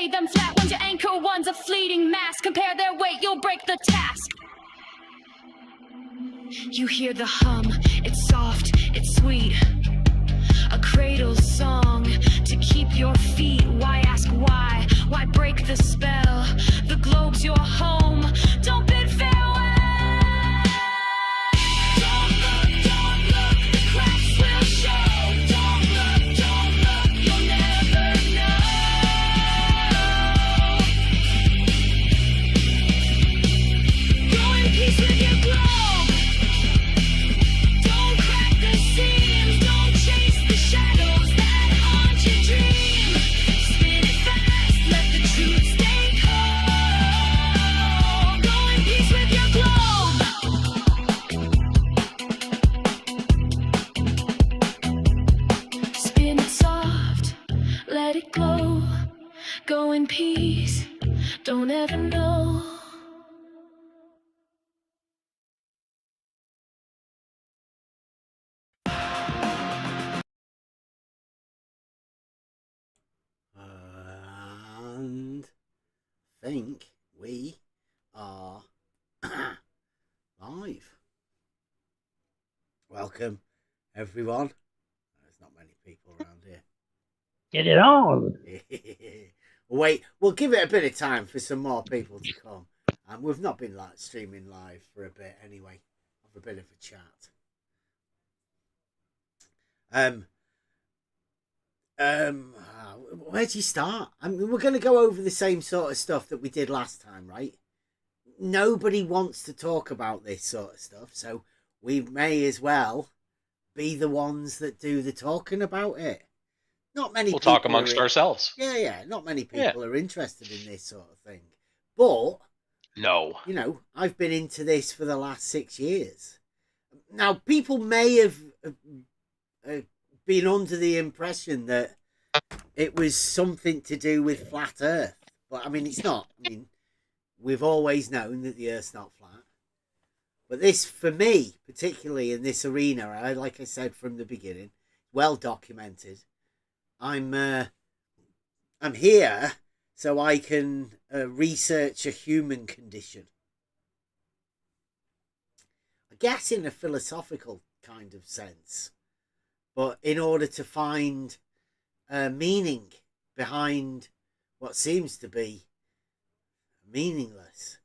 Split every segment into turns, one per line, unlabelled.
lay them flat. One's your anchor, one's a fleeting mass. Compare their weight, you'll break the task. You hear the hum, it's soft, it's sweet. A cradle song to keep your feet. Why ask why? Why break the spell? The globe's your home. Don't bid farewell. Don't look, the cracks will show. Don't look, you'll never know. Go in peace with your globe. Don't crack the seams. Don't chase the shadows that haunt your dream. Spin it fast, let the truth stay cold. Go in peace with your globe. Spin it soft, let it glow. Go in peace, don't ever know.
And think we are live. Welcome, everyone. There's not many people around here.
Get it on.
Wait, we'll give it a bit of time for some more people to come. And we've not been streaming live for a bit anyway. Have a bit of a chat. Where do you start? I mean, we're going to go over the same sort of stuff that we did last time, right? Nobody wants to talk about this sort of stuff, so we may as well be the ones that do the talking about it. Not many.
We'll talk amongst ourselves.
Yeah. Not many people are interested in this sort of thing. But
no,
you know, I've been into this for the last 6 years. Now, people may have been under the impression that it was something to do with flat Earth, but I mean, it's not. I mean, we've always known that the Earth's not flat. But this, for me, particularly in this arena, like I said from the beginning, well documented. I'm here so I can research a human condition. I guess in a philosophical kind of sense, but in order to find meaning behind what seems to be meaningless.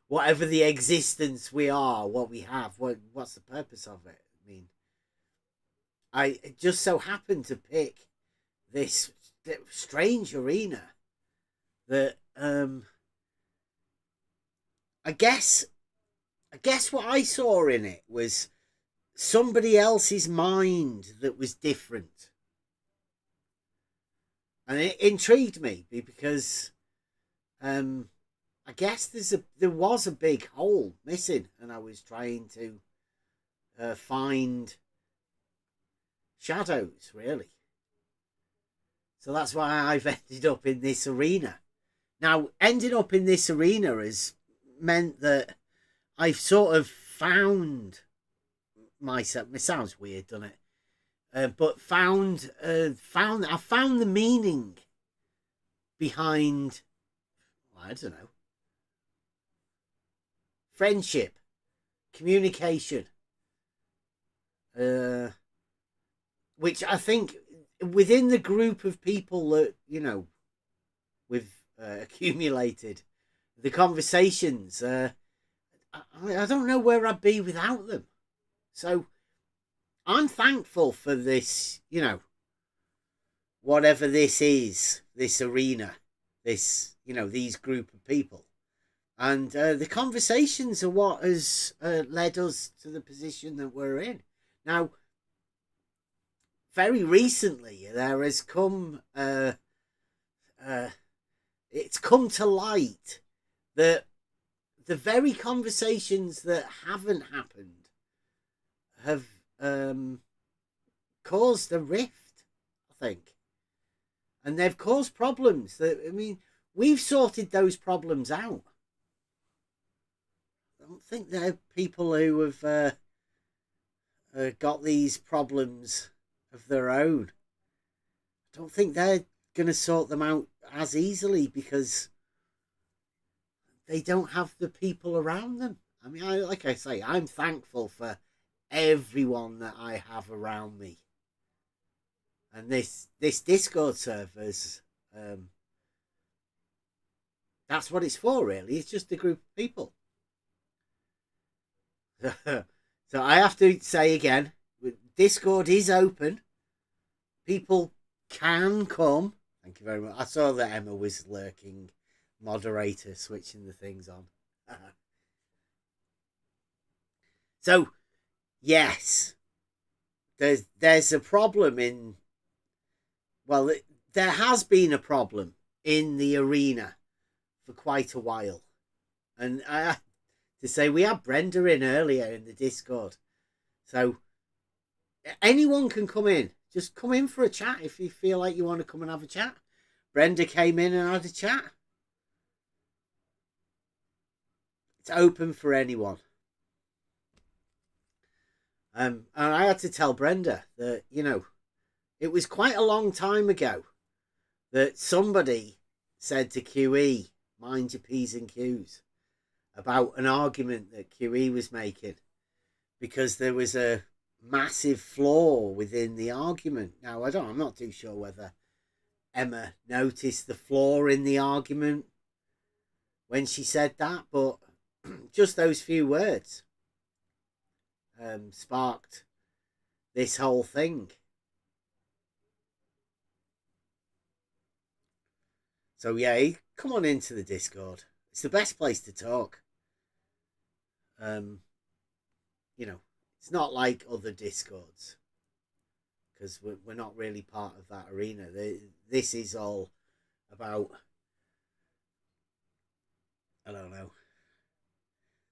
Whatever the existence we are, what we have, what's the purpose of it? I mean, I just so happened to pick this strange arena that I guess what I saw in it was somebody else's mind that was different, and it intrigued me because I guess there was a big hole missing, and I was trying to find shadows, really. So that's why I've ended up in this arena. Now, ending up in this arena has meant that I've sort of found myself. It sounds weird, doesn't it? But I found the meaning behind, I don't know, friendship, communication, which I think within the group of people that, you know, we've accumulated, the conversations, I don't know where I'd be without them. So I'm thankful for this, you know, whatever this is, this arena, this, you know, these group of people. And the conversations are what has led us to the position that we're in. Now, very recently, there has come, it's come to light that the very conversations that haven't happened have caused a rift, I think. And they've caused problems. That, I mean, we've sorted those problems out. I don't think they're people who have got these problems of their own. I don't think they're going to sort them out as easily because they don't have the people around them. I mean, like I say, I'm thankful for everyone that I have around me. And this Discord servers, that's what it's for, really. It's just a group of people. So I have to say again, Discord is open. People can come. Thank you very much. I saw that Emma was lurking, moderator, switching the things on. So, yes, there's a problem in. Well, there has been a problem in the arena for quite a while, and I have to say we had Brenda in earlier in the Discord, so anyone can come in. Just come in for a chat if you feel like you want to come and have a chat. Brenda came in and had a chat. It's open for anyone. And I had to tell Brenda that, you know, it was quite a long time ago that somebody said to QE, mind your P's and Q's, about an argument that QE was making because there was a massive flaw within the argument. Now, I'm not too sure whether Emma noticed the flaw in the argument when she said that, but just those few words sparked this whole thing. So yeah, come on into the Discord. It's the best place to talk. You know, it's not like other Discords because we're not really part of that arena. This is all about, I don't know.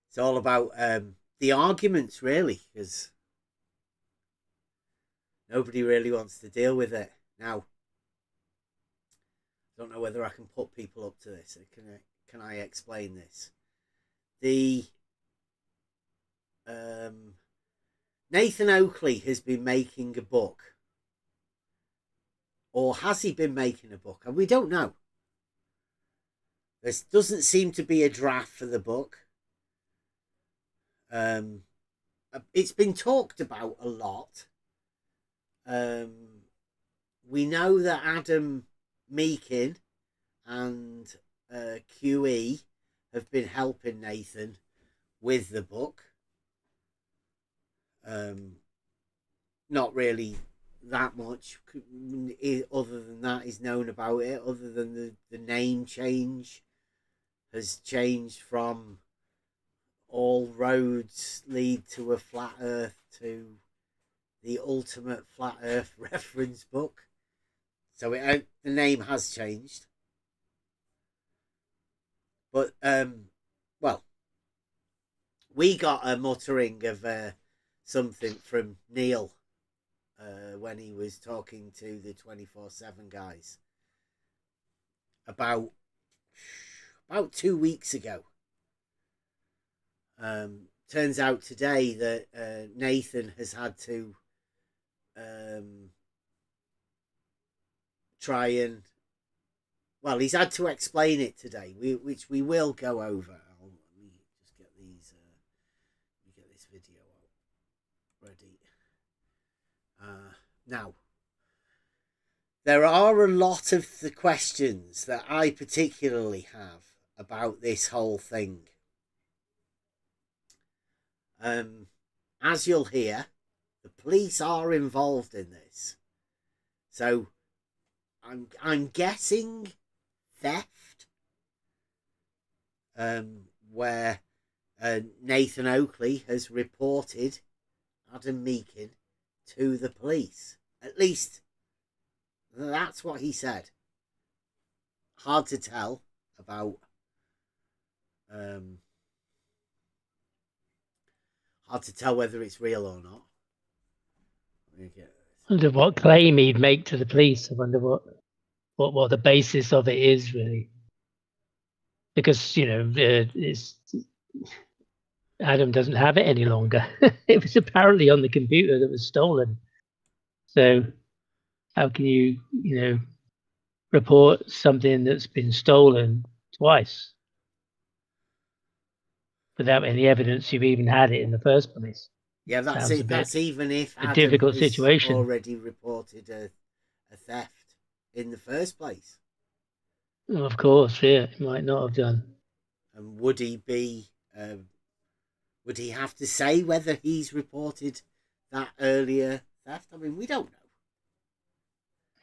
It's all about the arguments, really, because nobody really wants to deal with it. Now, I don't know whether I can put people up to this. Can I explain this? The Nathan Oakley has been making a book. Or has he been making a book? And we don't know. There doesn't seem to be a draft for the book. It's been talked about a lot. We know that Adam Meakin and QE have been helping Nathan with the book. Not really that much other than that is known about it, other than the name change has changed from All Roads Lead to a Flat Earth to the Ultimate Flat Earth Reference Book. So the name has changed. But, well, we got a muttering of something from Neil when he was talking to the 24/7 guys about 2 weeks ago. Turns out today that Nathan has had to try and, well, he's had to explain it today, which we will go over. Let me just get these. Let me get this video out ready. Now, there are a lot of the questions that I particularly have about this whole thing. As you'll hear, the police are involved in this. So I'm guessing theft, where Nathan Oakley has reported Adam Meakin to the police. At least that's what he said. Hard to tell about hard to tell whether it's real or not.
I wonder what claim he'd make to the police. I wonder what the basis of it is, really. Because, you know, Adam doesn't have it any longer. It was apparently on the computer that was stolen. So how can you report something that's been stolen twice without any evidence you've even had it in the first place.
Yeah, that's
Sounds
it. That's even if
a
Adam
difficult
has
situation.
already reported a theft in the first place.
Well, of course, yeah, it might not have done.
And would he be? Would he have to say whether he's reported that earlier theft? I mean, we don't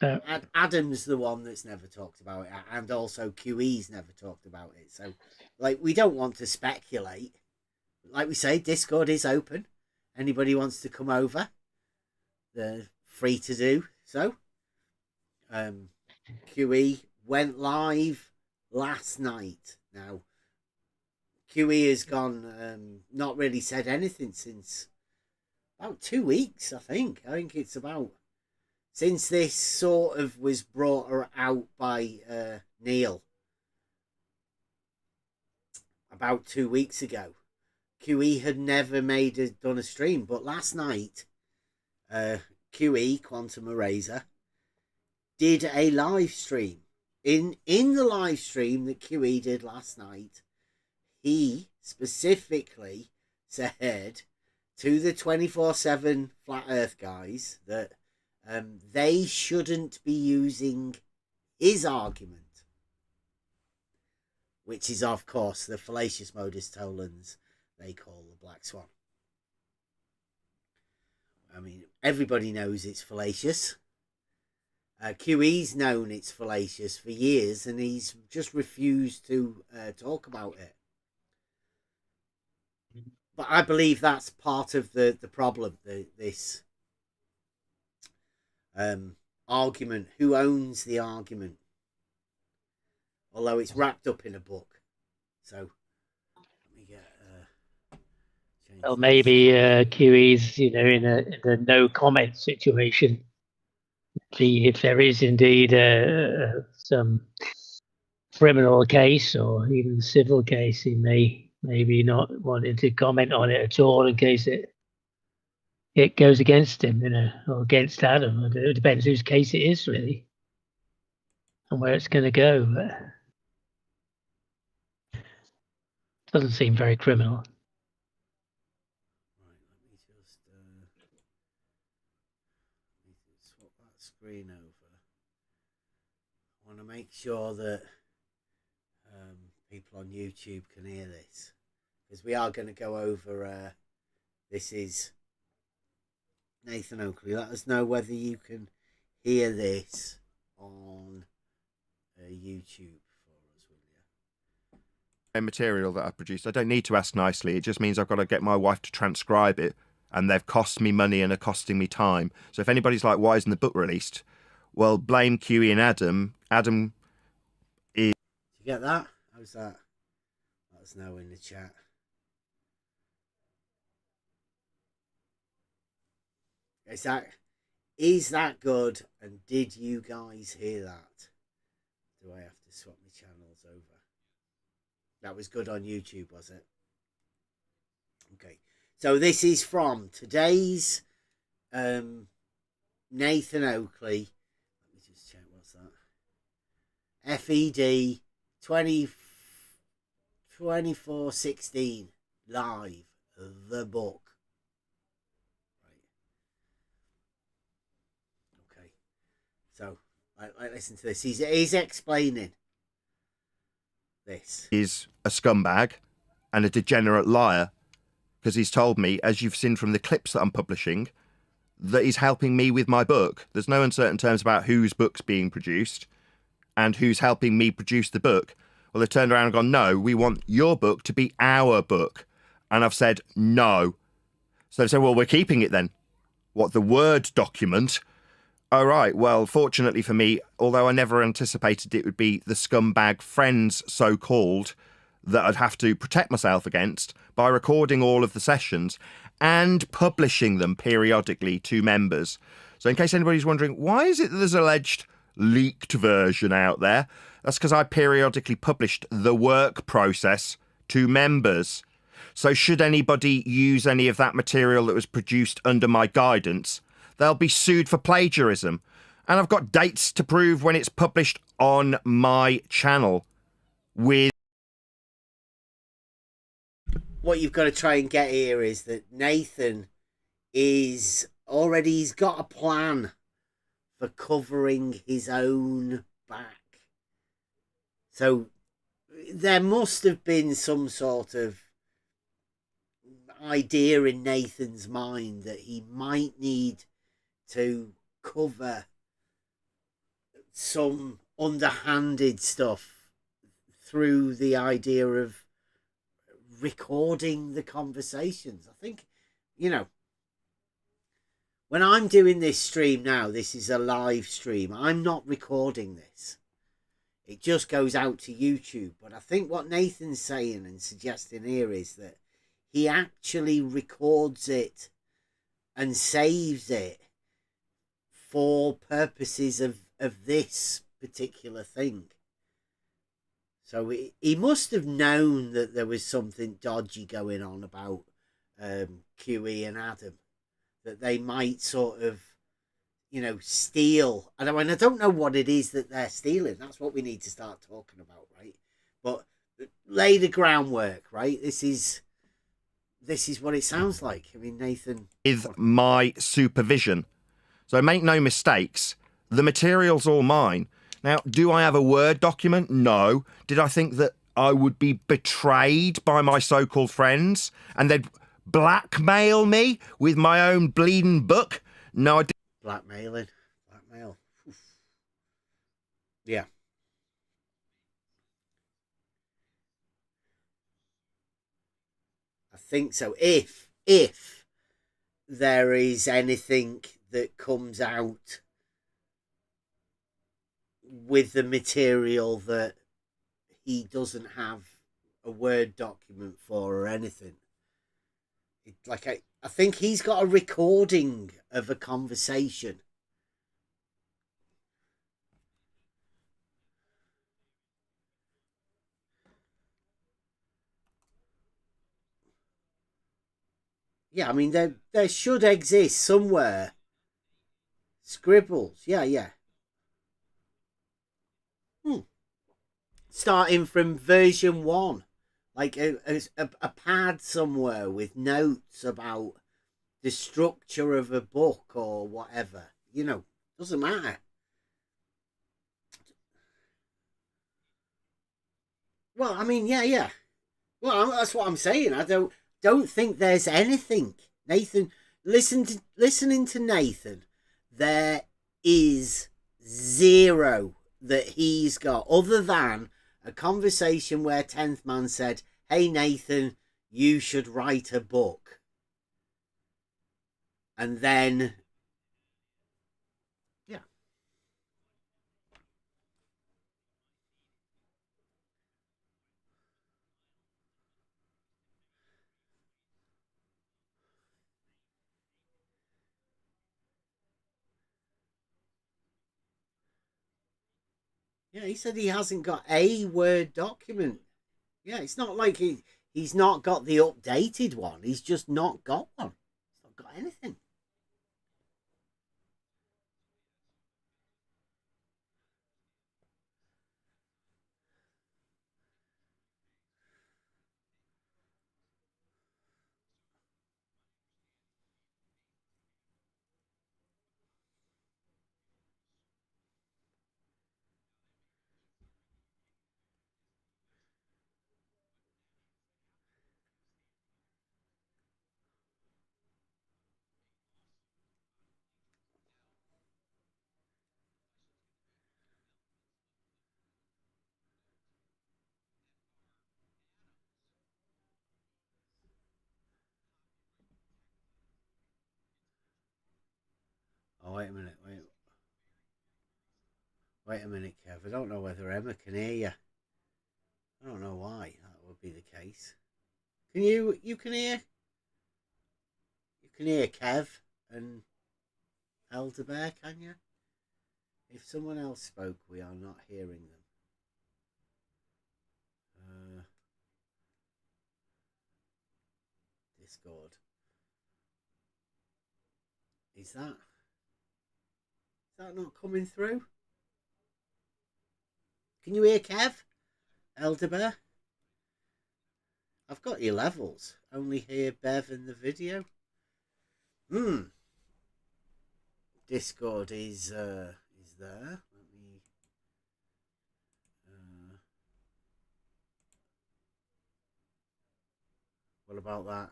know. Adam's the one that's never talked about it, and also QE's never talked about it. So, like, we don't want to speculate. Like we say, Discord is open. Anybody wants to come over, they're free to do so. QE went live last night. Now, QE has gone, not really said anything since about 2 weeks, I think. I think it's about since this sort of was brought out by Neil about 2 weeks ago. QE had never done a stream, but last night, QE Quantum Eraser did a live stream. In the live stream that QE did last night, he specifically said to the 24/7 Flat Earth guys that they shouldn't be using his argument, which is, of course, the fallacious modus tollens they call the Black Swan. I mean, everybody knows it's fallacious. QE's known it's fallacious for years, and he's just refused to talk about it. But I believe that's part of the problem, this argument. Who owns the argument? Although it's wrapped up in a book. So, let me get...
well, maybe QE's, in a no comment situation. See if there is indeed some criminal case or even civil case, he maybe not wanting to comment on it at all in case it goes against him, or against Adam. It depends whose case it is, really, and where it's going to go. But it doesn't seem very criminal.
Right, let me just swap that screen over. I want to make sure that people on YouTube can hear this, because we are going to go over this is Nathan Oakley. Let us know whether you can hear this on YouTube for us, will you?
Material that I produced. I don't need to ask nicely. It just means I've got to get my wife to transcribe it, and they've cost me money and are costing me time. So if anybody's like, why isn't the book released? Well, blame QE and Adam. Adam is...
Did you get that? How's that? Let us know in the chat. Is that good? And did you guys hear that? Do I have to swap my channels over? That was good on YouTube, was it? Okay. So this is from today's Nathan Oakley. Let me just check, what's that? F.E.D. 24/16 live, the book. So, listen to this. He's explaining this.
Is a scumbag and a degenerate liar, because he's told me, as you've seen from the clips that I'm publishing, that he's helping me with my book. There's no uncertain terms about whose book's being produced and who's helping me produce the book. Well, they've turned around and gone, no, we want your book to be our book. And I've said, no. So they say, well, we're keeping it then. What, the Word document? Oh, right. Well, fortunately for me, although I never anticipated it would be the scumbag friends, so-called, that I'd have to protect myself against by recording all of the sessions and publishing them periodically to members. So in case anybody's wondering, why is it that there's an alleged leaked version out there? That's because I periodically published the work process to members. So should anybody use any of that material that was produced under my guidance, they'll be sued for plagiarism. And I've got dates to prove when it's published on my channel with...
What you've got to try and get here is that Nathan is already, he's got a plan for covering his own back. So there must have been some sort of idea in Nathan's mind that he might need to cover some underhanded stuff through the idea of recording the conversations. I think, you know, when I'm doing this stream now, this is a live stream. I'm not recording this. It just goes out to YouTube. But I think what Nathan's saying and suggesting here is that he actually records it and saves it for purposes of this particular thing. So he must have known that there was something dodgy going on about QE and Adam, that they might sort of, you know, steal. And I mean, I don't know what it is that they're stealing. That's what we need to start talking about, right? But lay the groundwork, right? This is what it sounds like. I mean, Nathan...
with my supervision. So make no mistakes, the material's all mine. Now, do I have a Word document? No. Did I think that I would be betrayed by my so-called friends and they'd blackmail me with my own bleeding book? No, I didn't.
Blackmail. Oof. Yeah. I think so. If there is anything that comes out with the material that he doesn't have a Word document for or anything, like I think he's got a recording of a conversation. Yeah, I mean, there should exist somewhere scribbles. Yeah. Starting from version 1, like a pad somewhere with notes about the structure of a book or whatever. You know, doesn't matter. Well, I mean, yeah. Well, that's what I'm saying. I don't think there's anything. Nathan, listening to Nathan, there is zero that he's got other than a conversation where 10th Man said, "Hey Nathan, you should write a book." And then yeah. Yeah, he said he hasn't got a Word document. Yeah, it's not like he's not got the updated one. He's just not got one. He's not got anything. Oh, wait a minute. Wait a minute, Kev. I don't know whether Emma can hear you. I don't know why that would be the case. Can you can hear? You can hear Kev and Elder Bear, can you? If someone else spoke, we are not hearing them. Discord. Is that not coming through? Can you hear Kev? Elderbear? I've got your levels. Only hear Bev in the video. Discord is there. Let me. What about that?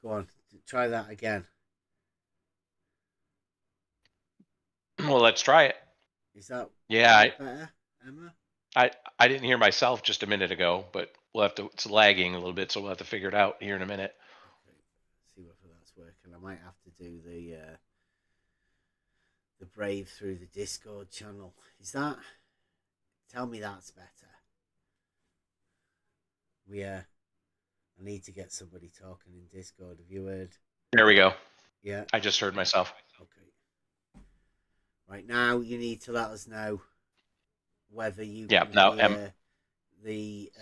Go on, try that again.
Well, let's try it.
Is that
better,
Emma?
I didn't hear myself just a minute ago, but we'll have to. It's lagging a little bit, so we'll have to figure it out here in a minute.
Okay, see whether that's working. I might have to do the Brave through the Discord channel. Is that? Tell me that's better. I need to get somebody talking in Discord. Have you heard?
There we go.
Yeah.
I just heard myself.
Okay. Right now, you need to let us know whether you
Yeah,
can
now
hear the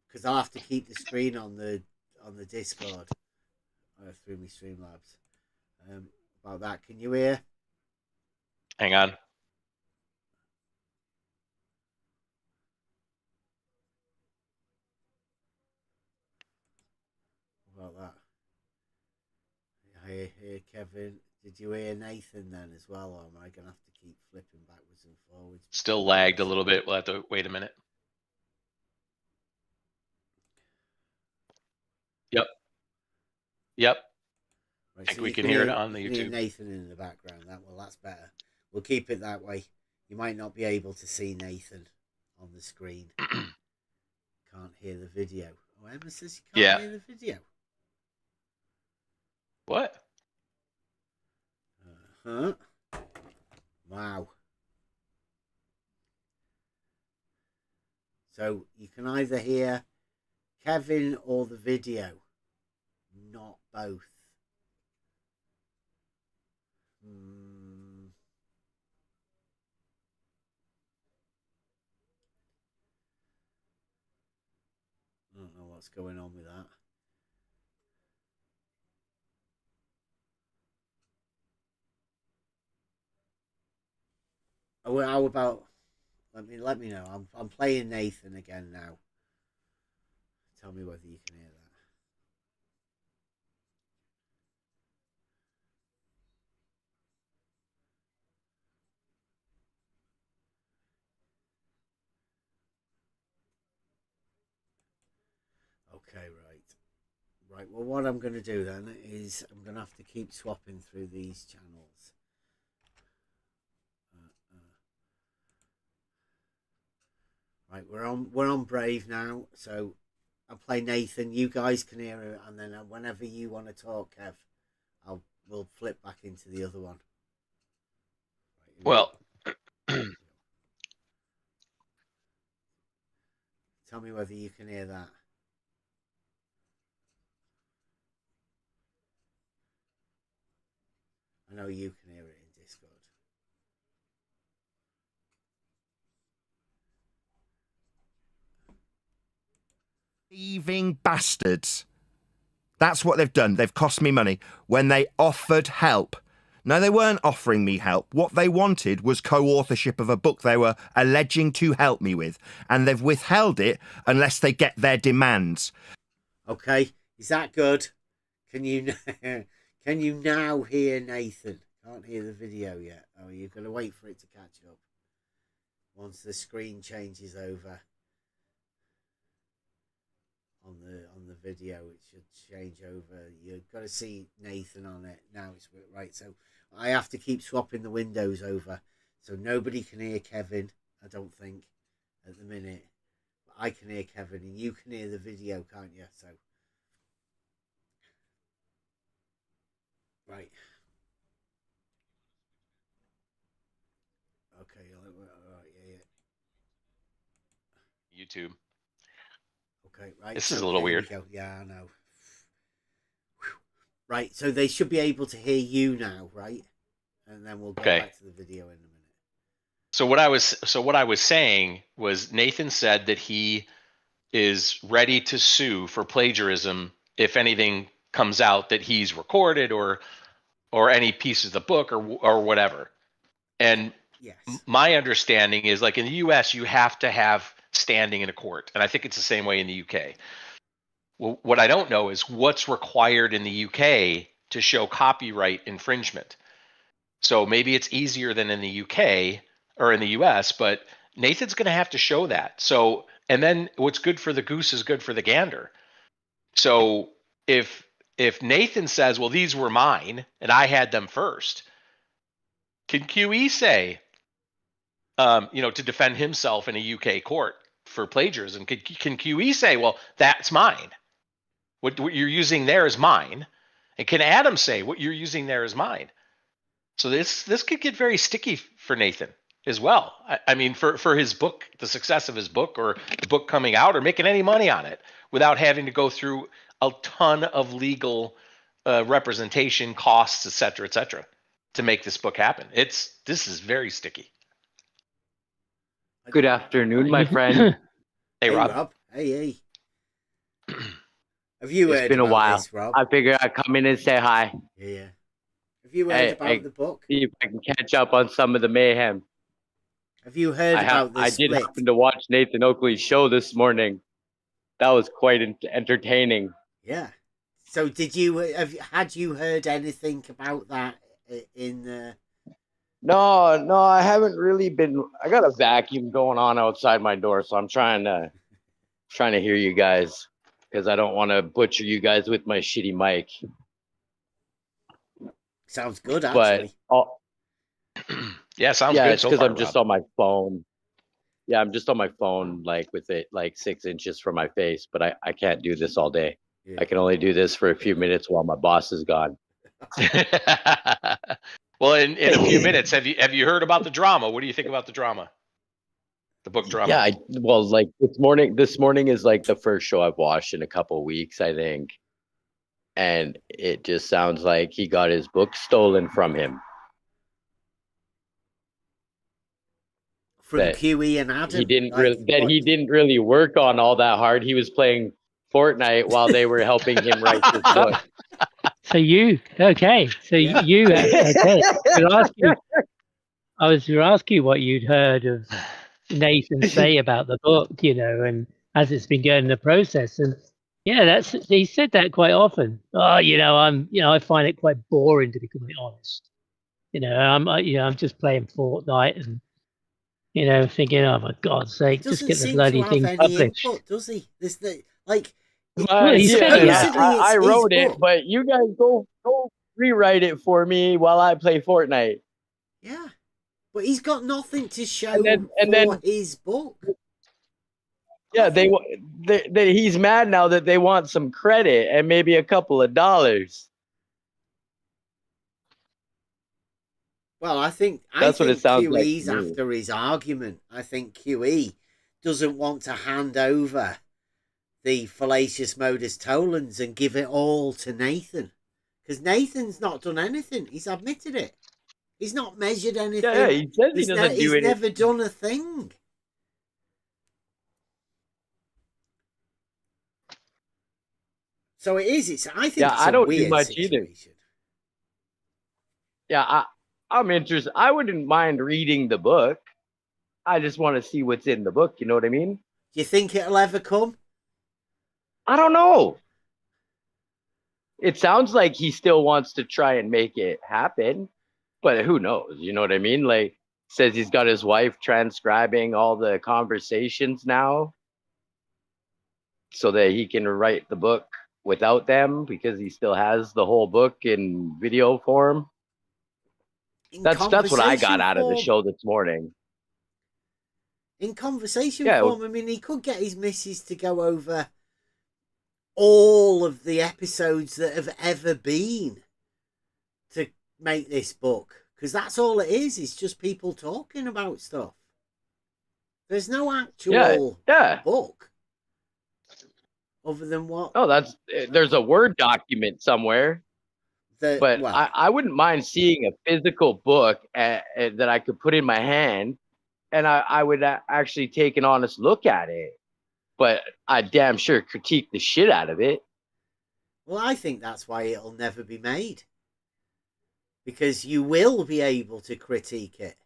because I'll have to keep the screen on the Discord through my Streamlabs. About that, can you hear?
Hang on.
About that. I hear Kevin. Did you hear Nathan then as well, or am I going to have to keep flipping backwards and forwards?
Still lagged a little bit. We'll have to wait a minute. Yep.
Right,
I think
so
we
you
can hear it on
you
the
can hear
YouTube.
Nathan in the background. That's better. We'll keep it that way. You might not be able to see Nathan on the screen. Can't hear the video. Oh, Emma says you can't hear the video.
What?
Huh? Wow. So you can either hear Kevin or the video, not both. I don't know what's going on with that. Oh, well, how about let me know. I'm playing Nathan again now. Tell me whether you can hear that. Okay, right. Well, what I'm going to do then is I'm going to have to keep swapping through these channels. Right, we're on Brave now, so I'll play Nathan. You guys can hear it, and then whenever you want to talk, Kev, we'll flip back into the other one. Right,
well,
tell me whether you can hear that. I know you can hear it in Discord.
Thieving bastards. That's what they've done. They've cost me money when they offered help. No, they weren't offering me help. What they wanted was co-authorship of a book they were alleging to help me with, and they've withheld it unless they get their demands.
Okay, is that good? Can you now hear Nathan? Can't hear the video yet. Oh, you're going to wait for it to catch up. Once the screen changes over on the video, it should change over. You've got to see Nathan on it now. It's right. So I have to keep swapping the windows over, so nobody can hear Kevin. I don't think at the minute. But I can hear Kevin, and you can hear the video, can't you? So right. Okay. All right. Yeah.
YouTube.
Okay, right.
This is a little weird.
Yeah, I know. Right, so they should be able to hear you now, right? And then we'll go back to the video in a minute.
So what I was saying was Nathan said that he is ready to sue for plagiarism if anything comes out that he's recorded or any pieces of the book or whatever. And
Yes.
My understanding is, like in the U.S., you have to have standing in a court, and I think it's the same way in the U.K. Well, what I don't know is what's required in the U.K. to show copyright infringement. So maybe it's easier than in the UK or in the US, but Nathan's going to have to show that. So, and then what's good for the goose is good for the gander. So if Nathan says, "Well, these were mine and I had them first," can QE say, to defend himself in a UK court for plagiarism? Can QE say, "Well, that's mine. What you're using there is mine," and can Adam say, "What you're using there is mine"? So this could get very sticky for Nathan as well. I mean, for his book, the success of his book, or the book coming out, or making any money on it, without having to go through a ton of legal representation, costs, et cetera, to make this book happen. This is very sticky.
Good afternoon, my friend.
Hey, Rob.
Hey. Have you
It's
heard
been a
about
while.
this, Rob?
I figured I'd come in and say hi.
Yeah. Have you heard about the book?
See if I can catch up on some of the mayhem.
Have you heard about the
I
split?
did happen to watch Nathan Oakley's show this morning. That was quite entertaining.
Yeah. So had you heard anything about that in
No, I haven't really been. I got a vacuum going on outside my door, so I'm trying to hear you guys because I don't want to butcher you guys with my shitty mic.
Sounds good, actually.
Yeah, sounds good.
It's because I'm just on my phone. Yeah, I'm just on my phone, like with it like 6 inches from my face, but I can't do this all day.
Yeah.
I can only do this for a few minutes while my boss is gone.
Well, in a few minutes, have you heard about the drama? What do you think about the drama? The book drama?
Yeah, like this morning is like the first show I've watched in a couple of weeks, I think. And it just sounds like he got his book stolen from him.
From QE and Adam.
He didn't really work on all that hard. He was playing Fortnite while they were helping him write this book.
So you okay? I was to ask you what you'd heard of Nathan say about the book, and as it's been going in the process, and he said that quite often. I find it quite boring, to be completely honest. I'm just playing Fortnite and thinking, oh my God's sake, just get the bloody thing published.
Input, does he?
I wrote it, but you guys go rewrite it for me while I play Fortnite.
Yeah, but he's got nothing to show for his book.
Yeah, he's mad now that they want some credit and maybe a couple of dollars.
Well, I think
what it sounds
QE's
like
after his argument. I think QE doesn't want to hand over the fallacious modus tollens and give it all to Nathan, because Nathan's not done anything. He's admitted it. He's not measured anything.
Yeah, he says he doesn't do anything.
He's never done a thing. So it is. I think it's
I don't
weird
do much
situation.
either. Yeah, I'm interested. I wouldn't mind reading the book. I just want to see what's in the book. You know what I mean?
Do you think it'll ever come?
I don't know. It sounds like he still wants to try and make it happen, but who knows? You know what I mean? Like, says he's got his wife transcribing all the conversations now so that he can write the book without them because he still has the whole book in video form. That's what I got out of the show this morning.
In conversation form, I mean, he could get his missus to go over all of the episodes that have ever been to make this book, because that's all it is. It's just people talking about stuff. There's no actual book other than what.
Oh, there's a Word document somewhere. I wouldn't mind seeing a physical book that I could put in my hand, and I would actually take an honest look at it. But I damn sure critique the shit out of it.
Well, I think that's why it'll never be made. Because you will be able to critique it.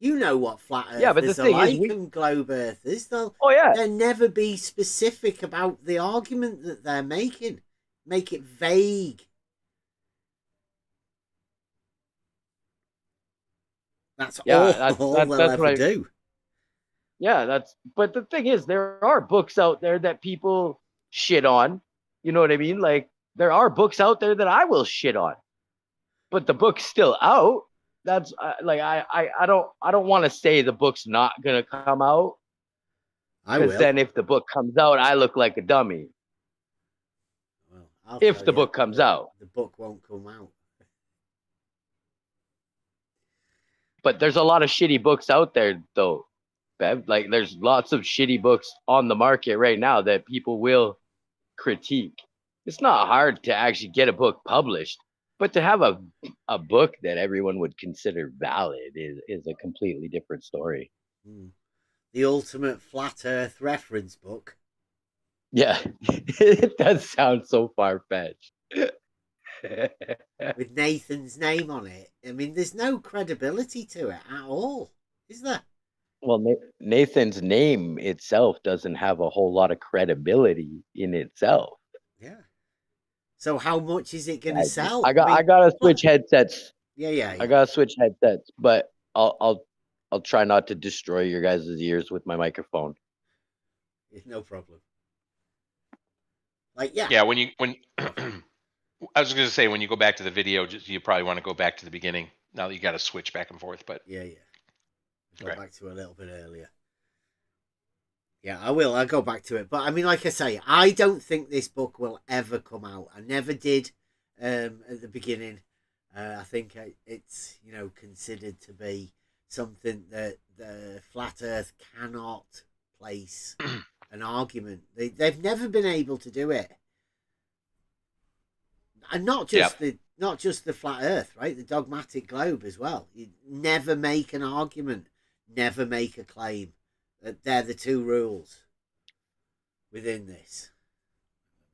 You know what flat earthers
Yeah, but the
are
thing is,
like and globe earthers. They'll never be specific about the argument that they're making. Make it vague. That's all they'll ever do.
Yeah, but the thing is, there are books out there that people shit on. You know what I mean? Like, there are books out there that I will shit on, but the book's still out. That's like, I don't want to say the book's not gonna come out, because then if the book comes out, I look like a dummy.
Well,
if the book comes out,
the book won't come out.
But there's a lot of shitty books out there, though, Bev. Like, there's lots of shitty books on the market right now that people will critique. It's not hard to actually get a book published, but to have a book that everyone would consider valid is a completely different story.
The ultimate flat earth reference book.
Yeah, it does sound so far-fetched.
With Nathan's name on it. I mean, there's no credibility to it at all, is there?
Well, Nathan's name itself doesn't have a whole lot of credibility in itself.
Yeah. So how much is it going to sell?
I gotta switch headsets.
Yeah.
I gotta switch headsets, but I'll try not to destroy your guys' ears with my microphone.
No problem. Like, yeah.
Yeah, when I was going to say, when you go back to the video, you probably want to go back to the beginning. Now that you got to switch back and forth, but
yeah. Go back to a little bit earlier. Yeah, I will. I'll go back to it. But I mean, like I say, I don't think this book will ever come out. I never did at the beginning. I think it's, considered to be something that the Flat Earth cannot place an argument. They've never been able to do it. And not just the flat Earth, right? The dogmatic globe as well. You never make an argument, never make a claim. They're the two rules within this.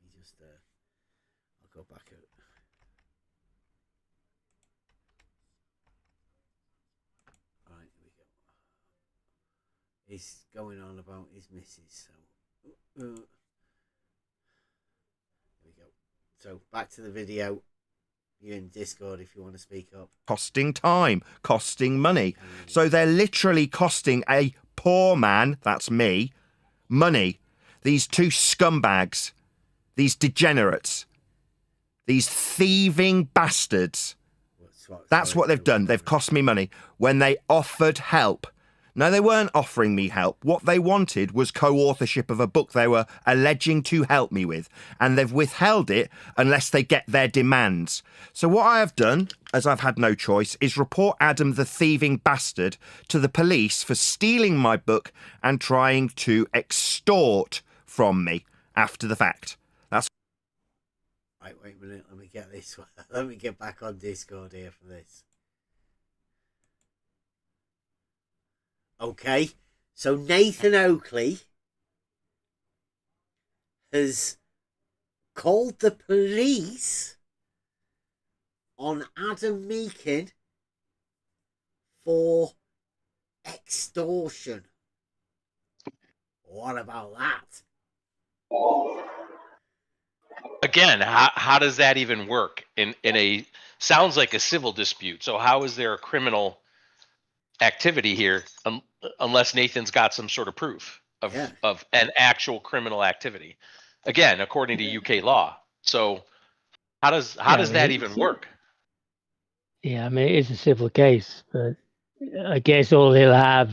Let me just, I'll go back up. Right, here we go. He's going on about his missus, so. So back to the video. You're in Discord if you want to speak up.
Costing time, costing money. So they're literally costing a poor man, that's me, money. These two scumbags, these degenerates, these thieving bastards. That's what they've done. They've cost me money when they offered help. No, they weren't offering me help. What they wanted was co-authorship of a book they were alleging to help me with, and they've withheld it unless they get their demands. So what I have done, as I've had no choice, is report Adam the thieving bastard to the police for stealing my book and trying to extort from me after the fact. That's...
Right, wait a minute. Let me get this one. Let me get back on Discord here for this. Okay, so Nathan Oakley has called the police on Adam Meakin for extortion. What about that?
Again, how does that even work in a sounds like a civil dispute? So how is there a criminal activity here unless Nathan's got some sort of proof of an actual criminal activity? Again, according to UK law. So how does that even work?
Yeah, I mean, it is a civil case, but I guess all he'll have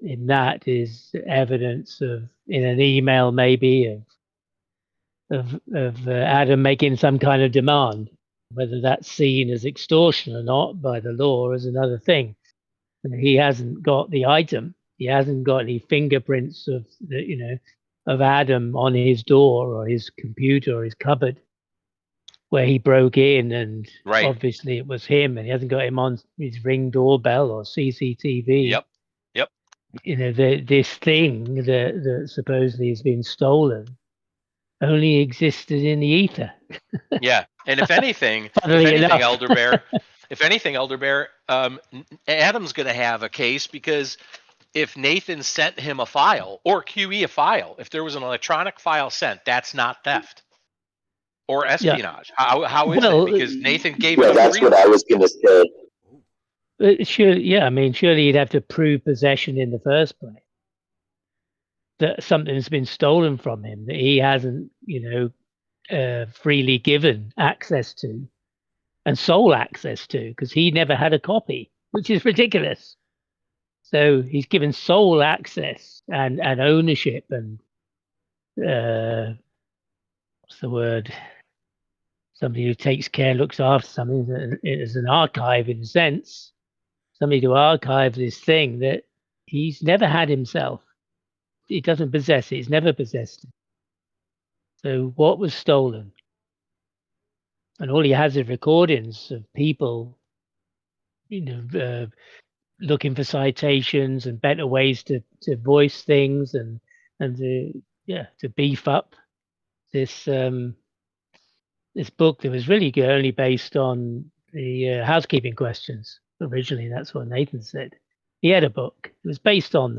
in that is evidence of, in an email maybe, of Adam making some kind of demand. Whether that's seen as extortion or not by the law is another thing. He hasn't got the item. He hasn't got any fingerprints of of Adam on his door or his computer or his cupboard where he broke in, and obviously it was him, and he hasn't got him on his Ring doorbell or CCTV.
Yep.
This thing that supposedly has been stolen only existed in the ether.
Yeah, and if anything, Elder Bear, If anything, Elder Bear, Adam's going to have a case because if Nathan sent him a file or QE a file, if there was an electronic file sent, that's not theft or espionage. How is
Well,
it? Because Nathan gave
Yeah,
him
that's
freely.
what I was gonna say.
surely you'd have to prove possession in the first place. That something's been stolen from him that he hasn't, freely given access to and sole access to, because he never had a copy, which is ridiculous. So he's given sole access and ownership and what's the word? Somebody who takes care, looks after something as an archive in a sense. Somebody to archive this thing that he's never had himself. He doesn't possess it. He's never possessed it. So what was stolen? And all he has is recordings of people, looking for citations and better ways to voice things and to beef up this this book that was really only based on the housekeeping questions. Originally, that's what Nathan said. He had a book. It was based on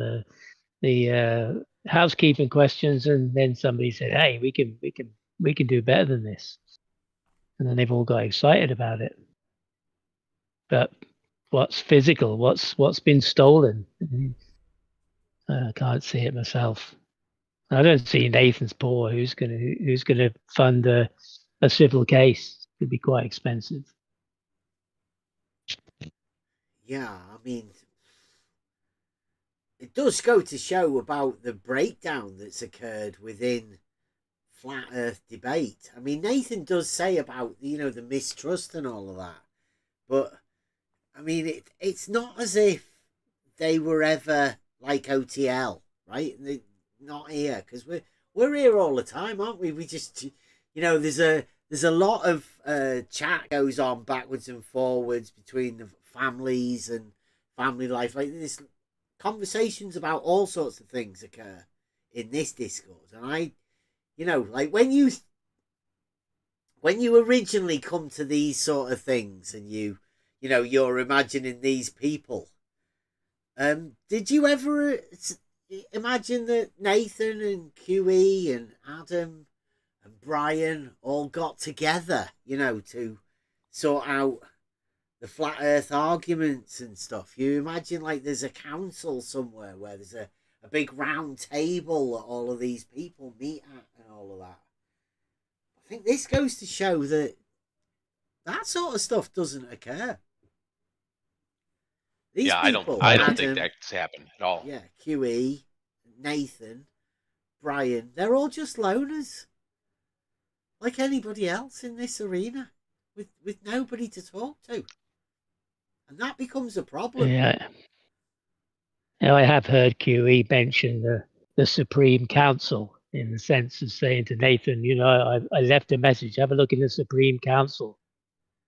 the housekeeping questions, and then somebody said, "Hey, we can do better than this." And then they've all got excited about it. But what's physical? What's been stolen? I can't see it myself. I don't see Nathan's poor. Who's gonna fund a civil case? It could be quite expensive.
Yeah, I mean, it does go to show about the breakdown that's occurred within flat Earth debate. I mean, Nathan does say about the mistrust and all of that, but I mean, it's not as if they were ever like OTL, right? They're not here because we're here all the time, aren't we? We just there's a lot of chat goes on backwards and forwards between the families and family life. Like this, conversations about all sorts of things occur in this Discord, and like when you originally come to these sort of things, and you're imagining these people. Did you ever imagine that Nathan and QE and Adam and Brian all got together, to sort out the flat Earth arguments and stuff? You imagine like there's a council somewhere where there's a big round table that all of these people meet at and all of that. I think this goes to show that sort of stuff doesn't occur. These
I don't think that's happened at all.
Yeah, QE, Nathan, Brian, they're all just loners. Like anybody else in this arena, with nobody to talk to. And that becomes a problem.
Yeah. I have heard QE mention the Supreme Council in the sense of saying to Nathan, I left a message, have a look in the Supreme Council.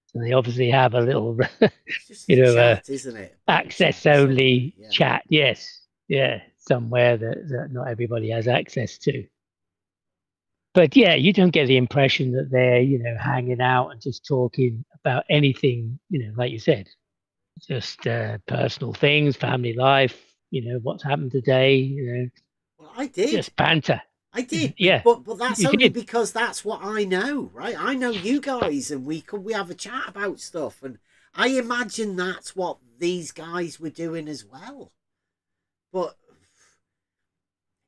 So they obviously have a little,
chat, isn't it?
Access only chat. Yes. Yeah. Somewhere that not everybody has access to. But yeah, you don't get the impression that they're, hanging out and just talking about anything, like you said, just personal things, family life, what's happened today,
Well, I did.
Just banter.
I did,
yeah.
but that's only because that's what I know, right? I know you guys, and we have a chat about stuff, and I imagine that's what these guys were doing as well. But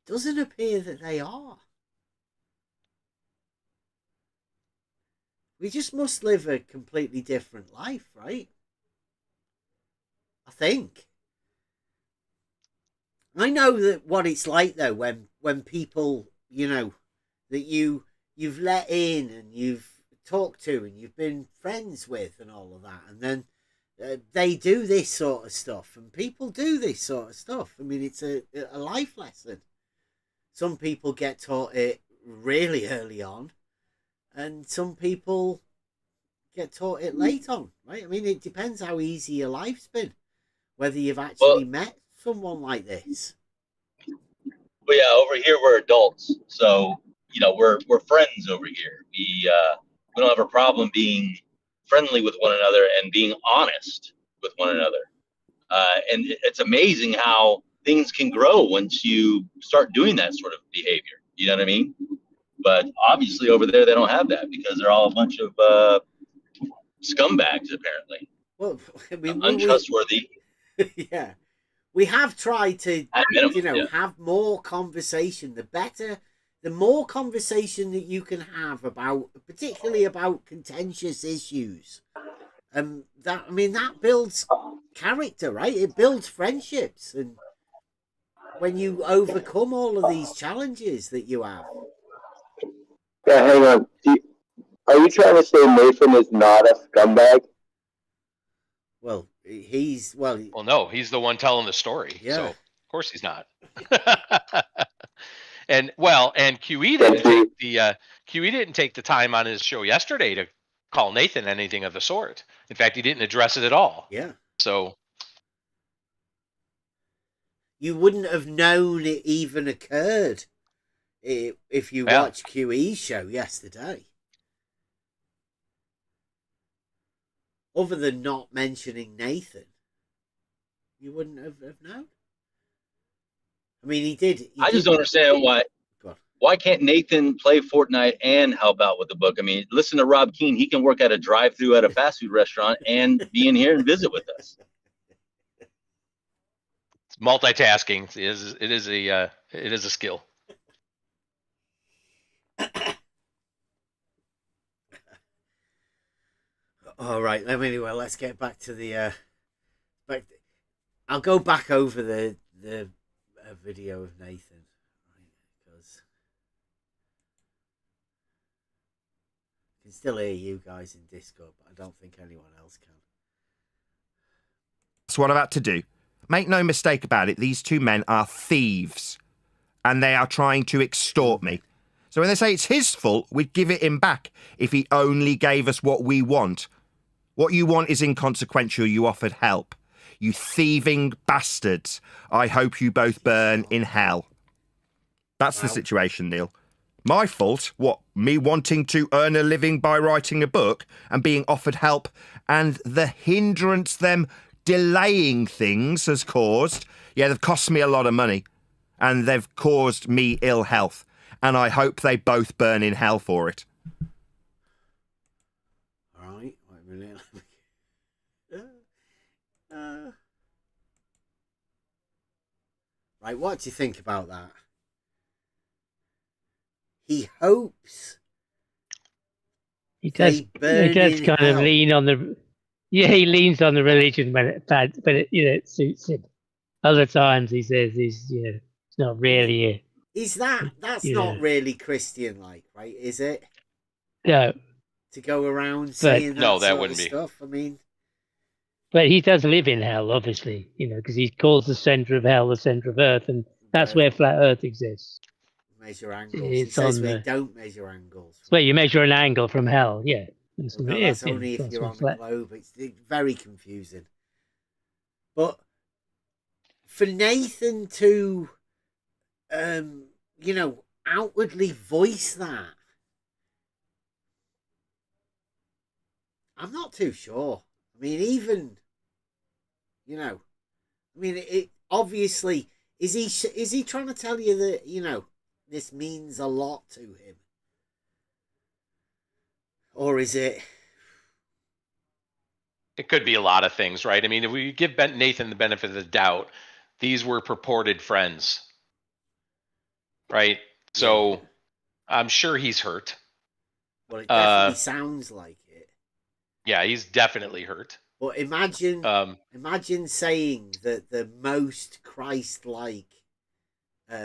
it doesn't appear that they are. We just must live a completely different life, right? I think. I know that what it's like though when people, that you've let in and you've talked to and you've been friends with and all of that, and then they do this sort of stuff, and people do this sort of stuff. I mean, it's a life lesson. Some people get taught it really early on, and some people get taught it late on, right? I mean, it depends how easy your life's been, whether you've actually met someone like this.
But yeah, over here we're adults, so we're friends over here. We don't have a problem being friendly with one another and being honest with one another. And it's amazing how things can grow once you start doing that sort of behavior. You know what I mean? But obviously over there, they don't have that because they're all a bunch of scumbags, apparently.
Well, I mean,
Untrustworthy.
yeah, we have tried to,
At minimum, yeah.
have more conversation. The more conversation that you can have about, particularly about contentious issues, that builds character, right? It builds friendships, and when you overcome all of these challenges that you have.
Yeah, hang on. Are you trying to say Nathan is not a scumbag?
Well,
Well, no, he's the one telling the story.
Yeah.
So of course he's not. and QE didn't take the time on his show yesterday to call Nathan anything of the sort. In fact, he didn't address it at all.
Yeah.
So
you wouldn't have known it even occurred if you watched QE's show yesterday. Other than not mentioning Nathan, you wouldn't have known. I mean, he did.
I just don't understand why can't Nathan play Fortnite and help out with the book? I mean, listen to Rob Keane. He can work at a drive-thru at a fast food restaurant and be in here and visit with us.
it's multitasking. It is a skill.
All right. Anyway, let's get back to the. I'll go back over the video of Nathan, because I can still hear you guys in Discord, but I don't think anyone else can.
That's what I'm about to do. Make no mistake about it. These two men are thieves, and they are trying to extort me. So when they say it's his fault, we'd give it him back if he only gave us what we want. What you want is inconsequential. You offered help. You thieving bastards. I hope you both burn in hell. That's the situation, Neil. My fault? What, me wanting to earn a living by writing a book and being offered help, and the hindrance them delaying things has caused? Yeah, they've cost me a lot of money, and they've caused me ill health, and I hope they both burn in hell for it.
All right, wait a minute. Right, what do you think about that? He hopes.
He does kind of lean on the. Yeah, he leans on the religion when it's bad, but it suits him. Other times he says it's not really.
That's not really Christian-like, right? Is it?
No.
To go around saying that wouldn't be stuff. I mean.
But he does live in hell, obviously, because he calls the center of hell the center of earth, and that's where flat earth exists.
Measure angles. He says we don't measure angles.
Well, you measure an angle from hell, yeah.
That's only if you're on the globe. It's very confusing. But for Nathan to, outwardly voice that, I'm not too sure. I mean, even, it obviously, is he trying to tell you that, this means a lot to him? Or is it?
It could be a lot of things, right? I mean, if we give Nathan the benefit of the doubt, these were purported friends, right? So I'm sure he's hurt.
Well, it definitely sounds like it.
Yeah, he's definitely hurt.
But imagine saying that the most Christ-like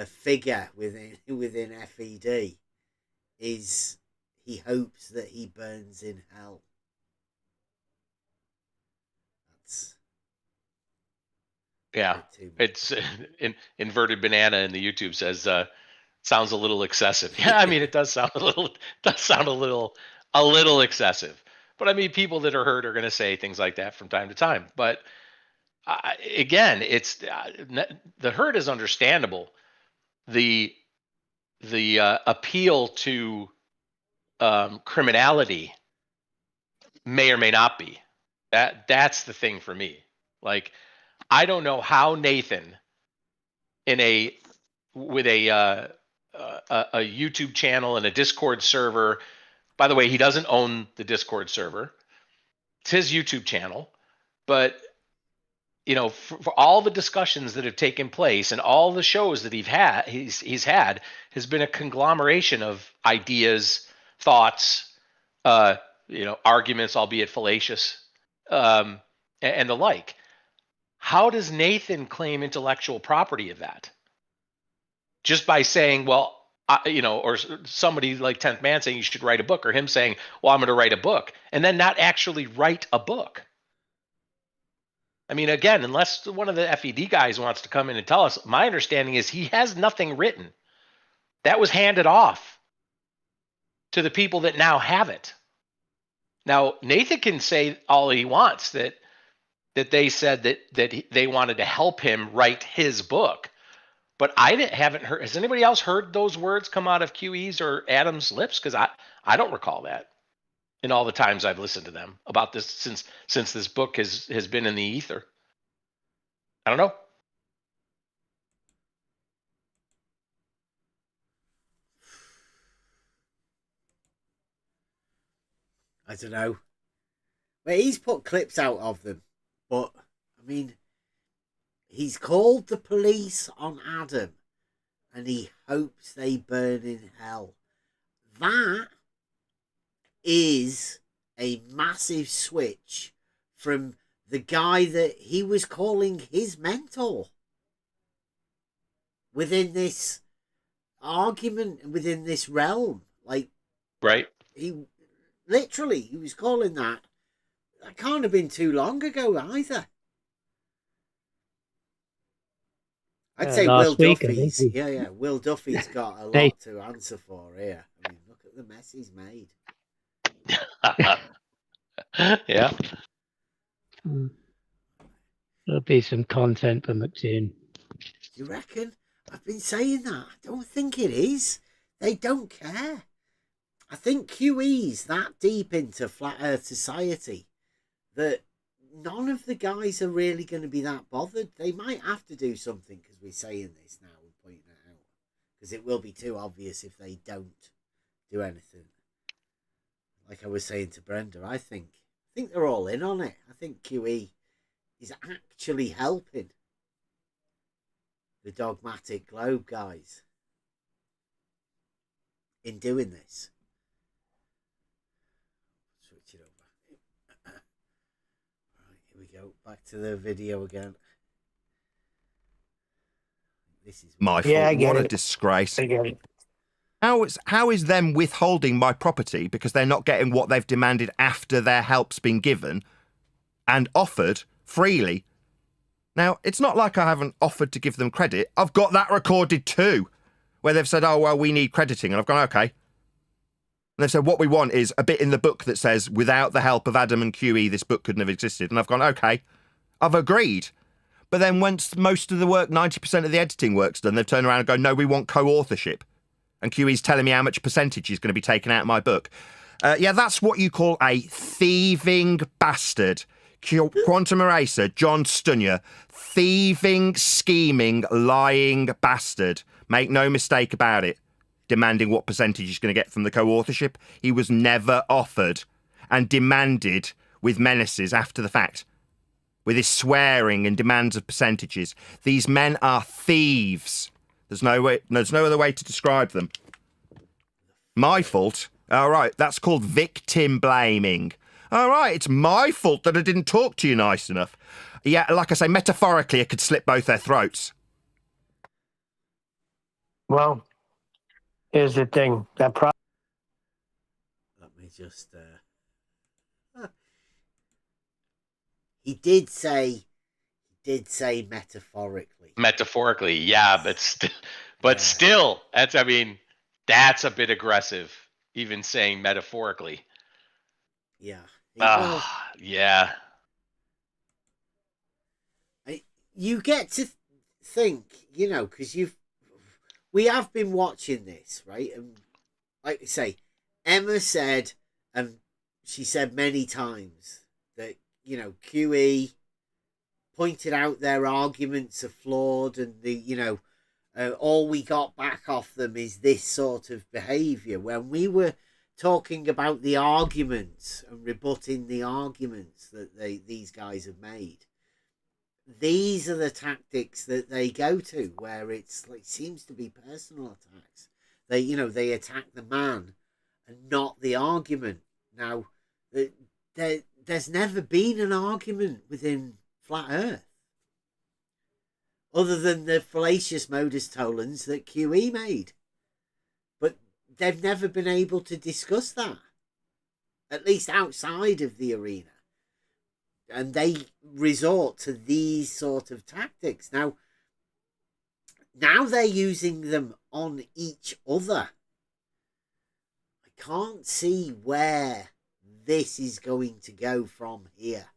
figure within F.E.D. is he hopes that he burns in hell.
It's inverted banana in the YouTube says sounds a little excessive. Yeah, I mean it does sound a little excessive. But I mean, people that are hurt are going to say things like that from time to time. But again, it's the hurt is understandable. The appeal to criminality may or may not be. That's the thing for me. Like, I don't know how Nathan with a YouTube channel and a Discord server. By the way, he doesn't own the Discord server. It's his YouTube channel, but for all the discussions that have taken place and all the shows that he's had has been a conglomeration of ideas, thoughts, arguments, albeit fallacious, and the like. How does Nathan claim intellectual property of that? Just by saying, well, or somebody like 10th Man saying you should write a book, or him saying, well, I'm going to write a book, and then not actually write a book. I mean, again, unless one of the F.E.D guys wants to come in and tell us, my understanding is he has nothing written. That was handed off to the people that now have it. Now, Nathan can say all he wants, that they said that they wanted to help him write his book. But I haven't heard. Has anybody else heard those words come out of QE's or Adam's lips? Because I don't recall that in all the times I've listened to them about this since this book has been in the ether. I don't know.
I don't know. Well, he's put clips out of them, but I mean, he's called the police on Adam, and he hopes they burn in hell. That is a massive switch from the guy that he was calling his mentor within this argument, within this realm. Like,
right?
He was calling that. That can't have been too long ago either. I'd say Will Duffy's. Will Duffy's got a lot to answer for here. I mean, look at the mess he's made.
Yeah.
There'll be some content for McToon.
Do you reckon? I've been saying that. I don't think it is. They don't care. I think QE's that deep into Flat Earth Society that none of the guys are really going to be that bothered. They might have to do something because we're saying this now and pointing it out. Because it will be too obvious if they don't do anything. Like I was saying to Brenda, I think they're all in on it. I think QE is actually helping the Dogmatic Globe guys in doing this. Switch it over. Right, here we go. Back to the video again. This is
my fault. What a disgrace.
I get it.
How is them withholding my property because they're not getting what they've demanded after their help's been given and offered freely? Now, it's not like I haven't offered to give them credit. I've got that recorded too, where they've said, oh, well, we need crediting. And I've gone, okay. And they've said, what we want is a bit in the book that says, without the help of Adam and QE, this book couldn't have existed. And I've gone, okay, I've agreed. But then once most of the work, 90% of the editing work's done, they've turned around and go, no, we want co-authorship. And QE's telling me how much percentage is going to be taken out of my book. Yeah, that's what you call a thieving bastard. Quantum Eraser, John Stunyer, thieving, scheming, lying bastard. Make no mistake about it. Demanding what percentage he's going to get from the co-authorship. He was never offered and demanded with menaces after the fact. With his swearing and demands of percentages. These men are thieves. There's no other way to describe them. My fault? All right, that's called victim blaming. All right, it's my fault that I didn't talk to you nice enough. Yeah, like I say, metaphorically, I could slit both their throats.
Well, here's the thing.
Let me just... He did say metaphorically.
Metaphorically, yeah, but still, that's a bit aggressive. Even saying metaphorically.
Yeah.
Yeah.
You get to think, because we have been watching this, right? And like you say, Emma said, and she said many times that, you know, QE pointed out their arguments are flawed, and all we got back off them is this sort of behaviour. When we were talking about the arguments and rebutting the arguments that these guys have made, these are the tactics that they go to, where it's like seems to be personal attacks. They attack the man and not the argument. Now, there's never been an argument within Flat Earth other than the fallacious modus tollens that QE made, but they've never been able to discuss that, at least outside of the arena. And they resort to these sort of tactics. Now they're using them on each other. I can't see where this is going to go from here.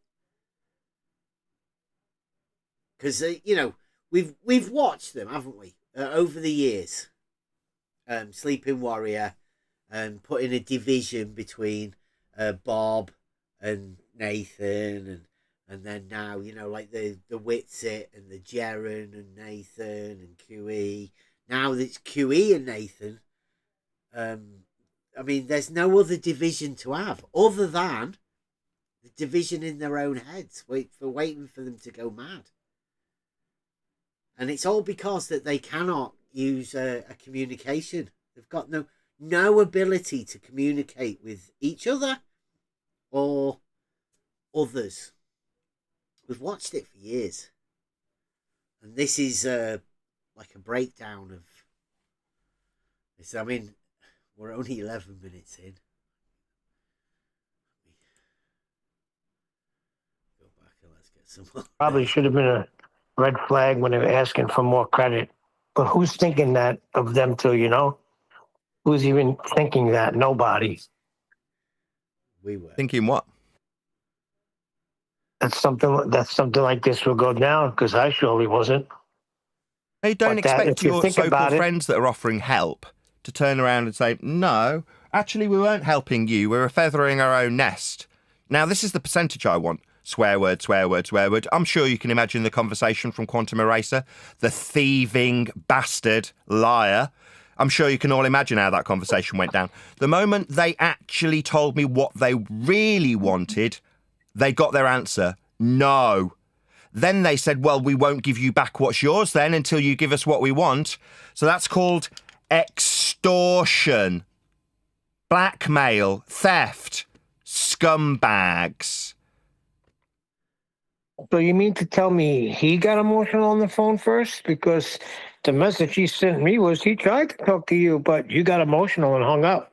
Because, we've watched them, haven't we, over the years. Sleeping Warrior, putting a division between Bob and Nathan, and then now, like the Witsit and the Jaren and Nathan and QE. Now it's QE and Nathan. I mean, there's no other division to have other than the division in their own heads, waiting for them to go mad. And it's all because that they cannot use a communication. They've got no ability to communicate with each other or others. We've watched it for years, and this is like a breakdown of this. I mean, we're only 11 minutes in. Go back and let's get some more.
Probably should have been a red flag when they were asking for more credit. But who's thinking that of them too, Who's even thinking that? Nobody.
We were.
Thinking what?
That's something like this will go down, because I surely wasn't.
Hey, don't
But that,
expect
if you
your
think
so-called
about it-
friends that are offering help to turn around and say, no, actually, we weren't helping you. We were feathering our own nest. Now, this is the percentage I want. Swear word, swear word, swear word. I'm sure you can imagine the conversation from Quantum Eraser. The thieving bastard liar. I'm sure you can all imagine how that conversation went down. The moment they actually told me what they really wanted, they got their answer. No. Then they said, well, we won't give you back what's yours then until you give us what we want. So that's called extortion, blackmail, theft, scumbags.
So you mean to tell me he got emotional on the phone first? Because the message he sent me was he tried to talk to you, but you got emotional and hung up.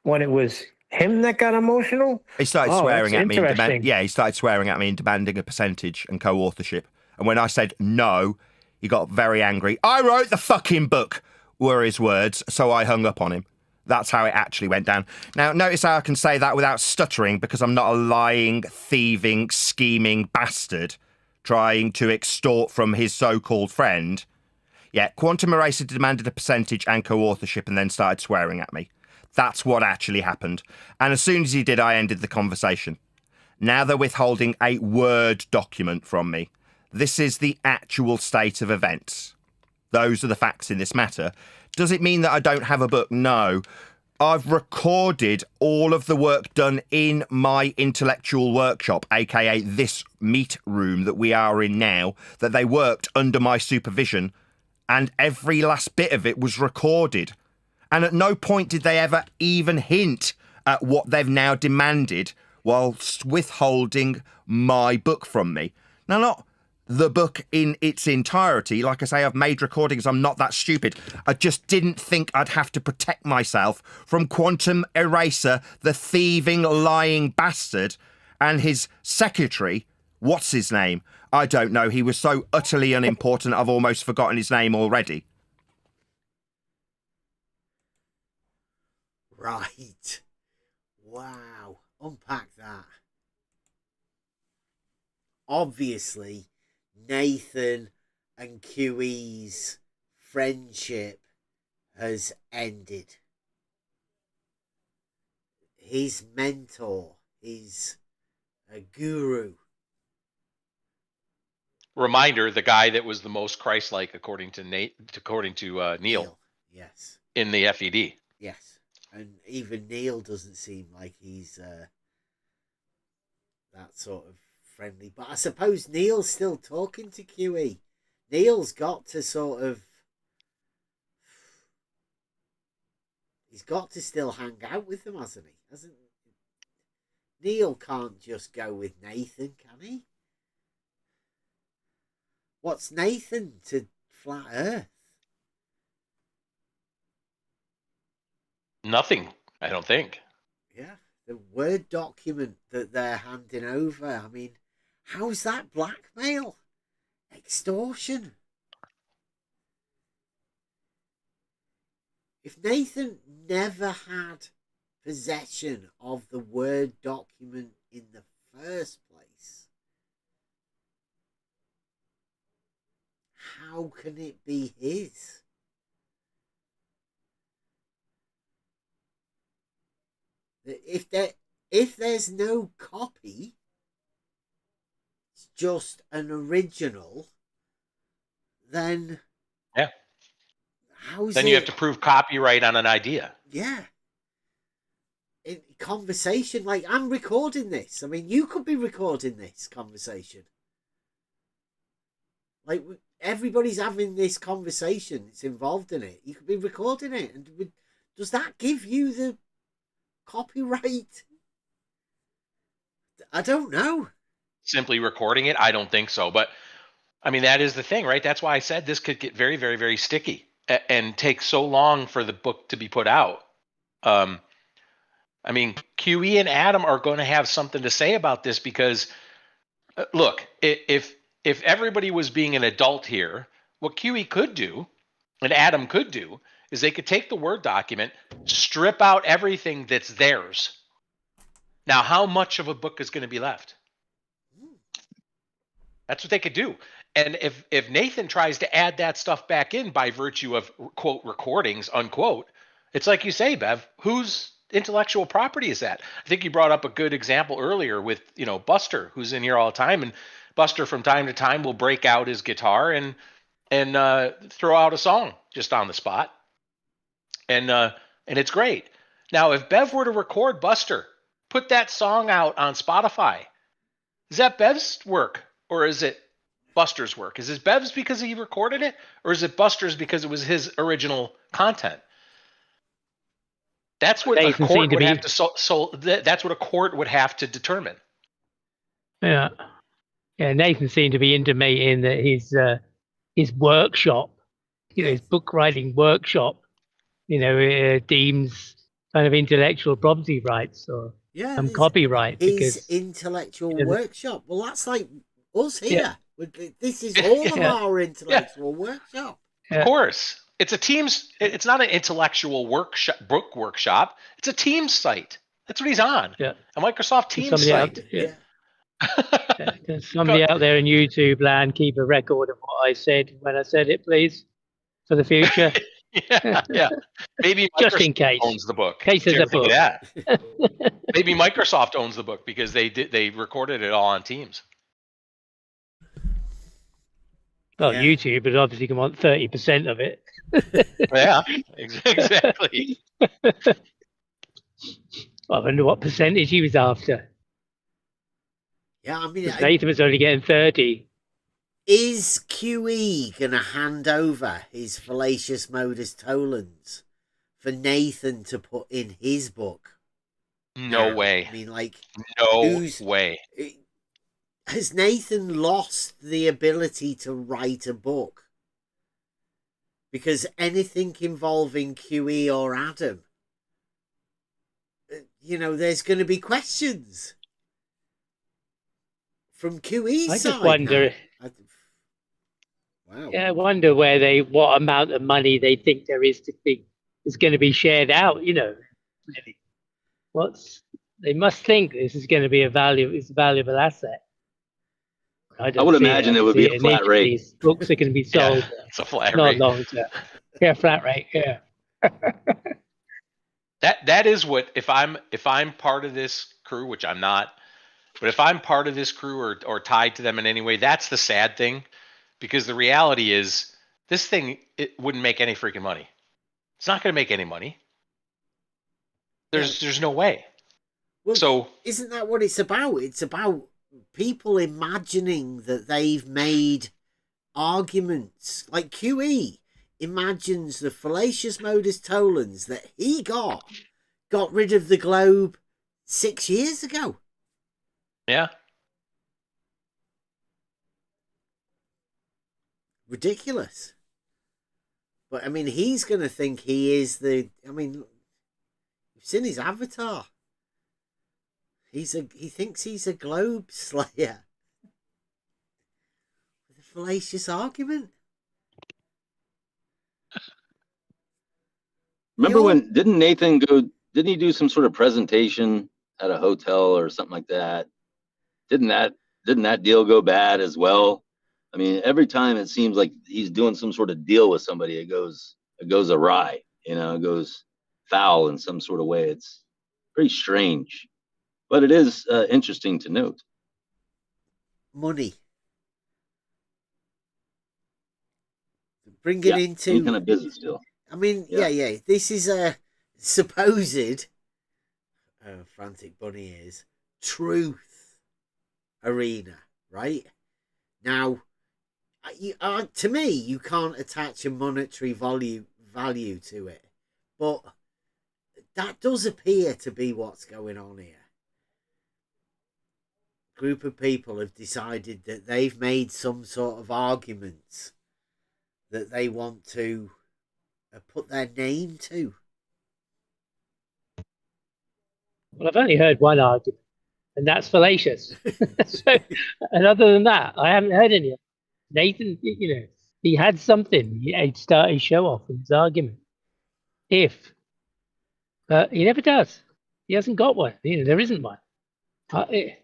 When it was him that got emotional?
He started
Oh,
swearing
that's
at me.
interesting.
He started swearing at me and demanding a percentage and co-authorship. And when I said no, he got very angry. I wrote the fucking book, were his words, so I hung up on him. That's how it actually went down. Now, notice how I can say that without stuttering, because I'm not a lying, thieving, scheming bastard trying to extort from his so-called friend. Yeah, Quantum Eraser demanded a percentage and co-authorship and then started swearing at me. That's what actually happened. And as soon as he did, I ended the conversation. Now they're withholding a Word document from me. This is the actual state of events. Those are the facts in this matter. Does it mean that I don't have a book? No. I've recorded all of the work done in my intellectual workshop, aka this meat room that we are in now, that they worked under my supervision, and every last bit of it was recorded. And at no point did they ever even hint at what they've now demanded whilst withholding my book from me. Now, not the book in its entirety. Like I say, I've made recordings. I'm not that stupid. I just didn't think I'd have to protect myself from Quantum Eraser, the thieving, lying bastard, and his secretary. What's his name? I don't know. He was so utterly unimportant, I've almost forgotten his name already.
Right. Wow. Unpack that. Obviously, Nathan and QE's friendship has ended. His mentor, his guru.
Reminder: the guy that was the most Christ-like, according to Neil,
Yes.
in the F.E.D.
Yes, and even Neil doesn't seem like he's that sort of friendly. But I suppose Neil's still talking to QE. Neil's got to sort of... He's got to still hang out with them, hasn't he? Neil can't just go with Nathan, can he? What's Nathan to Flat Earth?
Nothing, I don't think.
Yeah, the Word document that they're handing over. I mean, how's that blackmail? Extortion? If Nathan never had possession of the Word document in the first place, how can it be his? If there's no copy, it's just an original, then
yeah,
how's
then you have to prove copyright on an idea.
Yeah. In conversation, like, I'm recording this. I mean, you could be recording this conversation. Like, everybody's having this conversation. It's involved in it. You could be recording it. And does that give you the copyright? I don't know.
Simply recording it, I don't think so. But I mean, that is the thing, right? That's why I said this could get very, very, very sticky and take so long for the book to be put out. I mean, QE and Adam are going to have something to say about this because, look, if everybody was being an adult here, what QE could do and Adam could do is they could take the Word document, strip out everything that's theirs. Now, how much of a book is going to be left? That's what they could do. And if Nathan tries to add that stuff back in by virtue of, quote, recordings, unquote, it's like you say, Bev, whose intellectual property is that? I think you brought up a good example earlier with, Buster, who's in here all the time. And Buster from time to time will break out his guitar and throw out a song just on the spot. And it's great. Now, if Bev were to record Buster, put that song out on Spotify, is that Bev's work or is it Buster's work? Is it Bev's because he recorded it, or is it Buster's because it was his original content? That's what a court would have to that's what a court would have to determine.
Yeah. Nathan seemed to be intimating that his workshop, his book writing workshop, deems kind of intellectual property rights or copyright.
His intellectual workshop. Well, that's like us here. Yeah. This is all of our intellectual workshop.
Of course. It's not an intellectual book workshop. It's a Teams site. That's what he's on. Yeah. A Microsoft Teams site.
There's somebody out there in YouTube land, keep a record of what I said when I said it, please, for the future.
yeah. Maybe Microsoft
just in case
owns the book.
In case there's a book.
Maybe Microsoft owns the book because they recorded it all on Teams.
Well, YouTube would obviously want 30% of it.
Yeah, exactly.
I wonder what percentage he was after.
Yeah, I mean,
Nathan was only getting 30.
Is QE going to hand over his fallacious modus tollens for Nathan to put in his book?
No way.
I mean, like,
no way.
Has Nathan lost the ability to write a book? Because anything involving QE or Adam, there's going to be questions from QE's side.
I just wonder.
Wow.
Yeah, I wonder what amount of money they think there is going to be shared out. Really. They must think this is going to be a valuable asset.
I would imagine it would be a flat rate.
These books are going to be sold.
Yeah, it's a flat
not
rate.
Long term. Yeah, flat rate. Yeah.
That is what if I'm part of this crew, which I'm not. But if I'm part of this crew or tied to them in any way, that's the sad thing, because the reality is this thing, it wouldn't make any freaking money. It's not going to make any money. There's no way.
Well,
So
isn't that what it's about? It's about people imagining that they've made arguments. Like QE imagines the fallacious modus tollens that he got rid of the globe 6 years ago.
yeah,
Ridiculous. But I mean, he's going to think he is the. I mean, you've seen his avatar. He thinks he's a globe slayer with a fallacious argument.
Remember when didn't Nathan go? Didn't he do some sort of presentation at a hotel or something like that? Didn't that deal go bad as well? I mean, every time it seems like he's doing some sort of deal with somebody, it goes awry. You know, it goes foul in some sort of way. It's pretty strange, but it is interesting to note.
Money. Bring it into
any kind of business deal.
I mean, yeah. This is a supposed Frantic Bunny is truth arena, right? Now, to me, you can't attach a monetary value to it, but that does appear to be what's going on here. A group of people have decided that they've made some sort of arguments that they want to put their name to.
Well, I've only heard one argument, and that's fallacious. And other than that, I haven't heard any. Nathan, he had something. He'd start his show off with his argument. But he never does. He hasn't got one. There isn't one. They're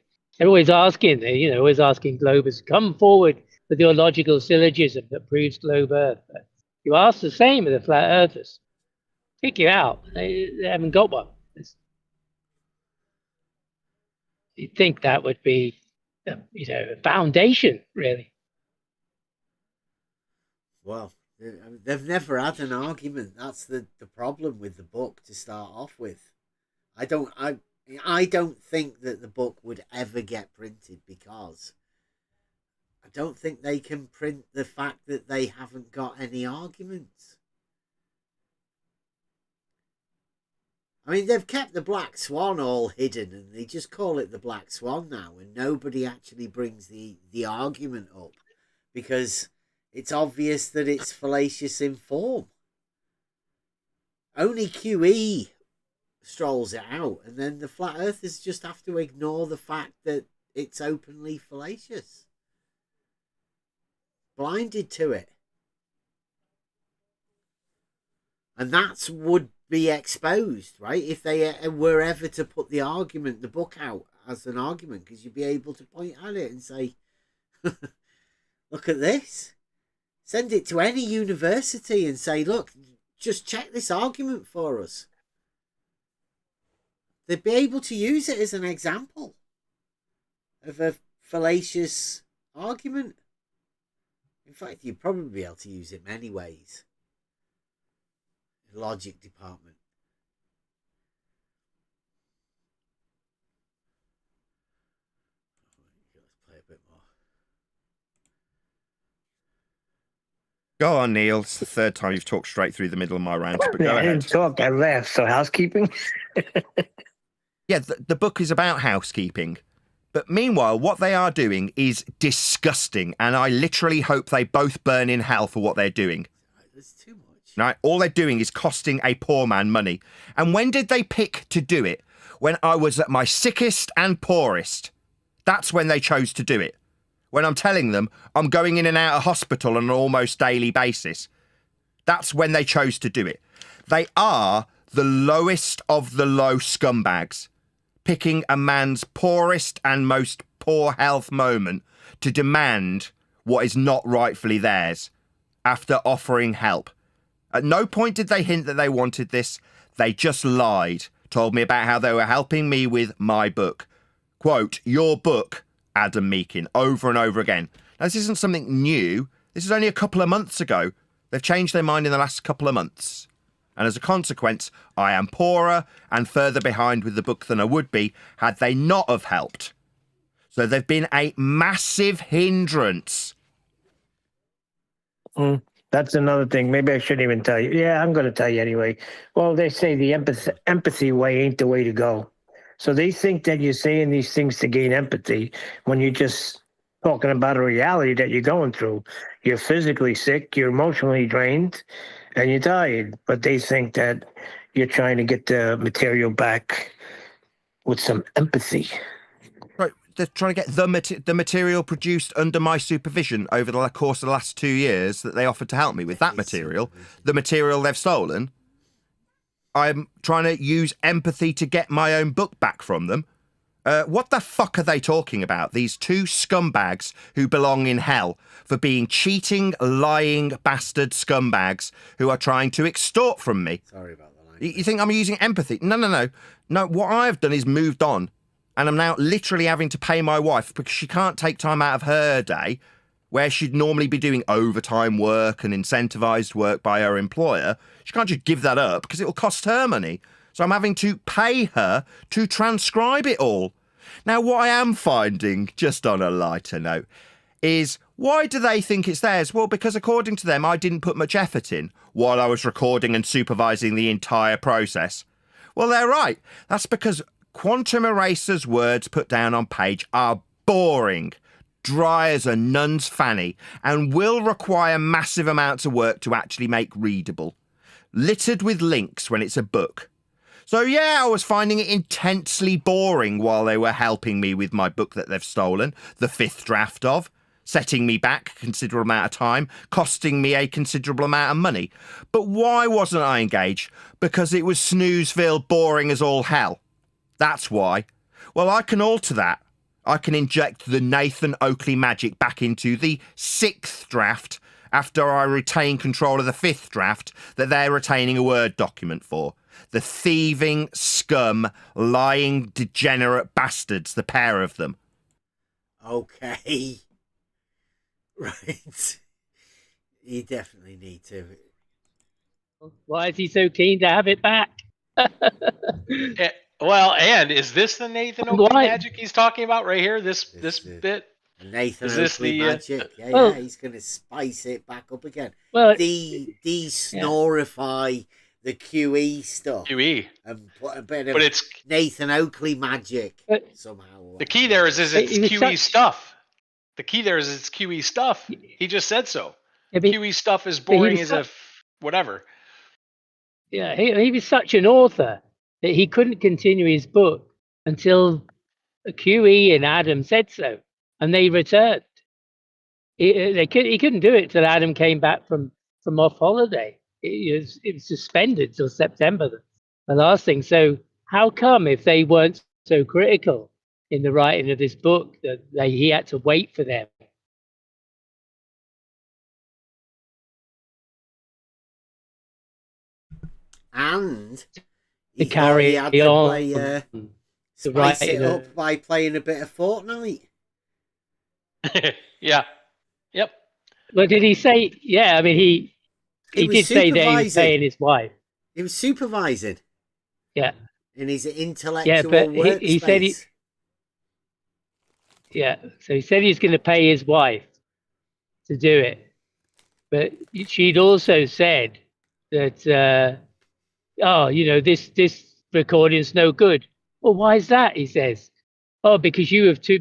always asking, Globers, come forward with your logical syllogism that proves globe Earth. But you ask the same of the flat earthers. Kick you out. They haven't got one. You'd think that would be, a foundation, really.
Well, they've never had an argument. That's the problem with the book to start off with. I don't think that the book would ever get printed because I don't think they can print the fact that they haven't got any arguments. I mean, they've kept the Black Swan all hidden and they just call it the Black Swan now, and nobody actually brings the argument up because it's obvious that it's fallacious in form. Only QE strolls it out, and then the flat earthers just have to ignore the fact that it's openly fallacious. Blinded to it. And that would be exposed, right? If they were ever to put the book out as an argument, because you'd be able to point at it and say, look at this. Send it to any university and say, look, just check this argument for us. They'd be able to use it as an example of a fallacious argument. In fact, you'd probably be able to use it many ways. The logic department. Let's play a bit more.
Go on, Neil. It's the third time you've talked straight through the middle of my rant. But go
I
ahead.
didn't talk. I laughed. So housekeeping.
Yeah, the book is about housekeeping. But meanwhile, what they are doing is disgusting. And I literally hope they both burn in hell for what they're doing.
There's too much.
Right? All they're doing is costing a poor man money. And when did they pick to do it? When I was at my sickest and poorest. That's when they chose to do it. When I'm telling them I'm going in and out of hospital on an almost daily basis. That's when they chose to do it. They are the lowest of the low scumbags, picking a man's poorest and most poor health moment to demand what is not rightfully theirs after offering help. At no point did they hint that they wanted this. They just lied told me about how they were helping me with my book. Quote, your book, Adam Meakin, over and over again. Now, this isn't something new. This is only a couple of months ago. They've changed their mind in the last couple of months. And as a consequence, I am poorer and further behind with the book than I would be had they not have helped. So they've been a massive hindrance.
That's another thing. Maybe I shouldn't even tell you. Yeah, I'm going to tell you anyway. Well, they say the empathy way ain't the way to go. So they think that you're saying these things to gain empathy when you're just talking about a reality that you're going through. You're physically sick, you're emotionally drained, and you're tired. But they think that you're trying to get the material back with some empathy.
Right, they're trying to get the material produced under my supervision over the course of the last 2 years that they offered to help me with that material. The material they've stolen. I'm trying to use empathy to get my own book back from them. What the fuck are they talking about? These two scumbags who belong in hell for being cheating, lying, bastard scumbags who are trying to extort from me.
Sorry about the language.
You think I'm using empathy? No. No, what I've done is moved on. And I'm now literally having to pay my wife because she can't take time out of her day where she'd normally be doing overtime work and incentivised work by her employer. She can't just give that up because it'll cost her money. So I'm having to pay her to transcribe it all. Now, what I am finding, just on a lighter note, is why do they think it's theirs? Well, because according to them, I didn't put much effort in while I was recording and supervising the entire process. Well, they're right. That's because Quantum Eraser's words put down on page are boring, dry as a nun's fanny, and will require massive amounts of work to actually make readable. Littered with links when it's a book. So yeah, I was finding it intensely boring while they were helping me with my book that they've stolen, the 5th draft of, setting me back a considerable amount of time, costing me a considerable amount of money. But why wasn't I engaged? Because it was snoozeville boring as all hell. That's why. Well, I can alter that. I can inject the Nathan Oakley magic back into the 6th draft after I retain control of the 5th draft that they're retaining a Word document for. The thieving, scum, lying, degenerate bastards, the pair of them.
Okay. Right. You definitely need to.
Why is he so keen to have it back?
Well, and is this the Nathan Oakley
Why?
magic he's talking about right here? This bit?
Nathan
Is this
Oakley
the,
magic. Yeah,
well-
he's going to spice it back up again.
Well,
De-snorify the QE stuff.
QE.
And put a bit of
But it's
Nathan Oakley magic
But-
somehow.
the key there is it's
It was
QE
such-
stuff. The key there is it's QE stuff. He just said so.
yeah, but-
QE stuff is
but he
boring
was
as a whatever.
yeah, he was such an author that he couldn't continue his book until QE and Adam said so, and they returned. He couldn't do it till Adam came back from off holiday. It was suspended till September, the last thing. So how come if they weren't so critical in the writing of this book that he had to wait for them?
And
To
he thought
carry
he had to
on.
play,
to
spice
write
it
in a-
up by playing a bit of Fortnite.
Yeah. Yep.
Well, did he say? Yeah, I mean he
was
did say that he was
supervising.
paying his wife.
He was supervising
Yeah,
in his intellectual
but
workspace.
he said yeah. So he said he's going to pay his wife to do it, but she'd also said that this recording's no good. Well, why is that? He says, oh, because you have two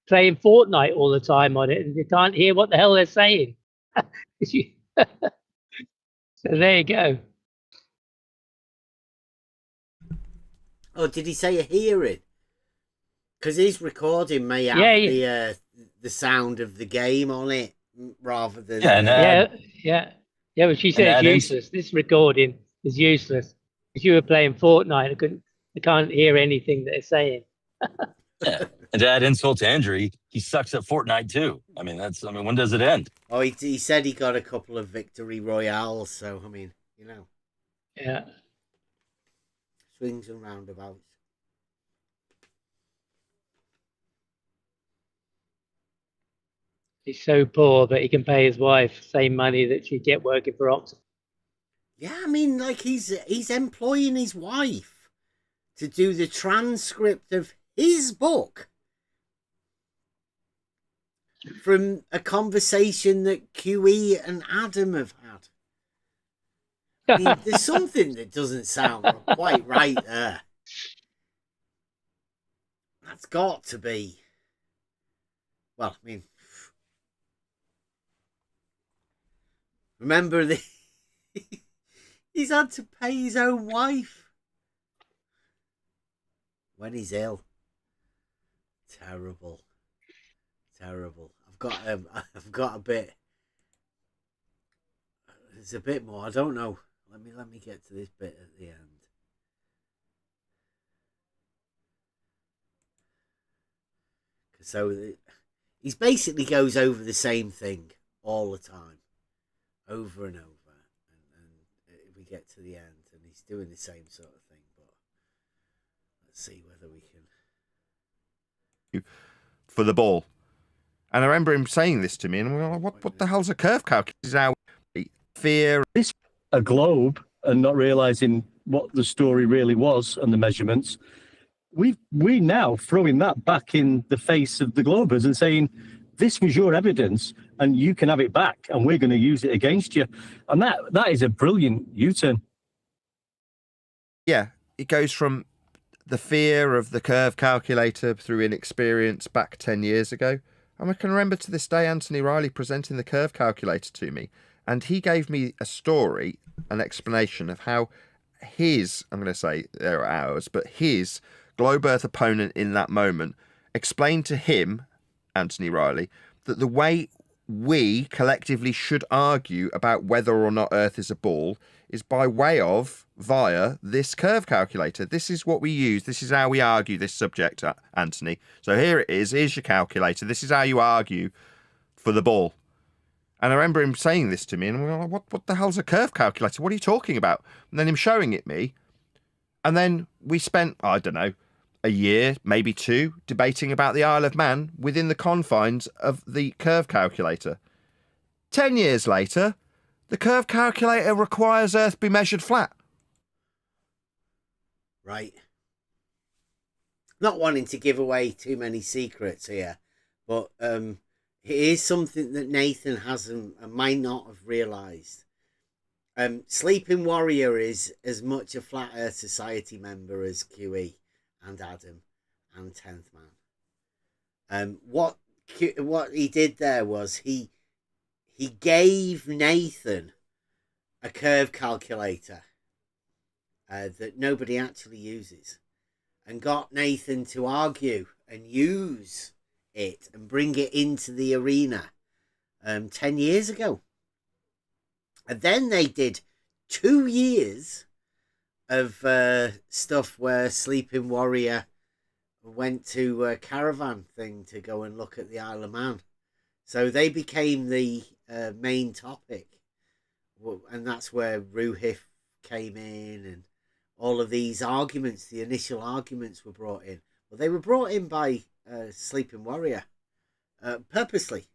playing Fortnite all the time on it, and you can't hear what the hell they're saying. So there you go.
Oh, did he say a hearing? Because his recording may have
Yeah,
the sound of the game on it rather than
Yeah, and
Yeah. But she said
that
it's useless. This recording is useless. If you were playing Fortnite, I can't hear anything that they're saying.
yeah. And to add insult to injury, he sucks at Fortnite too. I mean, when does it end?
Oh, he said he got a couple of victory royales, so I mean,
Yeah.
swings and roundabouts.
He's so poor that he can pay his wife the same money that she'd get working for Oxford.
Yeah, I mean, like he's employing his wife to do the transcript of his book from a conversation that QE and Adam have had. I mean, there's something that doesn't sound quite right there. That's got to be. Well, I mean, remember he's had to pay his own wife when he's ill. Terrible. I've got a bit. There's a bit more. I don't know. Let me get to this bit at the end. So he basically goes over the same thing all the time, over and over, and we get to the end, and he's doing the same sort of thing. But let's see whether we can.
For the ball. And I remember him saying this to me, and I'm like, what the hell's a curve calculator? This is how fear.
This a globe and not realizing what the story really was and the measurements. We now throwing that back in the face of the Globers and saying, this was your evidence and you can have it back and we're going to use it against you. And that is a brilliant U-turn.
Yeah, it goes from the fear of the curve calculator through inexperience back 10 years ago. And I can remember to this day Anthony Riley presenting the curve calculator to me. And he gave me a story, an explanation of how his, I'm going to say they're ours, but his globe Earth opponent in that moment explained to him, Anthony Riley, that the way we collectively should argue about whether or not Earth is a ball is by way of, via this curve calculator. This is what we use. This is how we argue this subject, Anthony. So here it is. Here's your calculator. This is how you argue for the ball. And I remember him saying this to me, and I'm like, what the hell's a curve calculator? What are you talking about? And then him showing it me. And then we spent, I don't know, a year, maybe two, debating about the Isle of Man within the confines of the curve calculator. 10 years later, the curve calculator requires Earth be measured flat.
Right. Not wanting to give away too many secrets here, but it is something that Nathan hasn't and might not have realised. Sleeping Warrior is as much a Flat Earth Society member as QE and Adam and 10th Man. What he did there was he gave Nathan a curve calculator that nobody actually uses, and got Nathan to argue and use it and bring it into the arena 10 years ago. And then they did 2 years of stuff where Sleeping Warrior went to a caravan thing to go and look at the Isle of Man. So they became the main topic. And that's where Ruhif came in, and all of these arguments, the initial arguments were brought in. Well, they were brought in by Sleeping Warrior purposely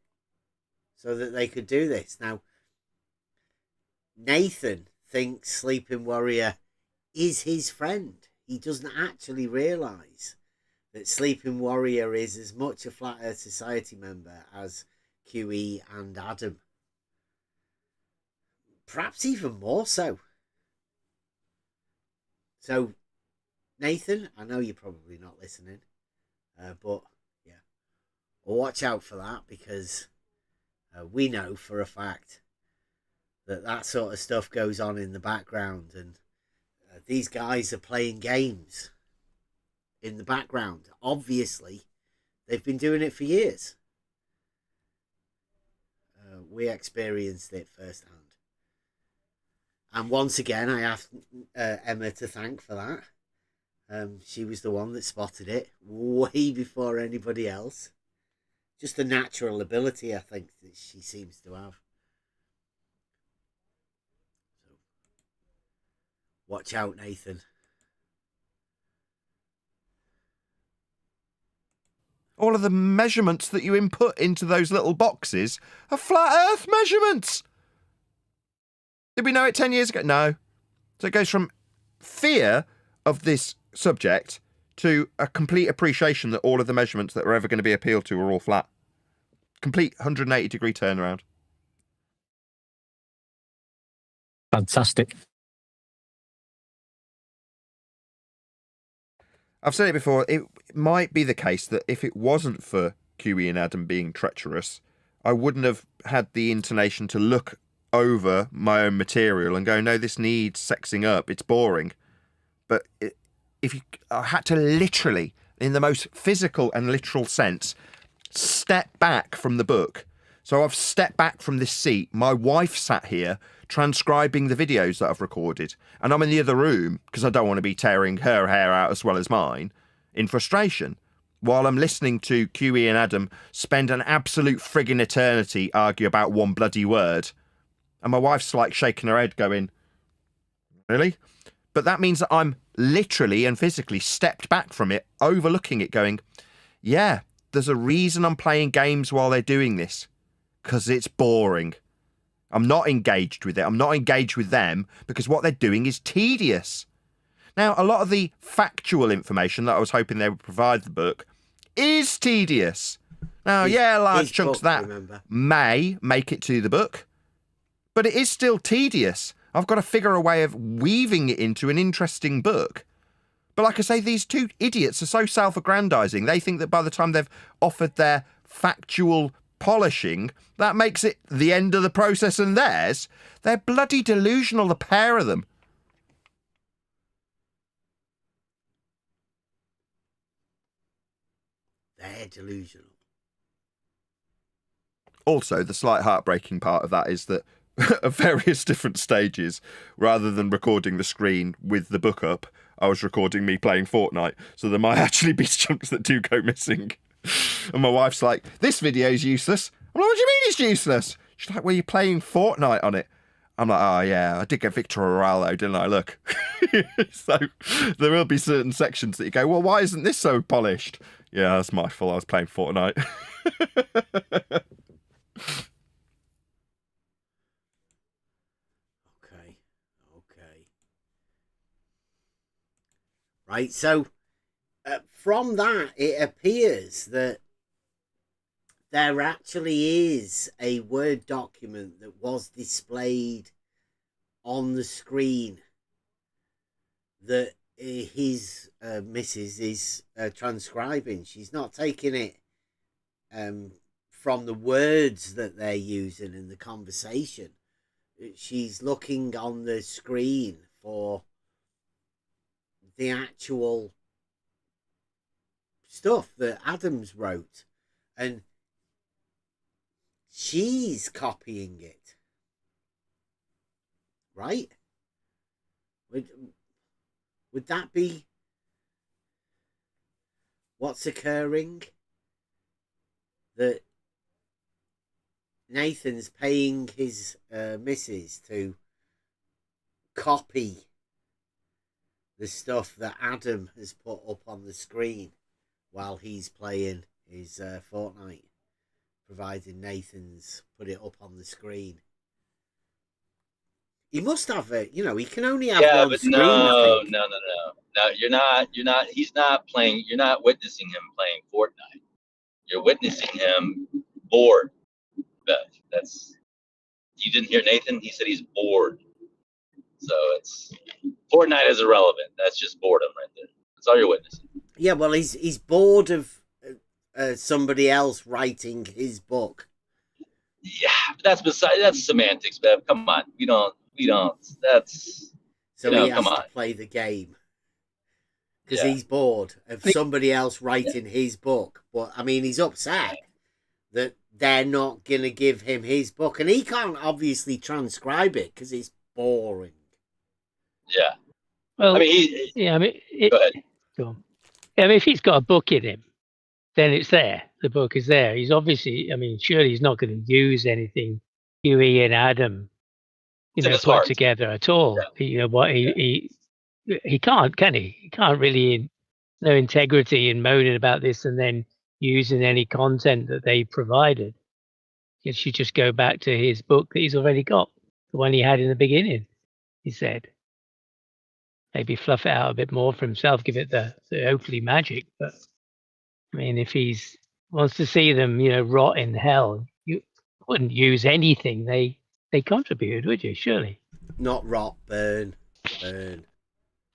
so that they could do this. Now, Nathan thinks Sleeping Warrior is his friend. He doesn't actually realise that Sleeping Warrior is as much a Flat Earth Society member as QE and Adam. Perhaps even more so. So, Nathan, I know you're probably not listening, but yeah, well, watch out for that, because we know for a fact that sort of stuff goes on in the background, and these guys are playing games in the background. Obviously, they've been doing it for years. We experienced it firsthand. And once again, I have Emma to thank for that. She was the one that spotted it way before anybody else. Just a natural ability, I think, that she seems to have. So, watch out, Nathan.
all of the measurements that you input into those little boxes are flat Earth measurements. Did we know it 10 years ago? No. So it goes from fear of this subject to a complete appreciation that all of the measurements that are ever going to be appealed to are all flat. Complete 180-degree turnaround.
Fantastic.
I've said it before, it might be the case that if it wasn't for QE and Adam being treacherous, I wouldn't have had the inclination to look over my own material and go, no, this needs sexing up, it's boring. But I had to literally, in the most physical and literal sense, step back from the book. So I've stepped back from this seat. My wife sat here transcribing the videos that I've recorded, and I'm in the other room because I don't want to be tearing her hair out as well as mine in frustration, while I'm listening to QE and Adam spend an absolute friggin' eternity argue about one bloody word. And my wife's like shaking her head going, really? But that means that I'm literally and physically stepped back from it, overlooking it, going, yeah, there's a reason I'm playing games while they're doing this, because it's boring. I'm not engaged with it. I'm not engaged with them because what they're doing is tedious. Now, a lot of the factual information that I was hoping they would provide the book is tedious. Now, large chunks of that may make it to the book, but it is still tedious. I've got to figure a way of weaving it into an interesting book. But like I say, these two idiots are so self-aggrandizing. They think that by the time they've offered their factual polishing, that makes it the end of the process and theirs. They're bloody delusional, the pair of them.
They're delusional.
Also, the slight heartbreaking part of that is that at various different stages, rather than recording the screen with the book up, I was recording me playing Fortnite, so there might actually be chunks that do go missing. And my wife's like, this video's useless. I'm like, what do you mean it's useless? She's like, well, you're playing Fortnite on it. I'm like, oh yeah, I did get Victor Morale though, didn't I? Look. So there will be certain sections that you go, well, why isn't this so polished? Yeah, that's my fault. I was playing Fortnite.
Okay. Right, so from that, it appears that there actually is a Word document that was displayed on the screen that his missus is transcribing. She's not taking it from the words that they're using in the conversation. She's looking on the screen for the actual stuff that Adams wrote, and she's copying it, right? Would that be what's occurring? That Nathan's paying his missus to copy the stuff that Adam has put up on the screen while he's playing his Fortnite, providing Nathan's put it up on the screen. He must have it, he can only have one screen.
No, you're not, he's not playing, you're not witnessing him playing Fortnite. You're witnessing him bored. That's, you didn't hear Nathan? He said he's bored. So it's, Fortnite is irrelevant. That's just boredom right there. That's all you're witnessing.
Yeah, well, he's bored of somebody else writing his book.
Yeah, that's semantics, Bev. Come on. We don't, that's...
So he has to play the game. Because he's bored of somebody else writing his book. But, I mean, he's upset that they're not going to give him his book. And he can't obviously transcribe it because it's boring.
Yeah.
Well,
I mean,
go ahead. Go on. I mean, if he's got a book in him, then it's there. The book is there. He's obviously, I mean, surely he's not going to use anything Huey and Adam, put together at all. Yeah. What he can't, can he? He can't really, no integrity in moaning about this and then using any content that they provided. He should just go back to his book that he's already got, the one he had in the beginning, he said. Maybe fluff it out a bit more for himself, give it the hopefully magic. But I mean, if he's wants to see them, rot in hell, you wouldn't use anything they contributed, would you? Surely.
Not rot, burn.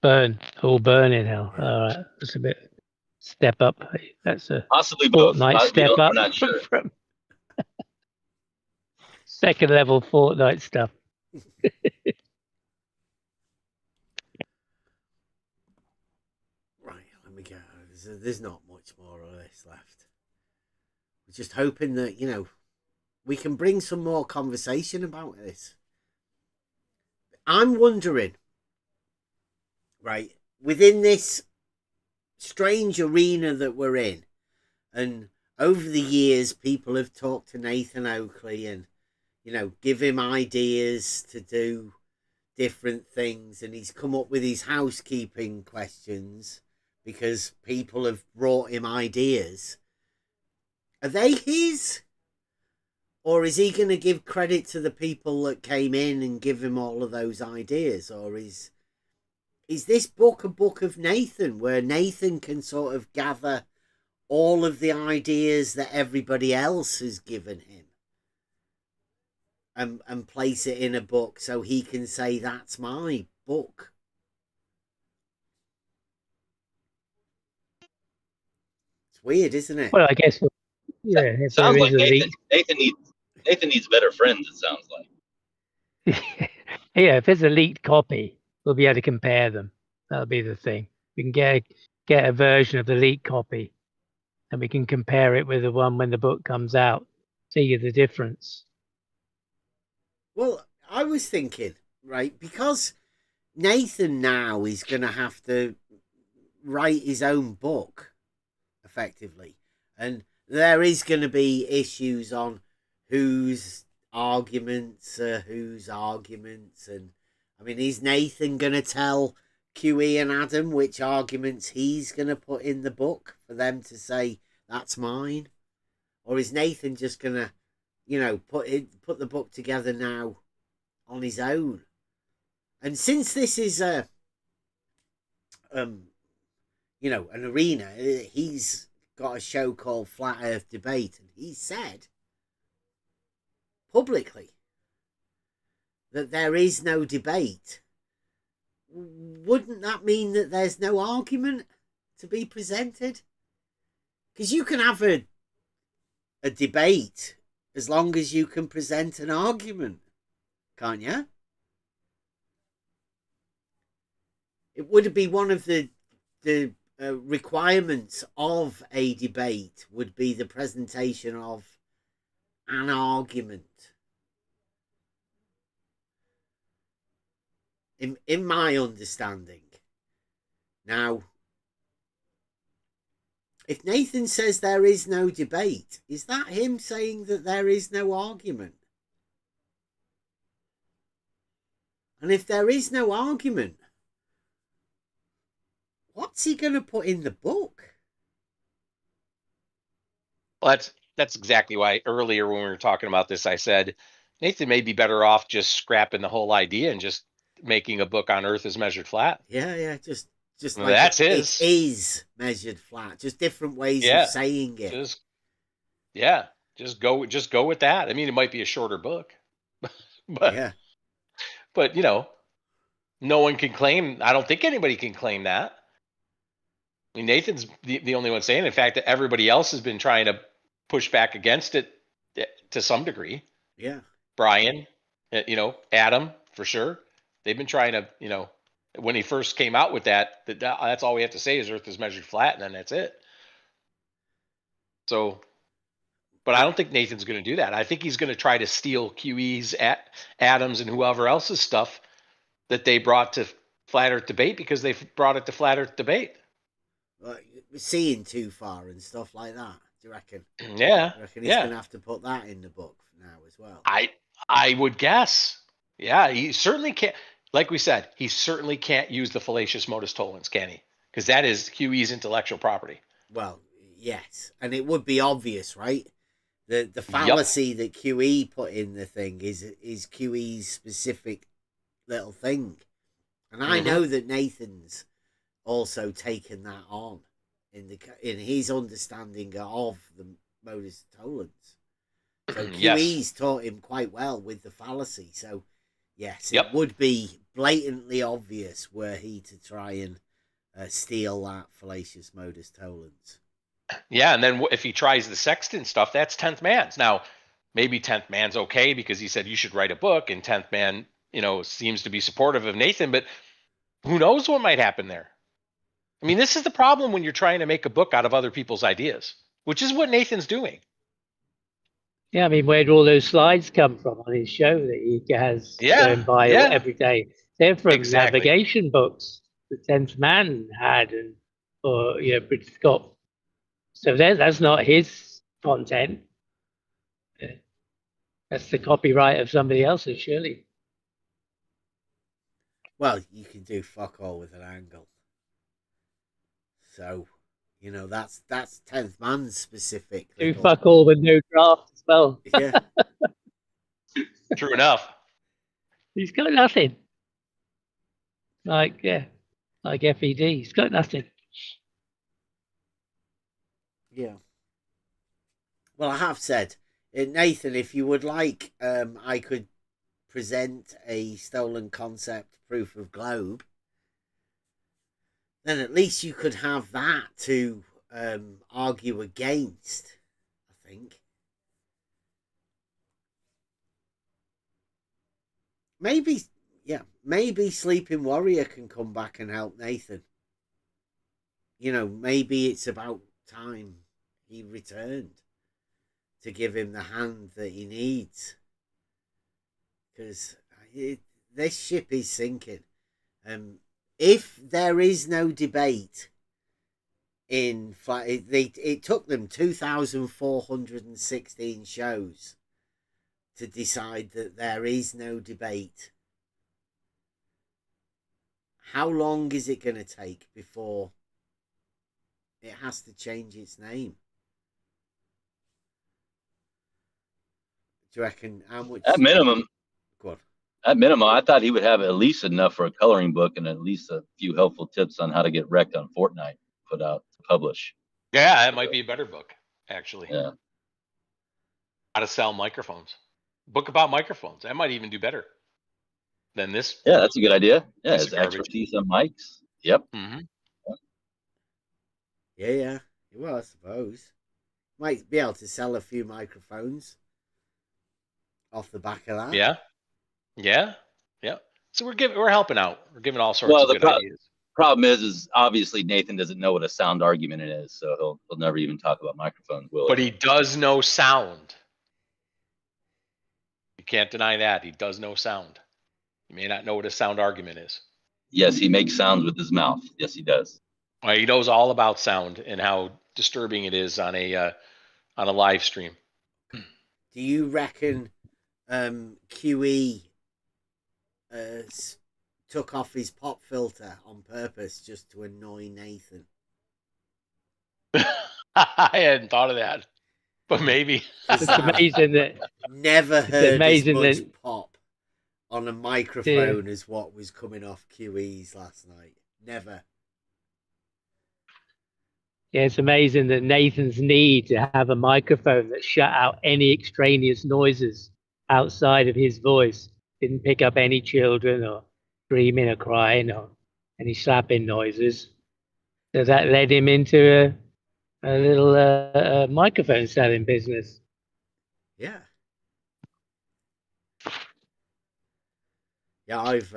Burn, all burn in hell.
Yeah.
All right, that's a bit step up. That's a
Possibly both.
Fortnite step up.
We're not sure.
From second level Fortnite stuff.
Right, let me go. There's not much more of this left. We're just hoping that, we can bring some more conversation about this. I'm wondering, right, within this strange arena that we're in, and over the years, people have talked to Nathan Oakley and, give him ideas to do different things, and he's come up with his housekeeping questions because people have brought him ideas. Are they his? Or is he going to give credit to the people that came in and give him all of those ideas? Or is this book a book of Nathan, where Nathan can sort of gather all of the ideas that everybody else has given him and place it in a book so he can say, that's my book? It's weird, isn't it?
Well, I guess, yeah. If
Sounds
there
like
is
Nathan needs better friends. It sounds like.
yeah, if there's a leaked copy, we'll be able to compare them. That'll be the thing. We can get a version of the leaked copy, and we can compare it with the one when the book comes out. See the difference.
Well, I was thinking, right, because Nathan now is going to have to write his own book, effectively. And there is going to be issues on whose arguments are whose arguments. And, I mean, is Nathan going to tell QE and Adam which arguments he's going to put in the book for them to say, that's mine? Or is Nathan just going to, put the book together now on his own? And since this is an arena, he's got a show called Flat Earth Debate, and he said publicly that there is no debate. Wouldn't that mean that there's no argument to be presented? Because you can have a debate as long as you can present an argument, can't you? It would be one of the requirements of a debate would be the presentation of an argument. In my understanding. Now, if Nathan says there is no debate, is that him saying that there is no argument? And if there is no argument, what's he going to put in the book?
Well, that's exactly why earlier when we were talking about this, I said Nathan may be better off just scrapping the whole idea and just making a book on Earth is measured flat.
Yeah, just
Well,
like
that's his.
It is measured flat, just different ways of saying it.
Just go with that. I mean, it might be a shorter book, but no one can claim. I don't think anybody can claim that. I mean, Nathan's the only one saying. In fact, that everybody else has been trying to push back against it to some degree.
Yeah,
Brian, Adam for sure. They've been trying to, when he first came out with that's all we have to say is Earth is measured flat, and then that's it. So, but I don't think Nathan's going to do that. I think he's going to try to steal QE's, Adams, and whoever else's stuff that they brought to Flat Earth Debate because they brought it to Flat Earth Debate.
Like seeing too far and stuff like that. Do you reckon?
Yeah.
I reckon he's going to have to put that in the book now as well.
I would guess. Yeah, he certainly can't. Like we said, he certainly can't use the fallacious modus tollens, can he? Because that is QE's intellectual property.
Well, Yes, and it would be obvious, right? The fallacy that QE put in the thing is QE's specific little thing, and I know that Nathan's also taken that on in his understanding of the modus tollens. So QE's taught him quite well with the fallacy. So yes, it would be blatantly obvious were he to try and steal that fallacious modus tollens.
Yeah, and then if he tries the sexton stuff, that's 10th Man's. Now, maybe 10th Man's okay because he said you should write a book, and 10th Man, seems to be supportive of Nathan, but who knows what might happen there? I mean, this is the problem when you're trying to make a book out of other people's ideas, which is what Nathan's doing.
Yeah, I mean, where do all those slides come from on his show that he has going by every day? They're from navigation books the 10th Man had, or British Scott. So that's not his content. That's the copyright of somebody else's, surely.
Well, you can do fuck all with an angle. So, that's 10th Man specific.
Do fuck all with no draft as well.
Yeah.
True enough.
He's got nothing. Like F.E.D. He's got nothing.
Yeah. Well, I have said, Nathan, if you would like, I could present a stolen concept proof of globe. Then at least you could have that to argue against, I think. Maybe Sleeping Warrior can come back and help Nathan. Maybe it's about time he returned to give him the hand that he needs. Because this ship is sinking. If there is no debate it took them 2,416 shows to decide that there is no debate. How long is it going to take before it has to change its name? Do you reckon how much?
At minimum.
Go on.
At minimum, I thought he would have at least enough for a coloring book and at least a few helpful tips on how to get wrecked on Fortnite put out to publish.
Yeah, that might be a better book, actually.
Yeah.
How to sell microphones. Book about microphones. That might even do better than this.
Yeah, that's a good idea. Yeah,
It's
it's expertise on mics. Yep.
Mm-hmm.
Yeah. Well, I suppose. Might be able to sell a few microphones off the back of that.
Yeah. So we're helping out. We're giving all sorts of good ideas.
Problem is obviously Nathan doesn't know what a sound argument is, so he'll never even talk about microphones.
But he does know sound. You can't deny that. He does know sound. You may not know what a sound argument is.
Yes, he makes sounds with his mouth. Yes, he does.
Well, he knows all about sound and how disturbing it is on a live stream.
Do you reckon QE took off his pop filter on purpose just to annoy Nathan?
I hadn't thought of that, but maybe.
It's amazing that
never heard as much pop on a microphone as what was coming off QE's last night. Never.
Yeah, it's amazing that Nathan's need to have a microphone that shut out any extraneous noises outside of his voice, didn't pick up any children or screaming or crying or any slapping noises. So that led him into a little microphone selling business.
Yeah. Yeah, I've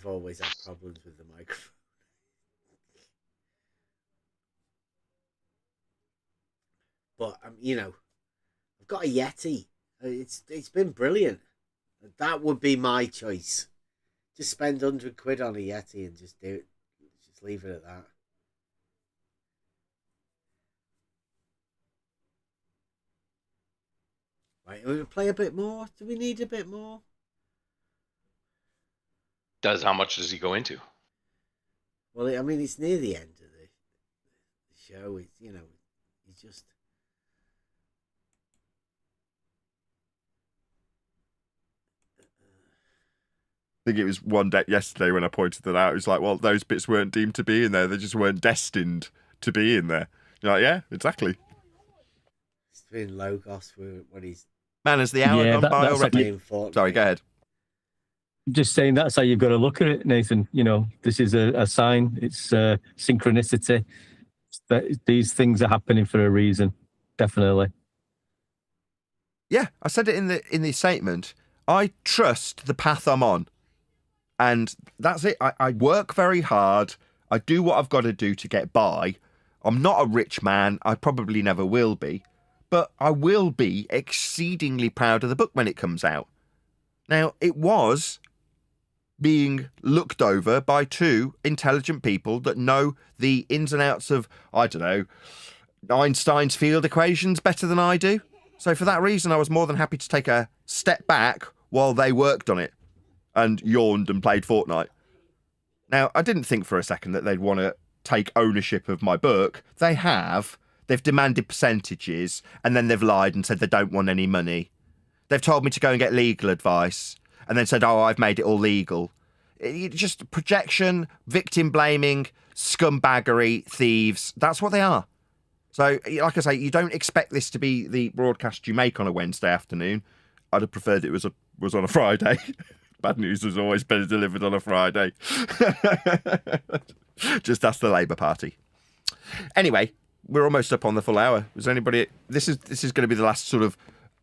always had problems with the microphone. But I've got a Yeti. It's been brilliant. That would be my choice. Just spend £100 on a Yeti and just do it. Just leave it at that. Right, we're gonna play a bit more. Do we need a bit more?
How much does he go into?
Well, I mean, it's near the end of the show. It's he's just.
I think it was one day yesterday when I pointed that out. It was like, well, those bits weren't deemed to be in there. They just weren't destined to be in there. You're like, yeah, exactly.
It's been Logos for when he's
Man, has the hour
Yeah,
gone by
that's
already?
playing Fortnite.
Sorry, go ahead.
just saying that's how you've got to look at it, Nathan. You know, this is a sign. It's synchronicity. That these things are happening for a reason. Definitely.
Yeah, I said it in the statement. I trust the path I'm on. And that's it. I work very hard. I do what I've got to do to get by. I'm not a rich man. I probably never will be. But I will be exceedingly proud of the book when it comes out. Now, it was being looked over by two intelligent people that know the ins and outs of, I don't know, Einstein's field equations better than I do. So for that reason, I was more than happy to take a step back while they worked on it and yawned and played Fortnite. Now, I didn't think for a second that they'd want to take ownership of my book. They have. They've demanded percentages, and then they've lied and said they don't want any money. They've told me to go and get legal advice, and then said, oh, I've made it all legal. Just projection, victim blaming, scumbaggery, thieves. That's what they are. So, like I say, you don't expect this to be the broadcast you make on a Wednesday afternoon. I'd have preferred it was on a Friday. Bad news was always better delivered on a Friday. Just ask the Labour Party. Anyway, we're almost up on the full hour. Was anybody? This is going to be the last sort of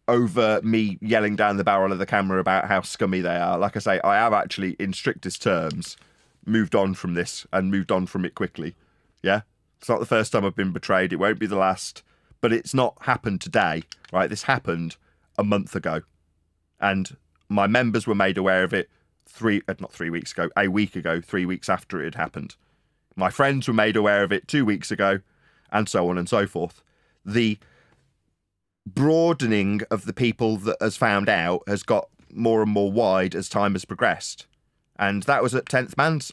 over me yelling down the barrel of the camera about how scummy they are. Like I say, I have actually, in strictest terms, moved on from this and moved on from it quickly. Yeah, it's not the first time I've been betrayed. It won't be the last. But it's not happened today, right? This happened a month ago, and my members were made aware of it a week ago, 3 weeks after it had happened. My friends were made aware of it 2 weeks ago, and so on and so forth. The broadening of the people that has found out has got more and more wide as time has progressed. And that was at 10th Man's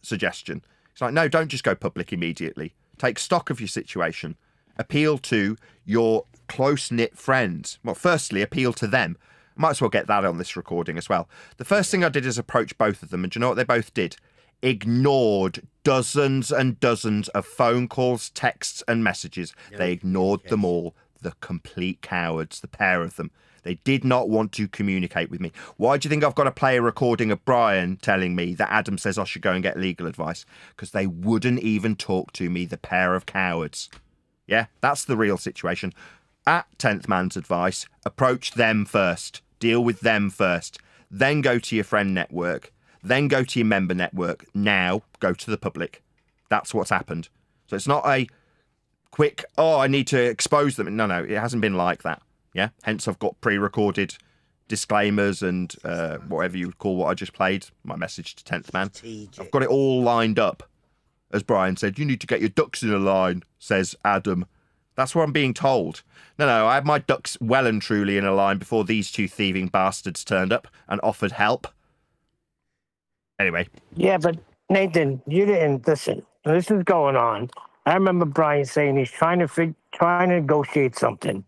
suggestion. It's like, no, don't just go public immediately. Take stock of your situation. Appeal to your close-knit friends. Well, firstly, appeal to them. Might as well get that on this recording as well. The first thing I did is approach both of them, and do you know what they both did? Ignored dozens and dozens of phone calls, texts, and messages. They ignored them all. The complete cowards, the pair of them. They did not want to communicate with me. Why do you think I've got to play a recording of Brian telling me that Adam says I should go and get legal advice? Because they wouldn't even talk to me, the pair of cowards. Yeah, that's the real situation. At 10th Man's advice, approach them first. Deal with them first. Then go to your friend network. Then go to your member network. Now go to the public. That's what's happened. So it's not a quick, I need to expose them. No, it hasn't been like that. Yeah. Hence, I've got pre-recorded disclaimers and whatever you would call what I just played, my message to 10th Man.
Strategic.
I've got it all lined up. As Brian said, you need to get your ducks in a line, says Adam. That's what I'm being told. No, I had my ducks well and truly in a line before these two thieving bastards turned up and offered help. Anyway.
Yeah, but Nathan, you didn't listen. This is going on. I remember Brian saying he's trying to negotiate something.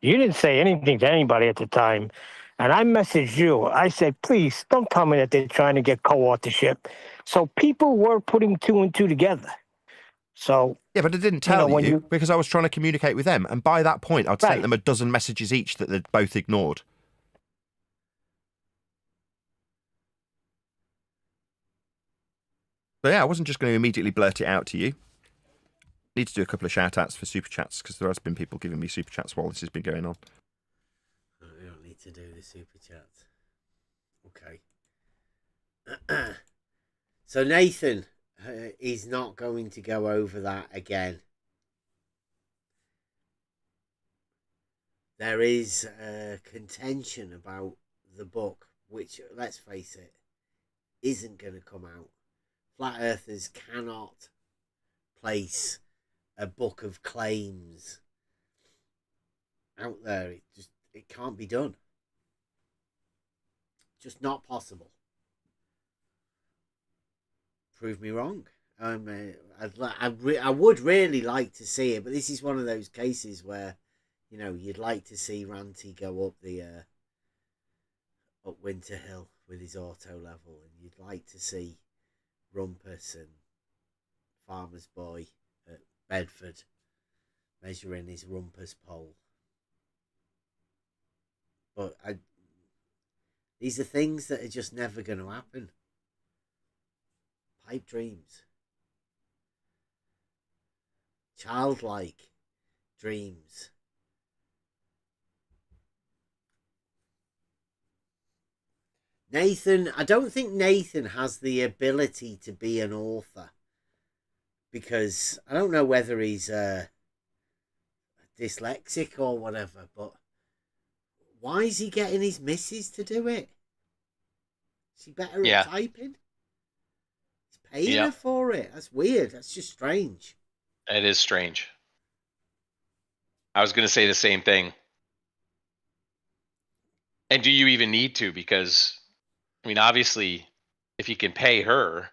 You didn't say anything to anybody at the time. And I messaged you. I said, please don't tell me that they're trying to get co-authorship. So people were putting two and two together. So
yeah, but I didn't tell
when
you because I was trying to communicate with them. And by that point, I'd sent them a dozen messages each that they'd both ignored. So yeah, I wasn't just going to immediately blurt it out to you. Need to do a couple of shout outs for super chats because there has been people giving me super chats while this has been going on.
We don't need to do the super chats. Okay. So Nathan is not going to go over that again. There is contention about the book, which, let's face it, isn't going to come out. Flat Earthers cannot place a book of claims out there. It can't be done. Just not possible. Prove me wrong. I would really like to see it, but this is one of those cases where, you know, you'd like to see Ranty go up the up Winter Hill with his auto level, and you'd like to see Rumpus and Farmer's Boy at Bedford measuring his Rumpus pole. But these are things that are just never going to happen. Pipe dreams. Childlike dreams. Nathan, I don't think Nathan has the ability to be an author, because I don't know whether he's dyslexic or whatever, but why is he getting his missus to do it? Is he better at typing? He's paying her for it. That's weird. That's just strange.
It is strange. I was going to say the same thing. And do you even need to? Because, I mean, obviously, if you can pay her,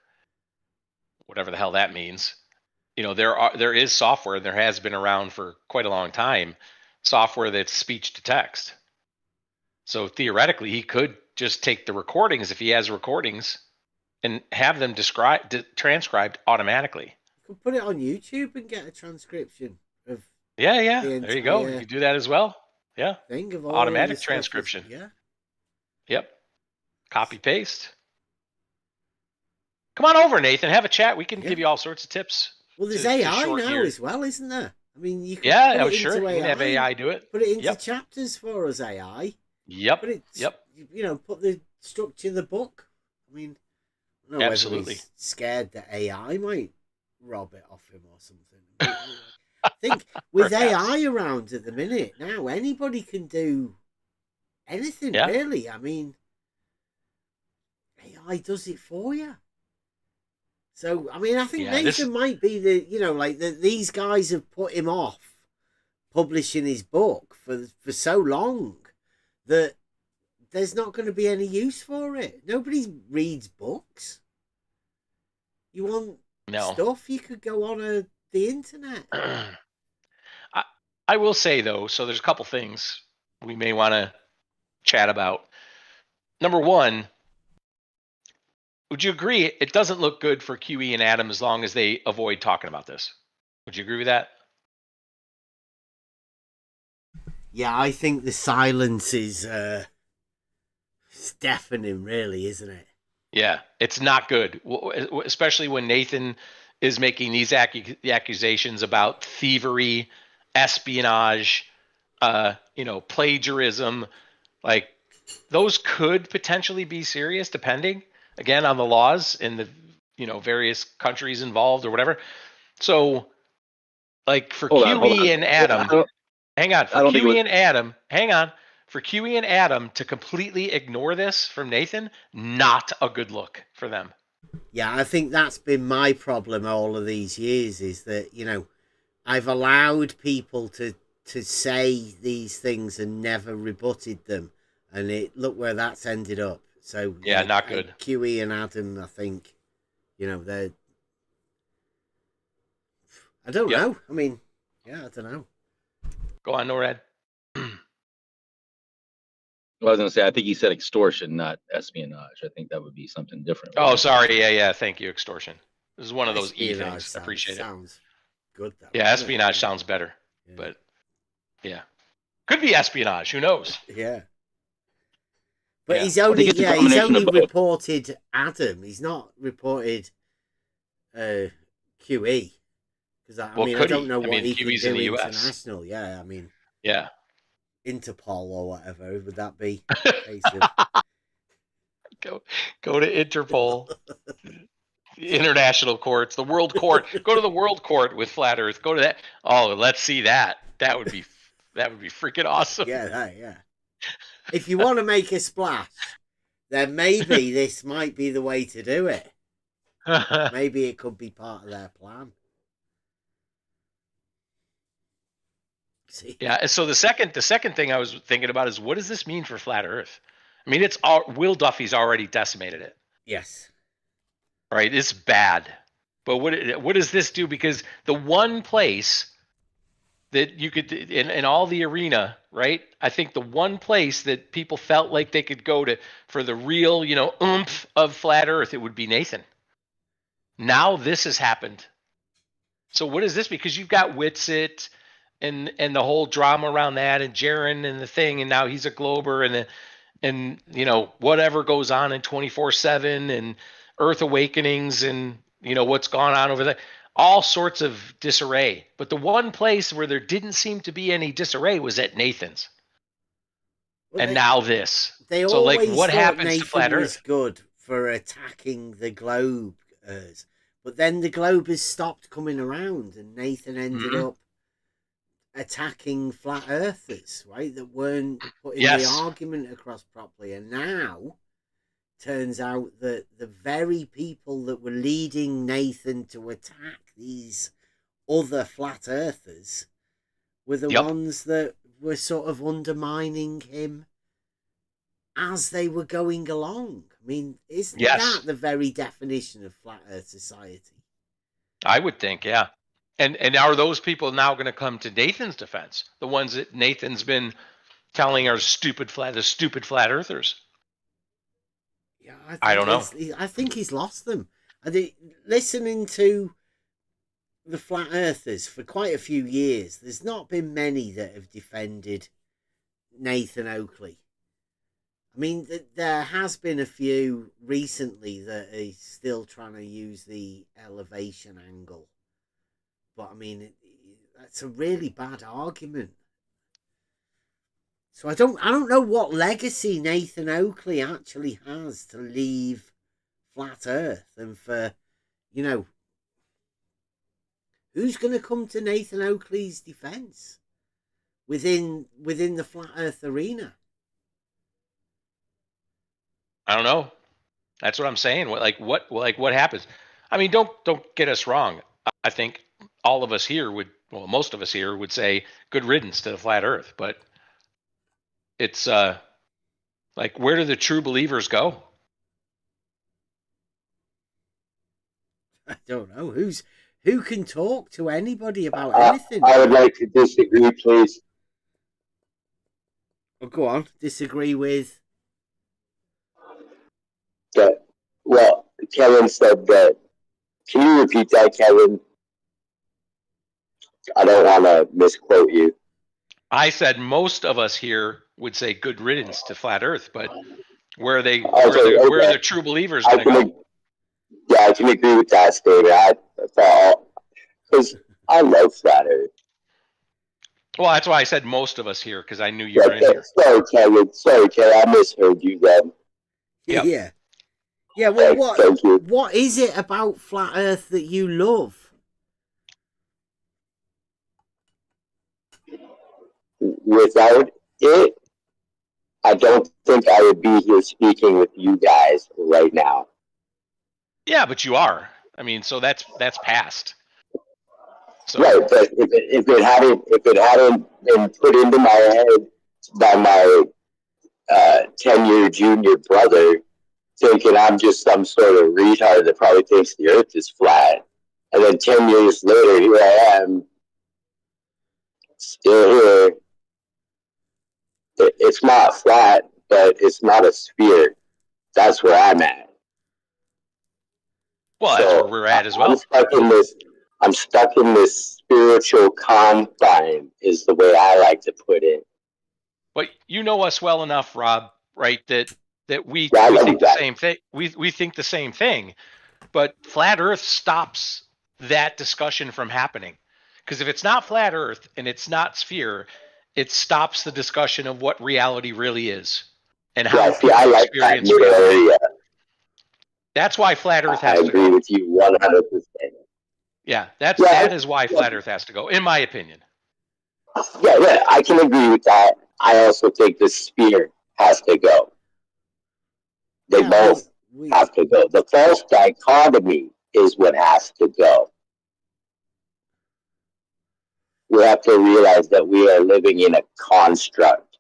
whatever the hell that means, you know, there is software, there has been around for quite a long time, software that's speech to text. So theoretically, he could just take the recordings, if he has recordings, and have them transcribed automatically.
You could put it on YouTube and get a transcription of.
Yeah. There you go. You can do that as well. Yeah.
Thing of all
automatic transcription.
Yeah.
Yep. Copy paste. Come on over, Nathan. Have a chat. We can give you all sorts of tips.
Well, there's AI now as well, isn't there? I mean, you can
put it sure. You can have AI do it.
Put it into chapters for us, AI.
Yep.
You know, put the structure of the book. I mean, I don't know whether he's scared that AI might rob it off him or something. I think with AI around at the minute now, anybody can do anything, really. I mean, AI does it for you. So, I mean, I think Nathan might be these guys have put him off publishing his book for so long that there's not going to be any use for it. Nobody reads books. You want stuff, you could go on the internet.
I will say, though, so there's a couple things we may want to chat about. Number one, would you agree it doesn't look good for QE and Adam as long as they avoid talking about this? Would you agree with that?
Yeah, I think the silence is deafening, really, isn't it?
Yeah, it's not good, especially when Nathan is making these accusations about thievery, espionage, plagiarism. Like, those could potentially be serious, depending, again, on the laws in the various countries involved or whatever. So, like, for QE and Adam, hang on. For QE and Adam to completely ignore this from Nathan, not a good look for them.
Yeah, I think that's been my problem all of these years, is that, I've allowed people to say these things and never rebutted them. And look where that's ended up. So
yeah, not good.
QE and Adam, I think, they're. I don't know. I mean, I don't know.
Go on, NORAD.
Well, I was going to say, I think he said extortion, not espionage. I think that would be something different.
Oh, sorry. Yeah. Thank you, extortion. This is one of those E things. I appreciate it.
Sounds good, though.
Yeah, espionage sounds better. Yeah. But, yeah. Could be espionage. Who knows?
Yeah. But he's only reported Adam. He's not reported QE. Because I don't know what he can do international. Yeah, I mean.
Yeah.
Interpol or whatever. Would that be?
Go to Interpol. The international courts, the world court. Go to the world court with Flat Earth. Go to that. Oh, let's see that. That would be freaking awesome.
Yeah. If you want to make a splash, then maybe this might be the way to do it. Maybe it could be part of their plan. See?
Yeah. So the second thing I was thinking about is, what does this mean for Flat Earth? I mean, Will Duffy's already decimated it.
Yes.
Right. It's bad. But what does this do? Because the one place that you could in all the arena, right? I think the one place that people felt like they could go to for the real, oomph of flat Earth, it would be Nathan. Now this has happened. So what is this? Because you've got Witsit and the whole drama around that, and Jaron and the thing, and now he's a Glober, and whatever goes on in 24/7 and Earth Awakenings and what's gone on over there. All sorts of disarray. But the one place where there didn't seem to be any disarray was at Nathan's.
Well,
and now this.
They
So, like,
always
what
thought
happens
Nathan
to Flat
was
Earth?
good for attacking the Globers, but then the Globers stopped coming around, and Nathan ended
Mhm.
up attacking Flat Earthers, right? That weren't putting the
Yes.
argument across properly, and now turns out that the very people that were leading Nathan to attack these other Flat Earthers were the
Yep.
ones that were sort of undermining him as they were going along. I mean, isn't
Yes.
that the very definition of Flat Earth society?
I would think, yeah. And are those people now going to come to Nathan's defense? The ones that Nathan's been telling are the stupid flat earthers.
Yeah,
I don't know.
I think he's lost them. I think listening to the Flat Earthers for quite a few years, there's not been many that have defended Nathan Oakley. I mean, there has been a few recently that are still trying to use the elevation angle, but I mean, that's a really bad argument. So I don't know what legacy Nathan Oakley actually has to leave Flat Earth, and for who's going to come to Nathan Oakley's defense within the Flat Earth arena.
I don't know. That's what I'm saying. What happens? I mean, don't get us wrong. I think all of us here most of us here would say good riddance to the flat Earth. But it's like, where do the true believers go?
I don't know who can talk to anybody about anything.
I would like to disagree, please.
Oh, go on. Disagree with.
That, well, Kevin said that. Can you repeat that, Kevin? I don't want to misquote you.
I said most of us here would say good riddance to flat Earth, but where are
Okay.
the true believers going to go?
Yeah, I can agree with that statement. I thought, because I love flat Earth.
Well, that's why I said most of us here, because I knew you were in here.
Sorry, Kevin. I misheard you then.
Yep.
Yeah.
Yeah. Well, what is it about Flat Earth that you love?
Without it, I don't think I would be here speaking with you guys right now.
Yeah, but you are. I mean, so that's past. So.
Right, but if it hadn't been put into my head by my 10-year junior brother, thinking I'm just some sort of retard that probably thinks the Earth is flat, and then 10 years later, here I am, still here. It's not flat, but it's not a sphere. That's where I'm at.
Well, that's where we're at as well.
I'm stuck in this spiritual confine, is the way I like to put it.
But you know us well enough, Rob, right? That we think the same thing. We think the same thing, but flat Earth stops that discussion from happening. Because if it's not flat Earth and it's not sphere, it stops the discussion of what reality really is and how people experience reality. That's why flat Earth has to go.
I agree with you 100%.
Yeah, that is why flat Earth has to go, in my opinion.
Yeah, I can agree with that. I also think the sphere has to go. They both have to go. The false dichotomy is what has to go. We have to realize that we are living in a construct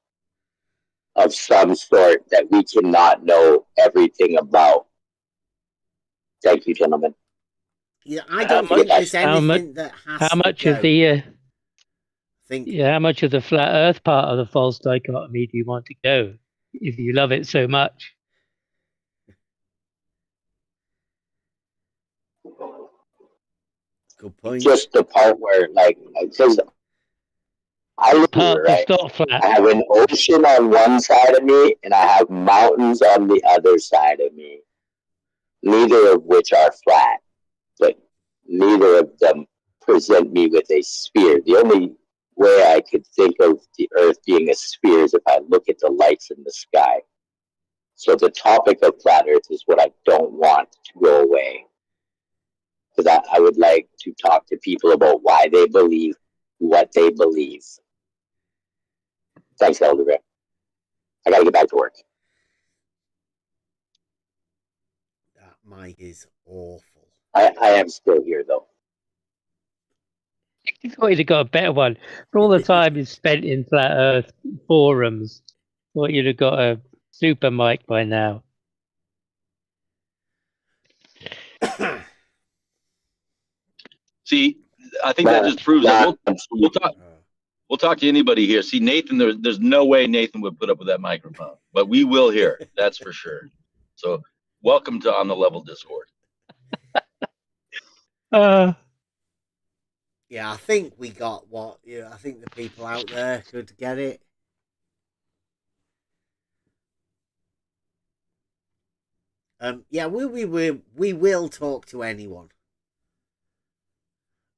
of some sort that we cannot know everything about. Thank you, gentlemen.
Yeah, I don't think there's anything that has
how
to
much
go.
of the
I think
how much of the flat Earth part of the false dichotomy do you want to go if you love it so much?
good point.
Just the part where, like, because I live here,
Part that's
right?
not flat.
I have an ocean on one side of me, and I have mountains on the other side of me. Neither of which are flat, but neither of them present me with a sphere. The only way I could think of the Earth being a sphere is if I look at the lights in the sky. So the topic of flat Earth is what I don't want to go away. Because I would like to talk to people about why they believe what they believe. Thanks, Elder Bear. I gotta get back to work.
That mic is awful.
I am still here, though.
You thought you'd have got a better one. For all the time you spent in flat Earth forums, thought you'd have got a super mic by now.
See, I think that just proves that we'll talk to anybody here. See, Nathan, there's no way Nathan would put up with that microphone, but we will hear. That's for sure. So welcome to On the Level Discord.
Yeah, I think we got what. Yeah, I think the people out there could get it. Yeah, we will talk to anyone,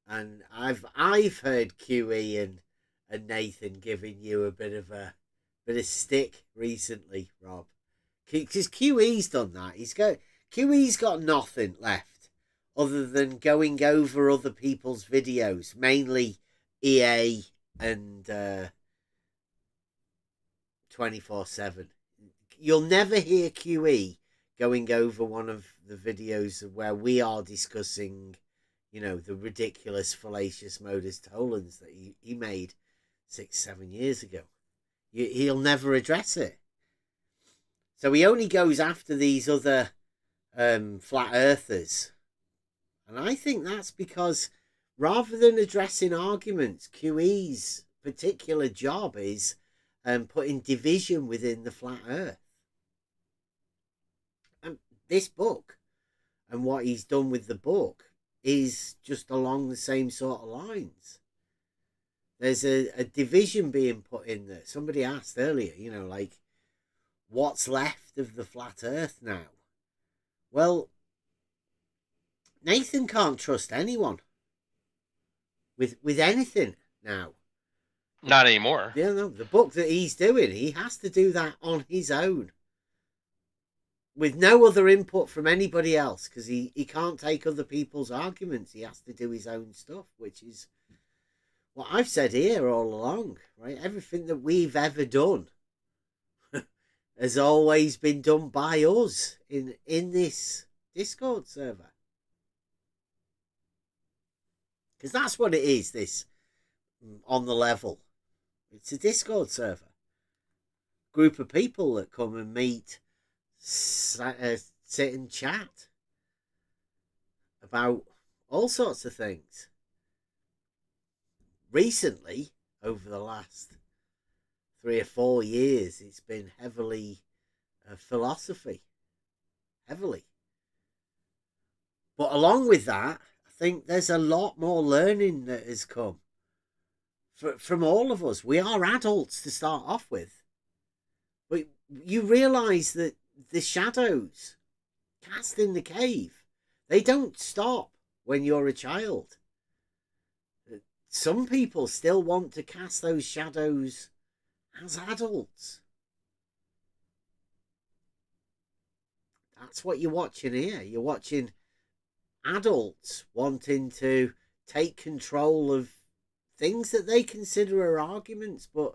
and I've heard QE and Nathan giving you a bit of stick recently, Rob, because QE's done that. QE's got nothing left other than going over other people's videos, mainly EA and 24/7. You'll never hear QE going over one of the videos where we are discussing, the ridiculous fallacious modus tollens that he made 6-7 years ago. He'll never address it. So he only goes after these other flat earthers. And I think that's because rather than addressing arguments, QE's particular job is putting division within the flat earth. And this book and what he's done with the book is just along the same sort of lines. There's a division being put in there. Somebody asked earlier, like, what's left of the flat earth now? Well, Nathan can't trust anyone with anything now.
Not anymore.
Yeah, no, the book that he's doing, he has to do that on his own, with no other input from anybody else, because he can't take other people's arguments. He has to do his own stuff, which is what I've said here all along, right? Everything that we've ever done has always been done by us in this Discord server. Because that's what it is, this On the Level. It's a Discord server. Group of people that come and meet, sit and chat about all sorts of things. Recently, over the last 3 or 4 years, it's been heavily philosophy. Heavily. But along with that, I think there's a lot more learning that has come from all of us. We are adults to start off with. But you realise that the shadows cast in the cave, they don't stop when you're a child. Some people still want to cast those shadows as adults. That's what you're watching here. You're watching adults wanting to take control of things that they consider are arguments, but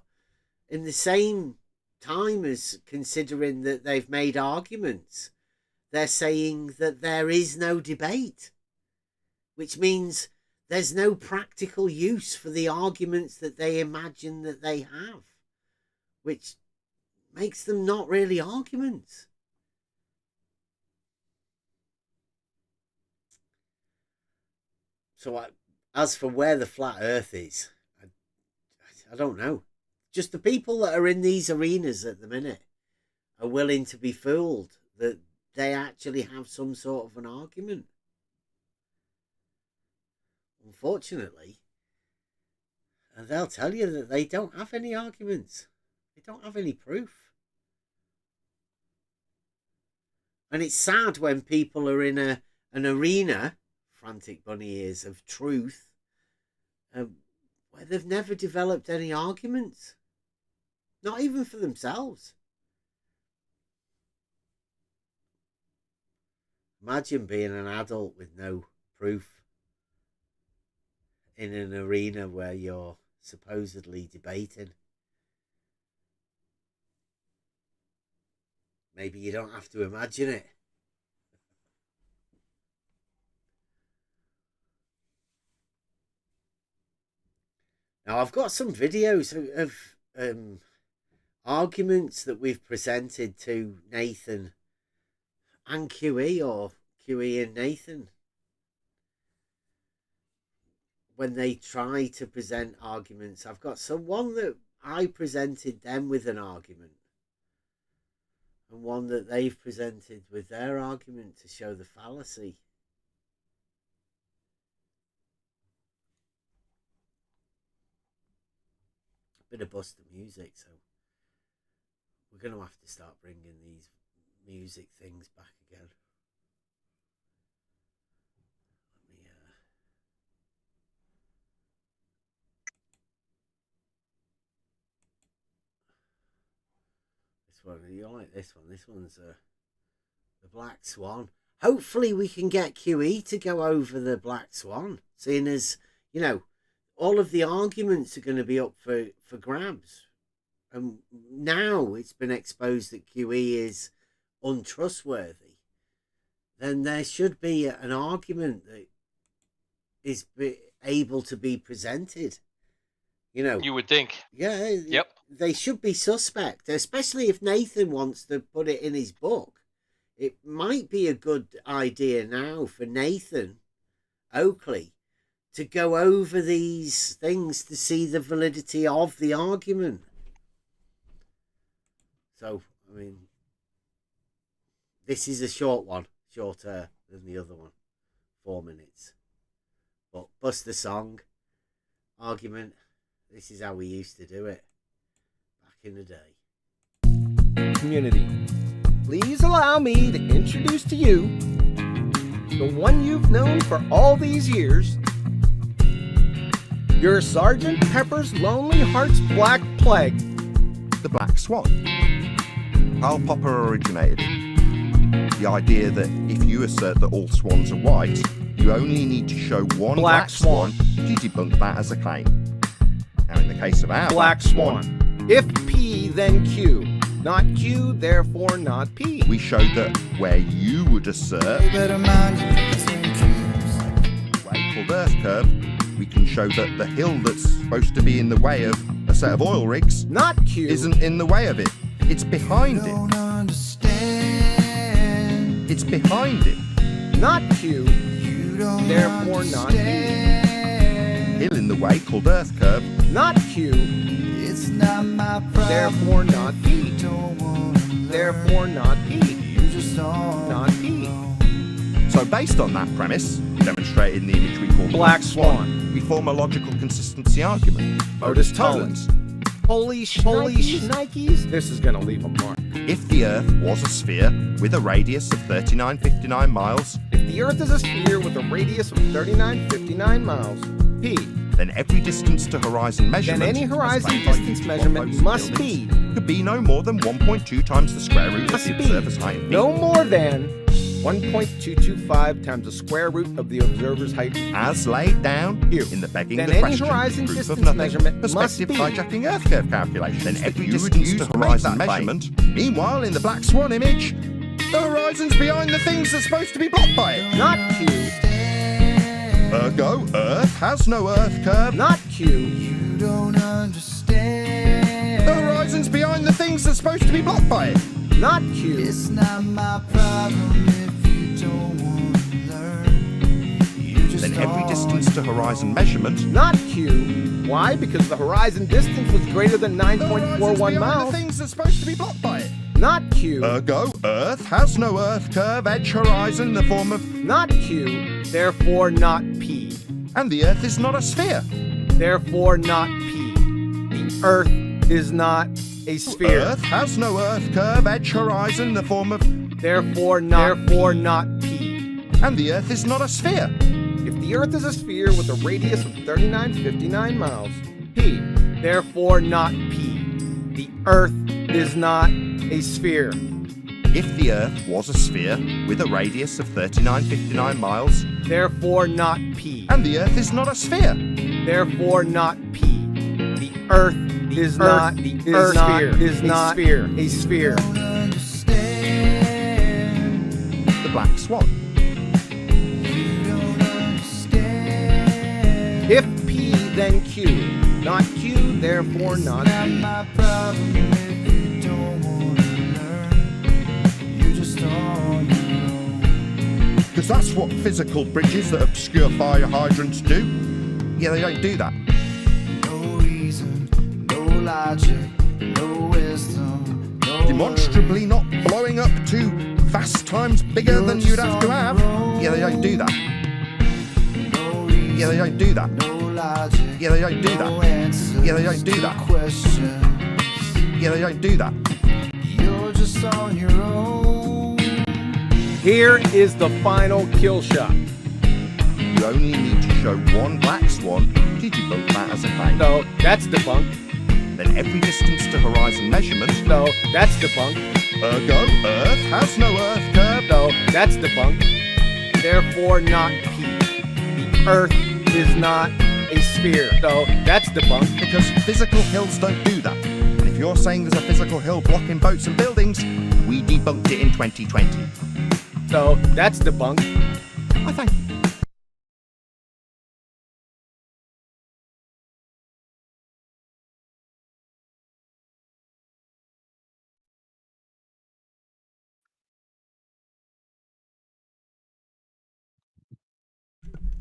in the same time as considering that they've made arguments, they're saying that there is no debate, which means there's no practical use for the arguments that they imagine that they have, which makes them not really arguments. So as for where the flat Earth is, I don't know. Just the people that are in these arenas at the minute are willing to be fooled that they actually have some sort of an argument. Unfortunately, and they'll tell you that they don't have any arguments. They don't have any proof. And it's sad when people are in an arena, frantic bunny ears, of truth, where they've never developed any arguments. Not even for themselves. Imagine being an adult with no proof in an arena where you're supposedly debating. Maybe you don't have to imagine it. Now, I've got some videos of arguments that we've presented to Nathan and QE, or QE and Nathan, when they try to present arguments. I've got one that I presented them with an argument, and one that they've presented with their argument to show the fallacy. Bit of bust of music, so we're going to have to start bringing these music things back again. Let me this one, you like this one? This one's the Black Swan. Hopefully we can get QE to go over the Black Swan, seeing as, you know, all of the arguments are going to be up for grabs. And now it's been exposed that QE is untrustworthy. Then there should be an argument that is able to be presented. You know,
You would think.
yeah,
Yep.
they should be suspect, especially if Nathan wants to put it in his book. It might be a good idea now for Nathan Oakley to go over these things to see the validity of the argument. So, I mean, this is a short one, shorter than the other one, 4 minutes. But bust the song, argument, this is how we used to do it back in the day.
Community, please allow me to introduce to you the one you've known for all these years, your Sergeant Pepper's Lonely Hearts Black Plague.
The Black Swan. Karl Popper originated it. The idea that if you assert that all swans are white, you only need to show one black swan to debunk that as a claim. Now, in the case of our
Black Swan. If P, then Q. Not Q, therefore not P.
we showed that where you would assert way called Earth curve, we can show that the hill that's supposed to be in the way of a set of oil rigs
Not Q.
isn't in the way of it. It's behind it. It's behind it.
Not Q. Therefore not P.
Hill in the way called Earth curve.
Not Q. Therefore not P. Therefore not P. Not P.
So based on that premise, demonstrated in the image we call
Black Swan.
we form a logical consistency argument.
Otis Tollins. Holy shnikes. This is gonna leave a mark.
If the Earth was a sphere with a radius of 3959 miles,
If the Earth is a sphere with a radius of 3959 miles, P,
then every distance to horizon measurement,
then any horizon
as made by
distance
each
measurement
one of
must
those
be
buildings could be no more than 1.2 times the square root of
must
the
be
observer's height. in
no
feet.
more than 1.225 times the square root of the observer's height.
As laid down
Here.
in the begging
Then
the
any
question,
horizon
proof of
distance
nothing,
measurement must
perspective
be
hijacking Earth curve calculation. Then every you would distance use to to make horizon that measurement. Meanwhile, in the Black Swan image, the horizon's behind the things that's supposed to be blocked by it.
Not Q.
Ergo, Earth has no Earth curve.
Not Q.
The horizon's behind the things that's supposed to be blocked by it.
Not Q.
Then every distance to horizon measurement.
Not Q. Why? Because the horizon distance was greater than 9.41 miles.
The things are supposed to be blocked by it.
Not Q.
Ergo, Earth has no Earth curve, edge, horizon in the form of...
Not Q. Therefore not P.
And the Earth is not a sphere.
Therefore not P. The Earth is not a sphere.
Earth has no Earth curve, edge, horizon in the form of...
Therefore not P.
And the Earth is not a sphere.
If the Earth is a sphere with a radius of 3959 miles, P. Therefore not P. The Earth is not a sphere.
If the Earth was a sphere with a radius of 3959 miles...
Therefore not P.
And the Earth is not a sphere.
Therefore not P. The Earth is not a sphere.
The Black Swan.
If P, then Q. Not Q, therefore not P.
Because that's what physical bridges that obscure fire hydrants do. Yeah, they don't do that.
No reason, no logic, no wisdom, no
Demonstrably not blowing up to vast times bigger than you'd have to have. Yeah, they don't do that. Yeah, they don't do that. Yeah, they don't do that. Yeah, they don't do that. Yeah, they don't do that.
You're just on your own.
Here is the final kill shot.
You only need to show one black swan to debunk that as a fact.
No, that's debunked.
Then every distance to horizon measurement.
No, that's debunked.
Ergo, Earth has no Earth curve.
No, that's debunked. Therefore not P. The Earth is not a sphere. No, that's debunked.
Because physical hills don't do that. And if you're saying there's a physical hill blocking boats and buildings, we debunked it in 2020.
So that's debunked.
I thank you.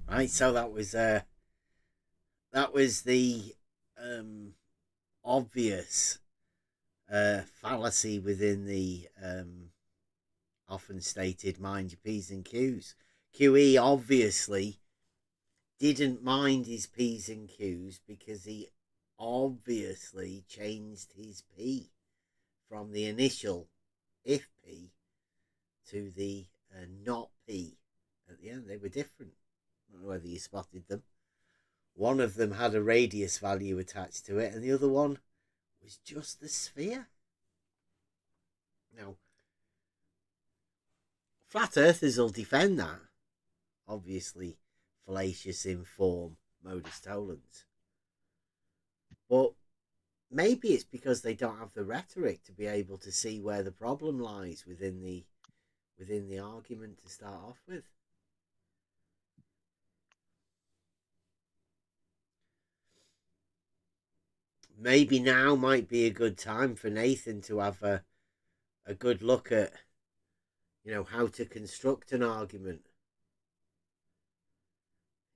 Right, so that was the obvious fallacy within the often stated mind your P's and Q's. QE obviously didn't mind his P's and Q's because he obviously changed his P from the initial if P to the not P at the end. They were different. I don't know whether you spotted them. One of them had a radius value attached to it, and the other one was just the sphere. Now, flat earthers will defend that. Obviously, fallacious in form, modus tollens. But maybe it's because they don't have the rhetoric to be able to see where the problem lies within the argument to start off with. Maybe now might be a good time for Nathan to have a good look at, how to construct an argument.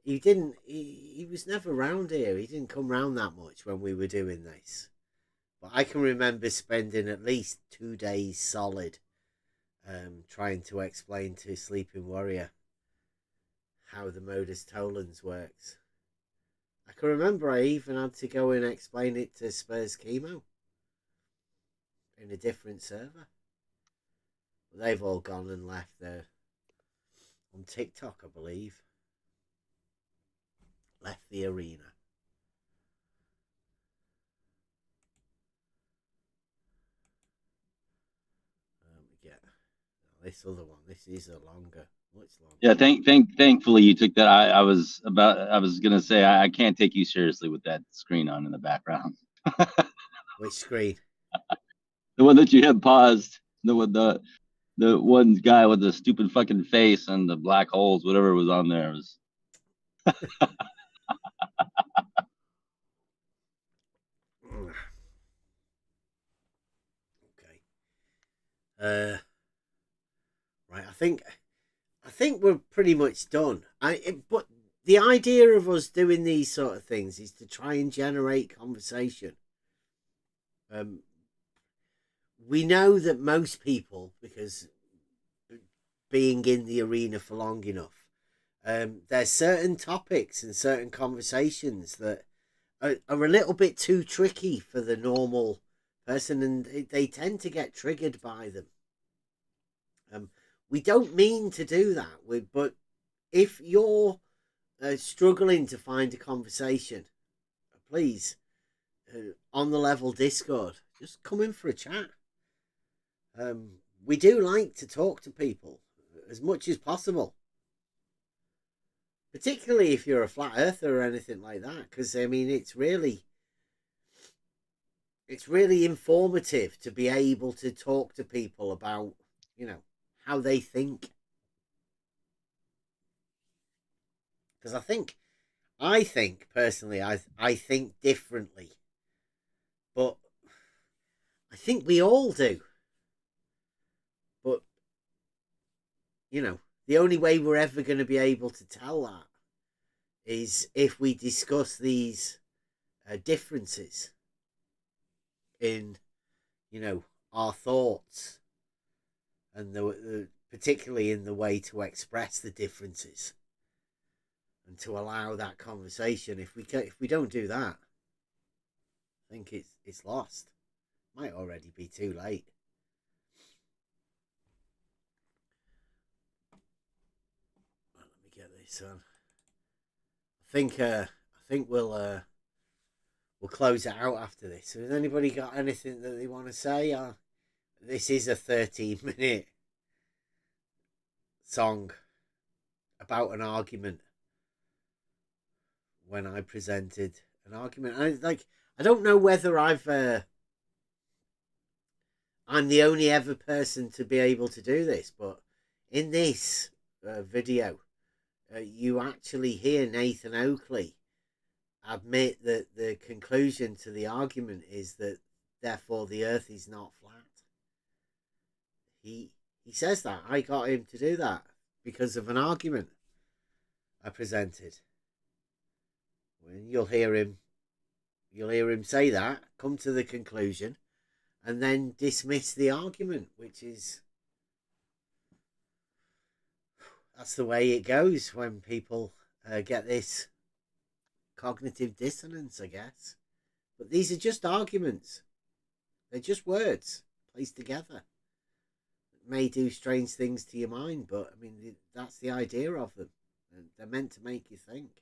He was never round here. He didn't come round that much when we were doing this. But I can remember spending at least 2 days solid trying to explain to Sleeping Warrior how the modus tollens works. I can remember I even had to go and explain it to Spurs Chemo in a different server. They've all gone and left there on TikTok, I believe. Left the arena. We get this other one. This is a longer.
Yeah, thankfully you took that. I was gonna say I can't take you seriously with that screen on in the background.
Which screen?
The one that you had paused. The one guy with the stupid fucking face and the black holes, whatever was on there was.
Okay. Right. I think we're pretty much done. But the idea of us doing these sort of things is to try and generate conversation. We know that most people, because being in the arena for long enough, there's certain topics and certain conversations that are a little bit too tricky for the normal person, and they tend to get triggered by them. We don't mean to do that, but if you're struggling to find a conversation, please, on the Level Discord, just come in for a chat. We do like to talk to people as much as possible, particularly if you're a flat earther or anything like that, because I mean it's really informative to be able to talk to people about, you know, how they think. Because I think personally, I think differently, but I think we all do. But, you know, the only way we're ever going to be able to tell that is if we discuss these differences in, you know, our thoughts, and particularly in the way to express the differences and to allow that conversation. If we don't do that, I think it's lost. Might already be too late. Well, let me get this on. I think we'll close it out after this. Has anybody got anything that they want to say? This is a 13-minute song about an argument. When I presented an argument, I don't know whether I'm the only ever person to be able to do this, but in this video, you actually hear Nathan Oakley admit that the conclusion to the argument is that therefore the Earth is not flat. He says that. I got him to do that because of an argument I presented. When you'll hear him say that, come to the conclusion, and then dismiss the argument, which is, that's the way it goes when people get this cognitive dissonance, I guess. But these are just arguments. They're just words placed together. It may do strange things to your mind, but I mean, that's the idea of them. They're meant to make you think.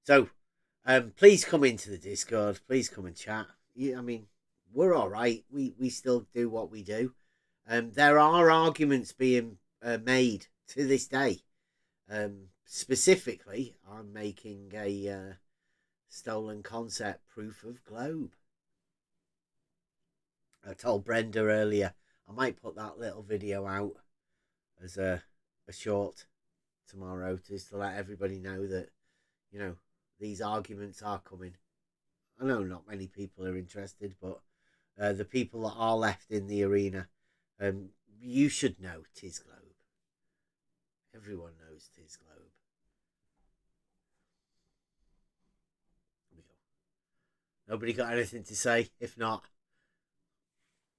So, please come into the Discord. Please come and chat. I mean, we're all right. We still do what we do. There are arguments being made to this day. Specifically, I'm making a stolen concept proof of globe. I told Brenda earlier I might put that little video out as a short tomorrow, just to let everybody know that, you know, these arguments are coming. I know not many people are interested, but the people that are left in the arena, you should know 'tis globe. Everyone knows 'tis globe. There we go. Nobody got anything to say? If not,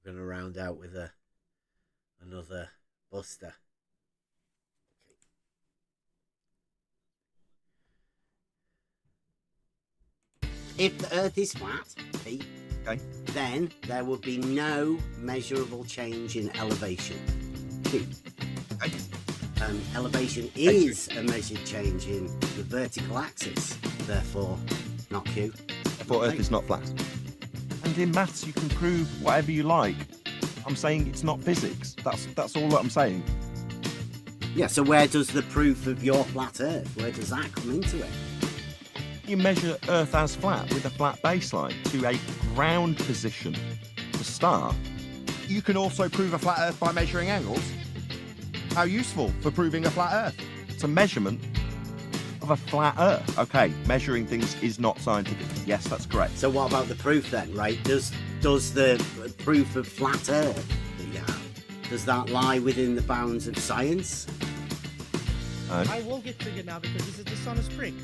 I'm going to round out with another buster. If the Earth is flat, Pete,
Okay.
then there would be no measurable change in elevation. Q.
Okay.
Elevation is a measured change in the vertical axis, therefore not Q.
Therefore, Earth is not flat. And in maths, you can prove whatever you like. I'm saying it's not physics. That's all that I'm saying.
Yeah, so where does the proof of your flat Earth, where does that come into it?
You measure Earth as flat with a flat baseline to a ground position to start. You can also prove a flat Earth by measuring angles. How useful for proving a flat Earth? It's a measurement of a flat Earth. Okay, measuring things is not scientific. Yes, that's correct.
So what about the proof then, right? Does the proof of flat Earth that you have, does that lie within the bounds of science?
No.
I will get triggered now because this is dishonest prick.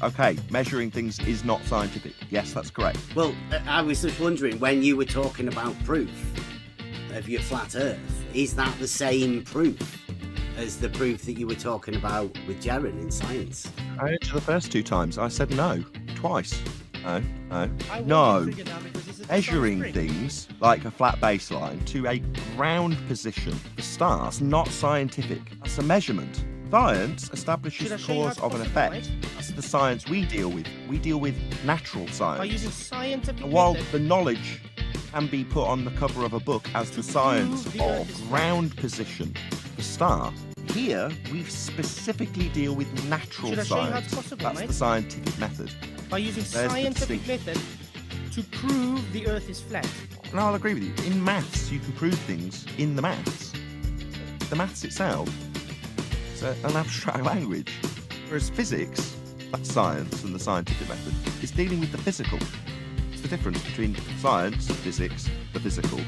Okay, measuring things is not scientific. Yes, that's correct.
Well, I was just wondering, when you were talking about proof of your flat Earth, is that the same proof as the proof that you were talking about with Jaren in science?
Prior to the first 2 times, I said no. Twice. No.
I will
No.
get triggered now because this is
Measuring
dishonest prick.
things like a flat baseline to a ground position for stars, not scientific. That's a measurement. Science establishes
Should I
the
show you how
cause
it's
of an
possible,
effect. That's the science we deal with. We deal with natural
By
science.
using scientific
And while
method
the knowledge can be put on the cover of a book as the science
prove the Earth
of
is
ground position, the star, here we specifically deal with natural
Should I show you how
science.
it's possible,
That's
mate?
the scientific method.
by using
There's the
scientific
distinction.
method to prove the Earth is flat.
And I'll agree with you. In maths, you can prove things in the maths. The maths itself is an abstract language. Whereas physics, that's science and the scientific method, is dealing with the physical. It's the difference between science, physics, the physical,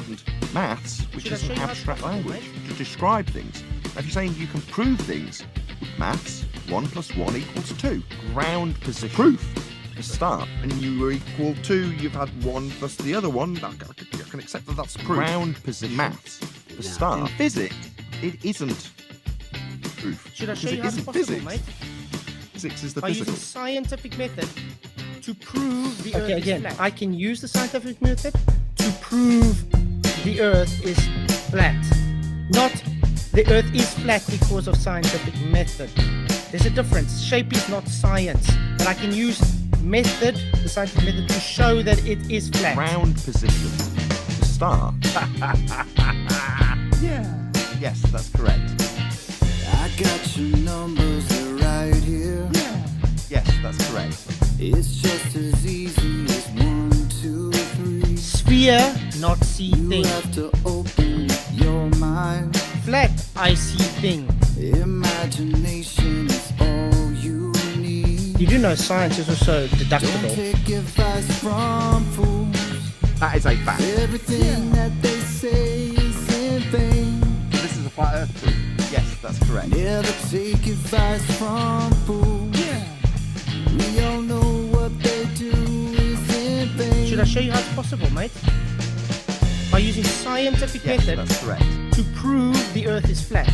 and maths, which
Should I
is
show
an
you how it's
abstract
possible,
language to describe things. Now, if you're saying you can prove things with maths, 1 + 1 = 2. Ground position. Proof. A star. And you were equal to, you've had 1 plus the other one. I can accept that that's proof. Ground position. Maths. The
Yeah.
star. In physics, it isn't proof.
Should I show
Because
you
it
how it's
isn't
possible,
physics.
mate?
Physics is the
By
physical.
using scientific method to prove the Earth
Okay,
is
again.
flat. I can use the scientific method to prove the Earth is flat. Not the Earth is flat because of scientific method. There's a difference. Shape is not science. But I can use method, the scientific method, to show that it is flat.
Ground position. The star.
Yeah.
Yes, that's correct.
I got your numbers, they're right here.
Yes, that's correct.
It's just as easy as 1, 2, 3.
Sphere, not see
You
thing.
have to open your mind.
Flat, I see thing.
Imagination is all you need.
You do know science is also
Don't
deductible.
take advice from fools.
That is a fact.
Everything that they say is in vain.
So this is a flat Earth proof. Yes, that's correct.
Never take advice from fools. We all know what they do is in vain.
Should I show you how it's possible, mate? By using scientific
Yes,
method
that's correct.
to prove the Earth is flat.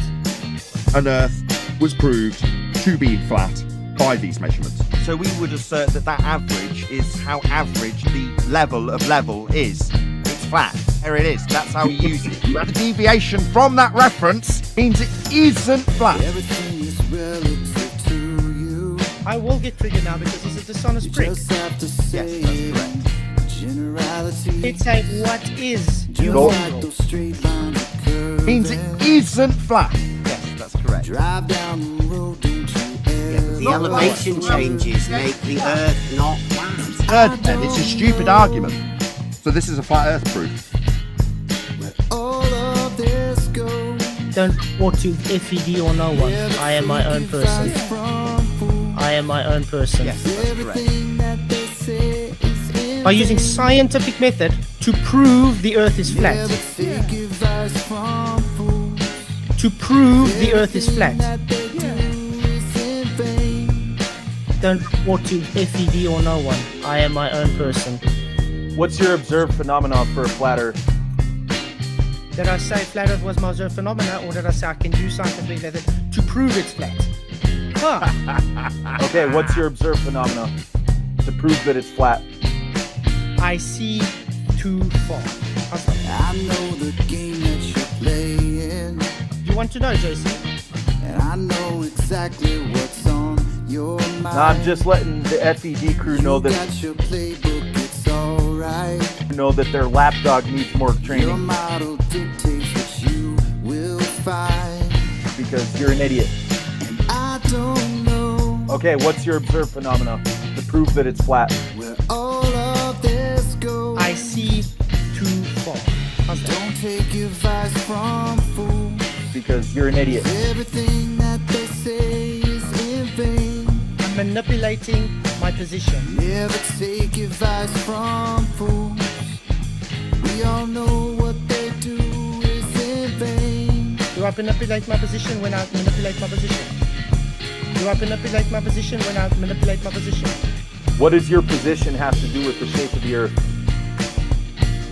An Earth was proved to be flat by these measurements. So we would assert that that average is how average the level of level is. It's flat. There it is. That's how we use it. The deviation from that reference means it isn't flat.
Everything is relative to you.
I will get triggered now because it's a
You
dishonest prick.
just have to say
Yes, that's correct.
generality.
It's a what is
You
No.
like those straight lines of curves.
Means it isn't flat. Yes, that's correct.
Drive down the road, don't you
The
ever
elevation
rush.
changes make the Earth not flat.
Third, then, it's a stupid argument. So this is a flat Earth proof.
Where all of this goes.
Don't report to F.E.D or no one. I am my own person. I am my own person.
Yes, that's correct.
Everything that they say is in
By using scientific method to prove the Earth is flat.
Never take advice from fools.
To prove the Earth is flat.
That they do is in vain.
Don't report to F.E.D or no one. I am my own person.
What's your observed phenomenon for a flat Earth?
Did I say flat Earth was my observed phenomena, or did I say I can use scientific method to prove it's flat? Huh.
Okay, what's your observed phenomena to prove that it's flat?
I see too far. How's that?
I know the game that you're playing,
You want to know, JC?
and I know exactly what's on your mind.
Nah, I'm just letting the F.E.D crew know
You
that
got your playbook, it's alright.
their lapdog needs more
Your
training
model dictates what you will find.
because you're an idiot.
And I don't know
Okay, what's your observed phenomena to prove that it's flat?
where all of this goes.
I see too far. How's that?
Don't take advice from fools.
Because you're an idiot.
Everything that they say is in vain.
I'm manipulating my position.
Never take advice from fools. We all know what they do is in vain.
Do I manipulate my position when I manipulate my position? Do I manipulate my position when I manipulate my position?
What does your position have to do with the shape of the Earth?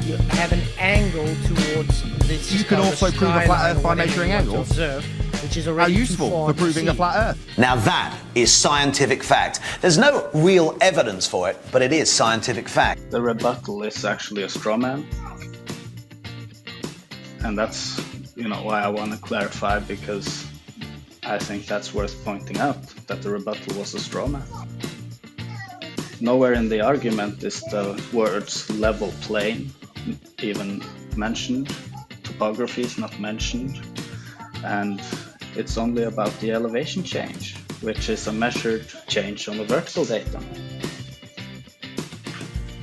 You have an angle towards this.
You can also prove a flat Earth by measuring angles.
Observe, which is
How
already
useful for proving a flat Earth.
Now that is scientific fact. There's no real evidence for it, but it is scientific fact.
The rebuttal is actually a straw man. And that's, why I want to clarify, because I think that's worth pointing out, that the rebuttal was a straw man. Nowhere in the argument is the words level plane even mentioned. Topography is not mentioned. And it's only about the elevation change, which is a measured change on the vertical datum.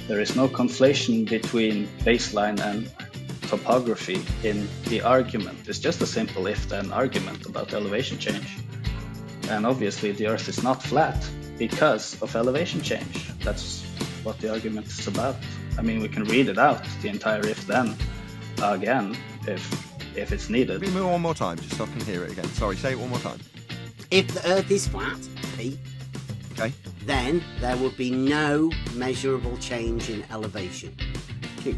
There is no conflation between baseline and topography in the argument. It's just a simple if-then argument about elevation change. And obviously the Earth is not flat because of elevation change. That's what the argument is about. I mean, we can read it out, the entire if-then, again, if it's needed.
Read it one more time, just so I can hear it again. Sorry, say it one more time.
If the Earth is flat, Pete,
Okay.
then there would be no measurable change in elevation. Q.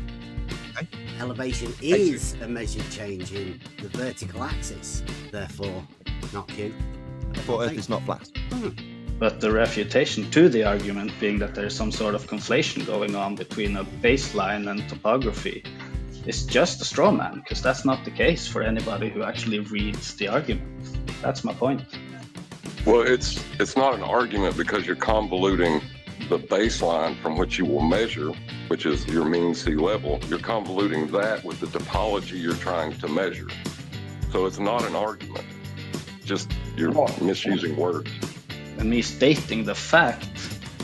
Okay.
Elevation is a measured change in the vertical axis, therefore not Q.
Therefore Earth is not flat.
But the refutation to the argument being that there's some sort of conflation going on between a baseline and topography is just a straw man, because that's not the case for anybody who actually reads the argument. That's my point.
Well, it's not an argument because you're convoluting the baseline from which you will measure, which is your mean sea level. You're convoluting that with the topology you're trying to measure. So it's not an argument. Just you're misusing words.
And me stating the fact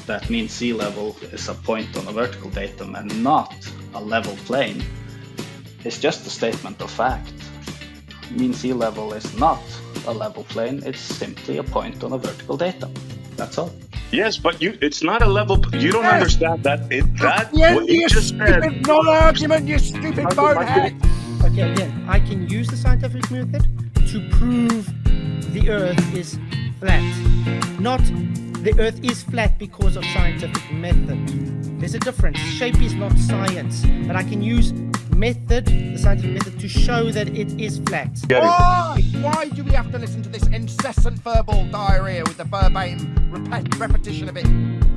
that mean sea level is a point on a vertical datum and not a level plane is just a statement of fact. Mean sea level is not a level plane, it's simply a point on a vertical datum. That's all.
Yes, but it's not a level. You don't understand that. What you just said.
Non-argument, you stupid bonehead.
Okay, again, I can use the scientific method to prove the Earth is flat. Not the Earth is flat because of scientific method. There's a difference. Shape is not science, but I can use the scientific method, to show that it is flat.
Why do we have to listen to this incessant verbal diarrhea with the verbatim repetition of it?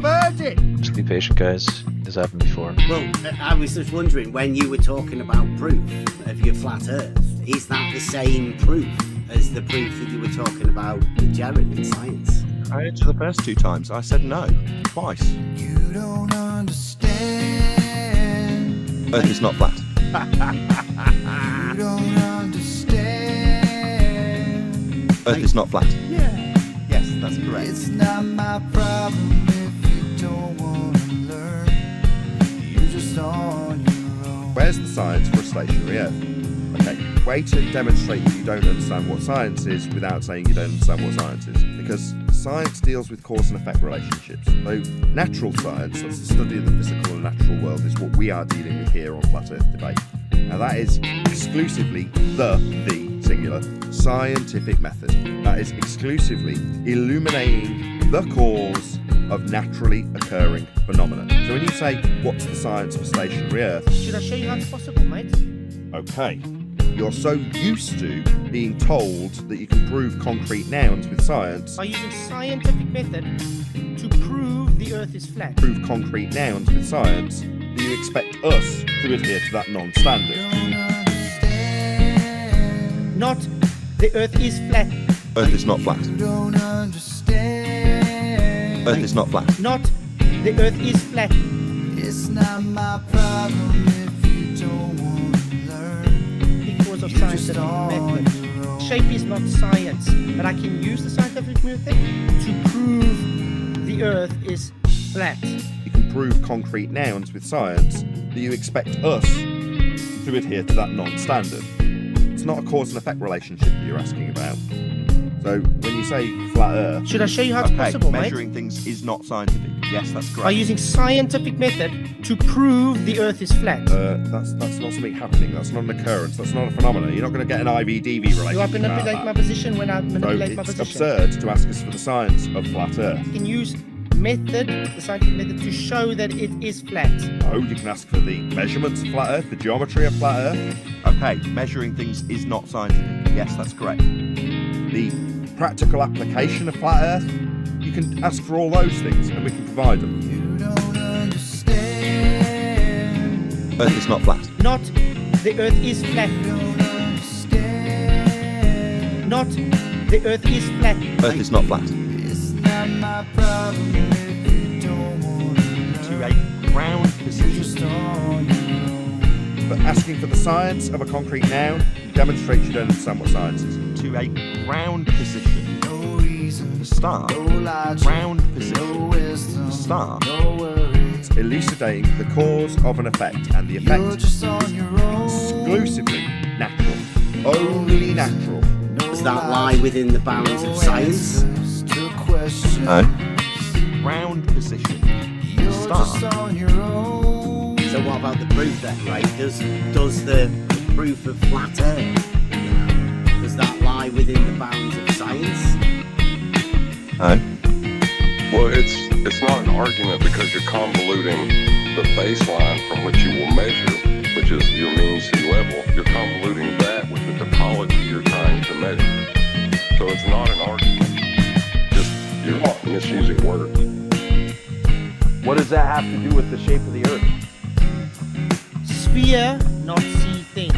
Bird it!
Just be patient, guys. This happened before.
Well, I was just wondering, when you were talking about proof of your flat Earth, is that the same proof as the proof that you were talking about with Jared in science?
I answered the first two times. I said no. Twice.
You don't understand.
Earth is not flat.
You don't understand.
Earth is not flat.
Yeah.
Yes, that's correct.
It's not my problem if you don't want to learn. You're just on your own.
Where's the science for a stationary Earth? Okay, way to demonstrate that you don't understand what science is without saying you don't understand what science is. Because science deals with cause and effect relationships. Though natural science, that's the study of the physical and natural world, is what we are dealing with here on Flat Earth Debate. Now that is exclusively the singular, scientific method. That is exclusively illuminating the cause of naturally occurring phenomena. So when you say, what's the science of a stationary Earth?
Should I show you how it's possible, mate?
Okay. You're so used to being told that you can prove concrete nouns with science.
By using scientific method to prove the Earth is flat.
Prove concrete nouns with science, do you expect us to adhere to that non-standard?
Not the Earth is flat.
Earth is not flat.
You don't understand.
Earth is not flat.
Not the Earth is flat.
It's not my problem if you don't want to learn.
Because of scientific method. Shape is not science, but I can use the scientific method to prove the Earth is flat.
You can prove concrete nouns with science, do you expect us to adhere to that non-standard? It's not a cause and effect relationship that you're asking about. So So when you say flat Earth,
Should I show you how it's possible, mate?
measuring things is not scientific. Yes, that's correct.
By using scientific method to prove the Earth is flat.
That's not something happening. That's not an occurrence. That's not a phenomenon. You're not going to get an IVDV relationship.
Do I manipulate my position when I manipulate my position?
It's absurd to ask us for the science of flat Earth.
You can use the scientific method, to show that it is flat.
No, you can ask for the measurements of flat Earth, the geometry of flat Earth. Okay, measuring things is not scientific. Yes, that's correct. The practical application of flat Earth, you can ask for all those things and we can provide them.
You don't understand.
Earth is not flat.
Not the Earth is flat.
You don't understand.
Not the Earth is flat.
Earth is not flat.
It's not my problem if you don't want to know.
To a ground position.
Just on your own.
But asking for the science of a concrete noun demonstrates you don't understand what science is. To a ground position.
No reason.
The star.
No logic.
Ground position.
No wisdom.
The star.
No worries.
It's elucidating the cause of an effect, and the effect
You're just on your own.
exclusively natural. Only natural.
Does that lie within the bounds of science?
No. Ground position. The star.
So what about the proof then, right? Does the proof of flat Earth, does that lie within the bounds of science?
No.
Well, it's not an argument because you're convoluting the baseline from which you will measure, which is your mean sea level. You're convoluting that with the topology you're trying to measure. So it's not an argument. Just you're misusing words.
What does that have to do with the shape of the Earth?
Sphere, not see thing.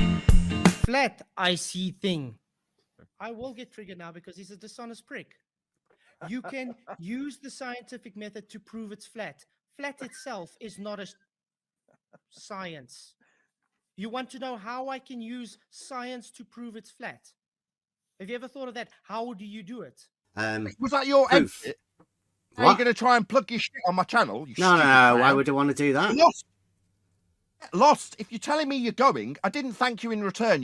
Flat, I see thing. I will get triggered now because he's a dishonest prick. You can use the scientific method to prove it's flat. Flat itself is not a science. You want to know how I can use science to prove it's flat? Have you ever thought of that? How do you do it?
Was that your
proof.
exit? Are you going to try and plug your shit on my channel? You
No,
stupid
why
clown?
would I want to do that?
Lost. If you're telling me you're going, I didn't thank you in return.